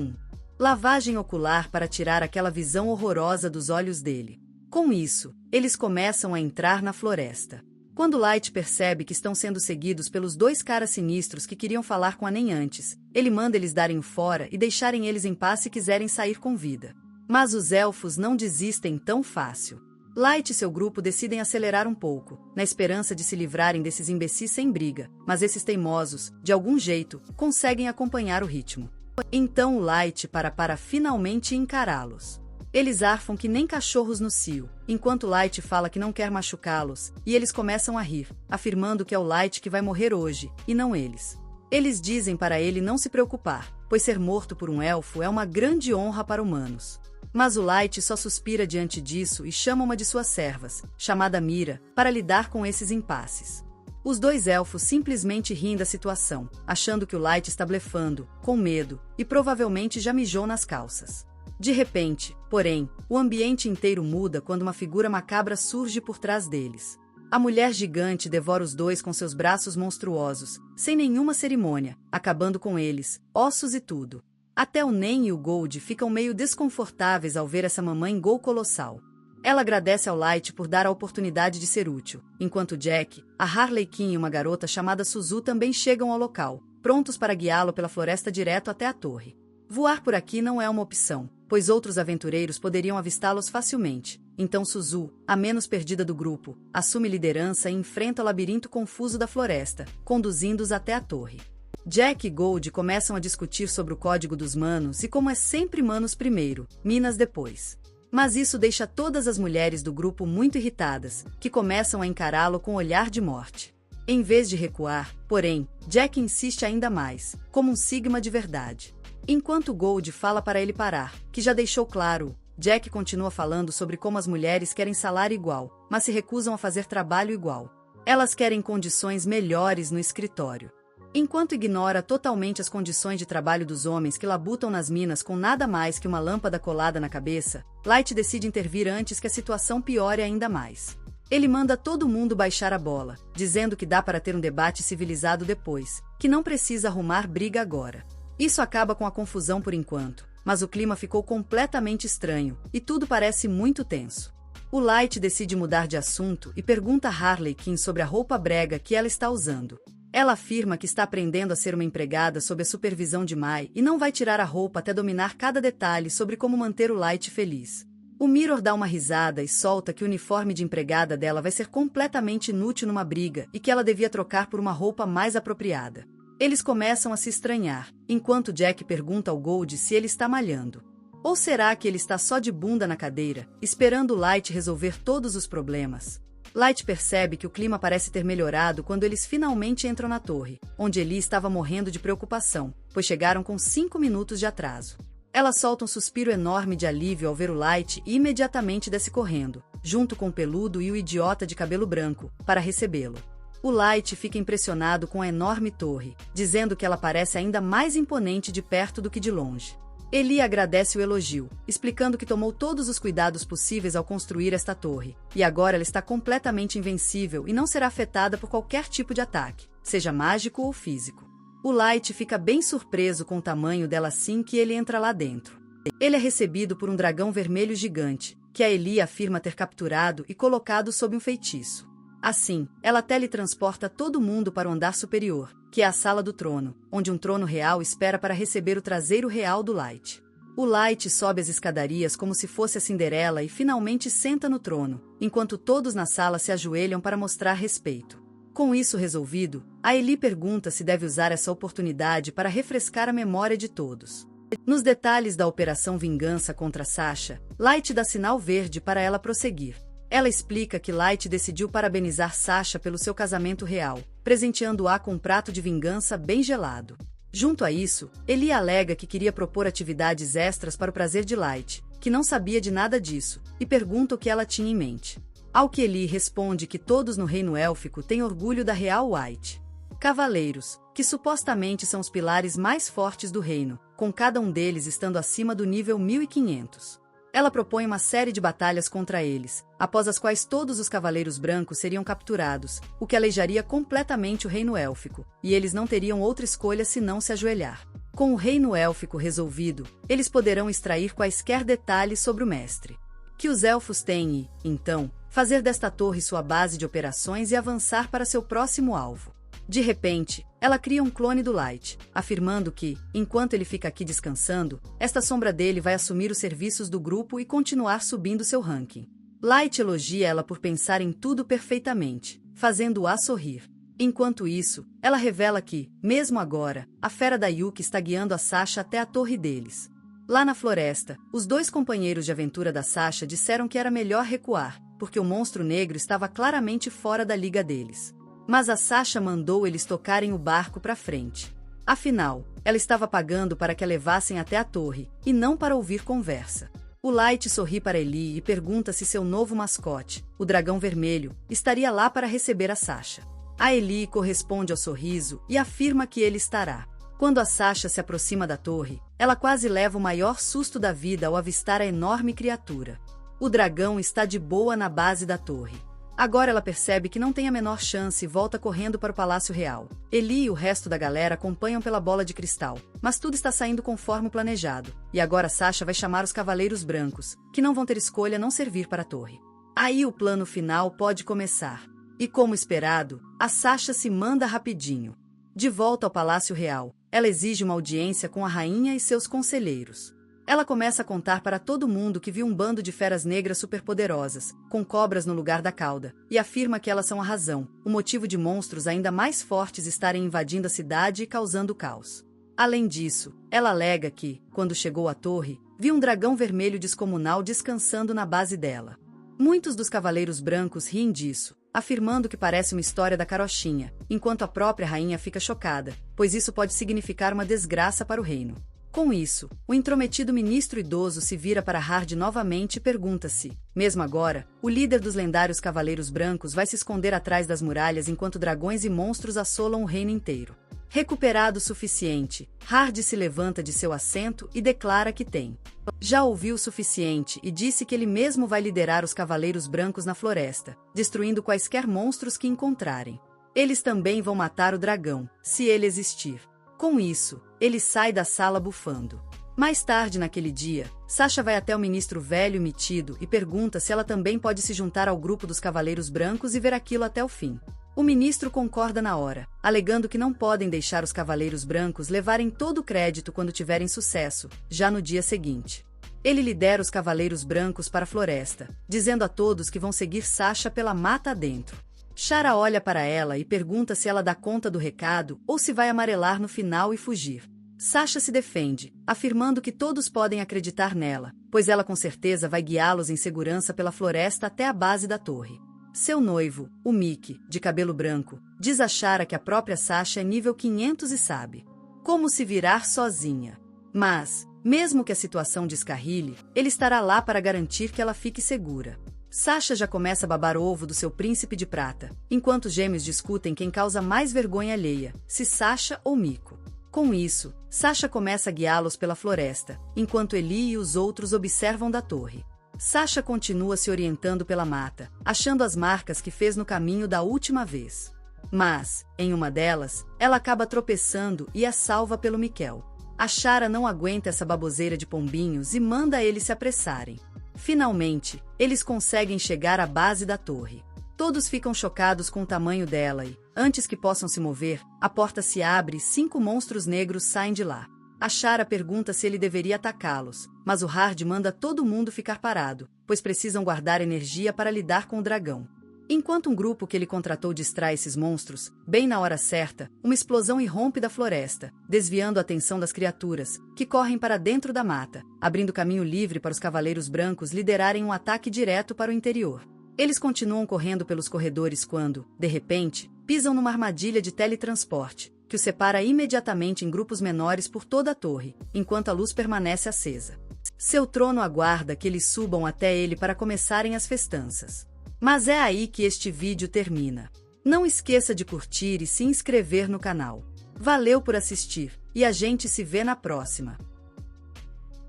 lavagem ocular para tirar aquela visão horrorosa dos olhos dele. Com isso, eles começam a entrar na floresta. Quando Light percebe que estão sendo seguidos pelos dois caras sinistros que queriam falar com a Nen antes, ele manda eles darem fora e deixarem eles em paz se quiserem sair com vida. Mas os elfos não desistem tão fácil. Light e seu grupo decidem acelerar um pouco, na esperança de se livrarem desses imbecis sem briga, mas esses teimosos, de algum jeito, conseguem acompanhar o ritmo. Então o Light para finalmente encará-los. Eles arfam que nem cachorros no cio, enquanto Light fala que não quer machucá-los, e eles começam a rir, afirmando que é o Light que vai morrer hoje, e não eles. Eles dizem para ele não se preocupar, pois ser morto por um elfo é uma grande honra para humanos. Mas o Light só suspira diante disso e chama uma de suas servas, chamada Mira, para lidar com esses impasses. Os dois elfos simplesmente riem da situação, achando que o Light está blefando, com medo, e provavelmente já mijou nas calças. De repente, porém, o ambiente inteiro muda quando uma figura macabra surge por trás deles. A mulher gigante devora os dois com seus braços monstruosos, sem nenhuma cerimônia, acabando com eles, ossos e tudo. Até o Nen e o Gold ficam meio desconfortáveis ao ver essa mamãe Gol colossal. Ela agradece ao Light por dar a oportunidade de ser útil, enquanto Jack, a Harlequin e uma garota chamada Suzu também chegam ao local, prontos para guiá-lo pela floresta direto até a torre. Voar por aqui não é uma opção, pois outros aventureiros poderiam avistá-los facilmente. Então Suzu, a menos perdida do grupo, assume liderança e enfrenta o labirinto confuso da floresta, conduzindo-os até a torre. Jack e Gold começam a discutir sobre o código dos manos e como é sempre manos primeiro, minas depois. Mas isso deixa todas as mulheres do grupo muito irritadas, que começam a encará-lo com olhar de morte. Em vez de recuar, porém, Jack insiste ainda mais, como um sigma de verdade. Enquanto Gold fala para ele parar, que já deixou claro, Jack continua falando sobre como as mulheres querem salário igual, mas se recusam a fazer trabalho igual. Elas querem condições melhores no escritório. Enquanto ignora totalmente as condições de trabalho dos homens que labutam nas minas com nada mais que uma lâmpada colada na cabeça, Light decide intervir antes que a situação piore ainda mais. Ele manda todo mundo baixar a bola, dizendo que dá para ter um debate civilizado depois, que não precisa arrumar briga agora. Isso acaba com a confusão por enquanto, mas o clima ficou completamente estranho, e tudo parece muito tenso. O Light decide mudar de assunto e pergunta a Harlequin sobre a roupa brega que ela está usando. Ela afirma que está aprendendo a ser uma empregada sob a supervisão de Mai e não vai tirar a roupa até dominar cada detalhe sobre como manter o Light feliz. O Mirror dá uma risada e solta que o uniforme de empregada dela vai ser completamente inútil numa briga e que ela devia trocar por uma roupa mais apropriada. Eles começam a se estranhar, enquanto Jack pergunta ao Gold se ele está malhando. Ou será que ele está só de bunda na cadeira, esperando Light resolver todos os problemas? Light percebe que o clima parece ter melhorado quando eles finalmente entram na torre, onde Ellie estava morrendo de preocupação, pois chegaram com 5 minutos de atraso. Ela solta um suspiro enorme de alívio ao ver o Light e imediatamente desce correndo, junto com o peludo e o idiota de cabelo branco, para recebê-lo. O Light fica impressionado com a enorme torre, dizendo que ela parece ainda mais imponente de perto do que de longe. Ellie agradece o elogio, explicando que tomou todos os cuidados possíveis ao construir esta torre, e agora ela está completamente invencível e não será afetada por qualquer tipo de ataque, seja mágico ou físico. O Light fica bem surpreso com o tamanho dela assim que ele entra lá dentro. Ele é recebido por um dragão vermelho gigante, que a Ellie afirma ter capturado e colocado sob um feitiço. Assim, ela teletransporta todo mundo para o andar superior, que é a sala do trono, onde um trono real espera para receber o traseiro real do Light. O Light sobe as escadarias como se fosse a Cinderela e finalmente senta no trono, enquanto todos na sala se ajoelham para mostrar respeito. Com isso resolvido, a Ellie pergunta se deve usar essa oportunidade para refrescar a memória de todos. Nos detalhes da Operação Vingança contra Sasha, Light dá sinal verde para ela prosseguir. Ela explica que Light decidiu parabenizar Sasha pelo seu casamento real, presenteando-a com um prato de vingança bem gelado. Junto a isso, Ellie alega que queria propor atividades extras para o prazer de Light, que não sabia de nada disso, e pergunta o que ela tinha em mente. Ao que Ellie responde que todos no reino élfico têm orgulho da Real White Cavaleiros, que supostamente são os pilares mais fortes do reino, com cada um deles estando acima do nível 1500. Ela propõe uma série de batalhas contra eles, após as quais todos os Cavaleiros Brancos seriam capturados, o que aleijaria completamente o reino élfico, e eles não teriam outra escolha senão se ajoelhar. Com o reino élfico resolvido, eles poderão extrair quaisquer detalhes sobre o mestre que os elfos têm e, então, fazer desta torre sua base de operações e avançar para seu próximo alvo. De repente, ela cria um clone do Light, afirmando que, enquanto ele fica aqui descansando, esta sombra dele vai assumir os serviços do grupo e continuar subindo seu ranking. Light elogia ela por pensar em tudo perfeitamente, fazendo-a sorrir. Enquanto isso, ela revela que, mesmo agora, a fera da Yuki está guiando a Sasha até a torre deles. Lá na floresta, os dois companheiros de aventura da Sasha disseram que era melhor recuar, porque o monstro negro estava claramente fora da liga deles. Mas a Sasha mandou eles tocarem o barco para frente. Afinal, ela estava pagando para que a levassem até a torre, e não para ouvir conversa. O Light sorri para Ellie e pergunta se seu novo mascote, o dragão vermelho, estaria lá para receber a Sasha. A Ellie corresponde ao sorriso e afirma que ele estará. Quando a Sasha se aproxima da torre, ela quase leva o maior susto da vida ao avistar a enorme criatura. O dragão está de boa na base da torre. Agora ela percebe que não tem a menor chance e volta correndo para o Palácio Real. Ellie e o resto da galera acompanham pela bola de cristal, mas tudo está saindo conforme o planejado, e agora Sasha vai chamar os Cavaleiros Brancos, que não vão ter escolha a não servir para a torre. Aí o plano final pode começar. E como esperado, a Sasha se manda rapidinho. De volta ao Palácio Real, ela exige uma audiência com a rainha e seus conselheiros. Ela começa a contar para todo mundo que viu um bando de feras negras superpoderosas, com cobras no lugar da cauda, e afirma que elas são a razão, o motivo de monstros ainda mais fortes estarem invadindo a cidade e causando caos. Além disso, ela alega que, quando chegou à torre, viu um dragão vermelho descomunal descansando na base dela. Muitos dos Cavaleiros Brancos riem disso, afirmando que parece uma história da carochinha, enquanto a própria rainha fica chocada, pois isso pode significar uma desgraça para o reino. Com isso, o intrometido ministro idoso se vira para Hard novamente e pergunta se, mesmo agora, o líder dos lendários Cavaleiros Brancos vai se esconder atrás das muralhas enquanto dragões e monstros assolam o reino inteiro. Recuperado o suficiente, Hard se levanta de seu assento e declara que tem. Já ouviu o suficiente e disse que ele mesmo vai liderar os Cavaleiros Brancos na floresta, destruindo quaisquer monstros que encontrarem. Eles também vão matar o dragão, se ele existir. Com isso, ele sai da sala bufando. Mais tarde naquele dia, Sasha vai até o ministro velho e metido e pergunta se ela também pode se juntar ao grupo dos Cavaleiros Brancos e ver aquilo até o fim. O ministro concorda na hora, alegando que não podem deixar os cavaleiros brancos levarem todo o crédito quando tiverem sucesso, já no dia seguinte. Ele lidera os cavaleiros brancos para a floresta, dizendo a todos que vão seguir Sasha pela mata adentro. Shara olha para ela e pergunta se ela dá conta do recado ou se vai amarelar no final e fugir. Sasha se defende, afirmando que todos podem acreditar nela, pois ela com certeza vai guiá-los em segurança pela floresta até a base da torre. Seu noivo, o Mickey, de cabelo branco, diz a Shara que a própria Sasha é nível 500 e sabe como se virar sozinha. Mas, mesmo que a situação descarrile, ele estará lá para garantir que ela fique segura. Sasha já começa a babar o ovo do seu príncipe de prata, enquanto os gêmeos discutem quem causa mais vergonha alheia, se Sasha ou Miko. Com isso, Sasha começa a guiá-los pela floresta, enquanto Eli e os outros observam da torre. Sasha continua se orientando pela mata, achando as marcas que fez no caminho da última vez. Mas, em uma delas, ela acaba tropeçando e é salva pelo Miquel. A Shara não aguenta essa baboseira de pombinhos e manda eles se apressarem. Finalmente, eles conseguem chegar à base da torre. Todos ficam chocados com o tamanho dela e, antes que possam se mover, a porta se abre e 5 monstros negros saem de lá. A Shara pergunta se ele deveria atacá-los, mas o Hard manda todo mundo ficar parado, pois precisam guardar energia para lidar com o dragão. Enquanto um grupo que ele contratou distrai esses monstros, bem na hora certa, uma explosão irrompe da floresta, desviando a atenção das criaturas, que correm para dentro da mata, abrindo caminho livre para os cavaleiros brancos liderarem um ataque direto para o interior. Eles continuam correndo pelos corredores quando, de repente, pisam numa armadilha de teletransporte, que os separa imediatamente em grupos menores por toda a torre, enquanto a luz permanece acesa. Seu trono aguarda que eles subam até ele para começarem as festanças. Mas é aí que este vídeo termina. Não esqueça de curtir e se inscrever no canal. Valeu por assistir, e a gente se vê na próxima.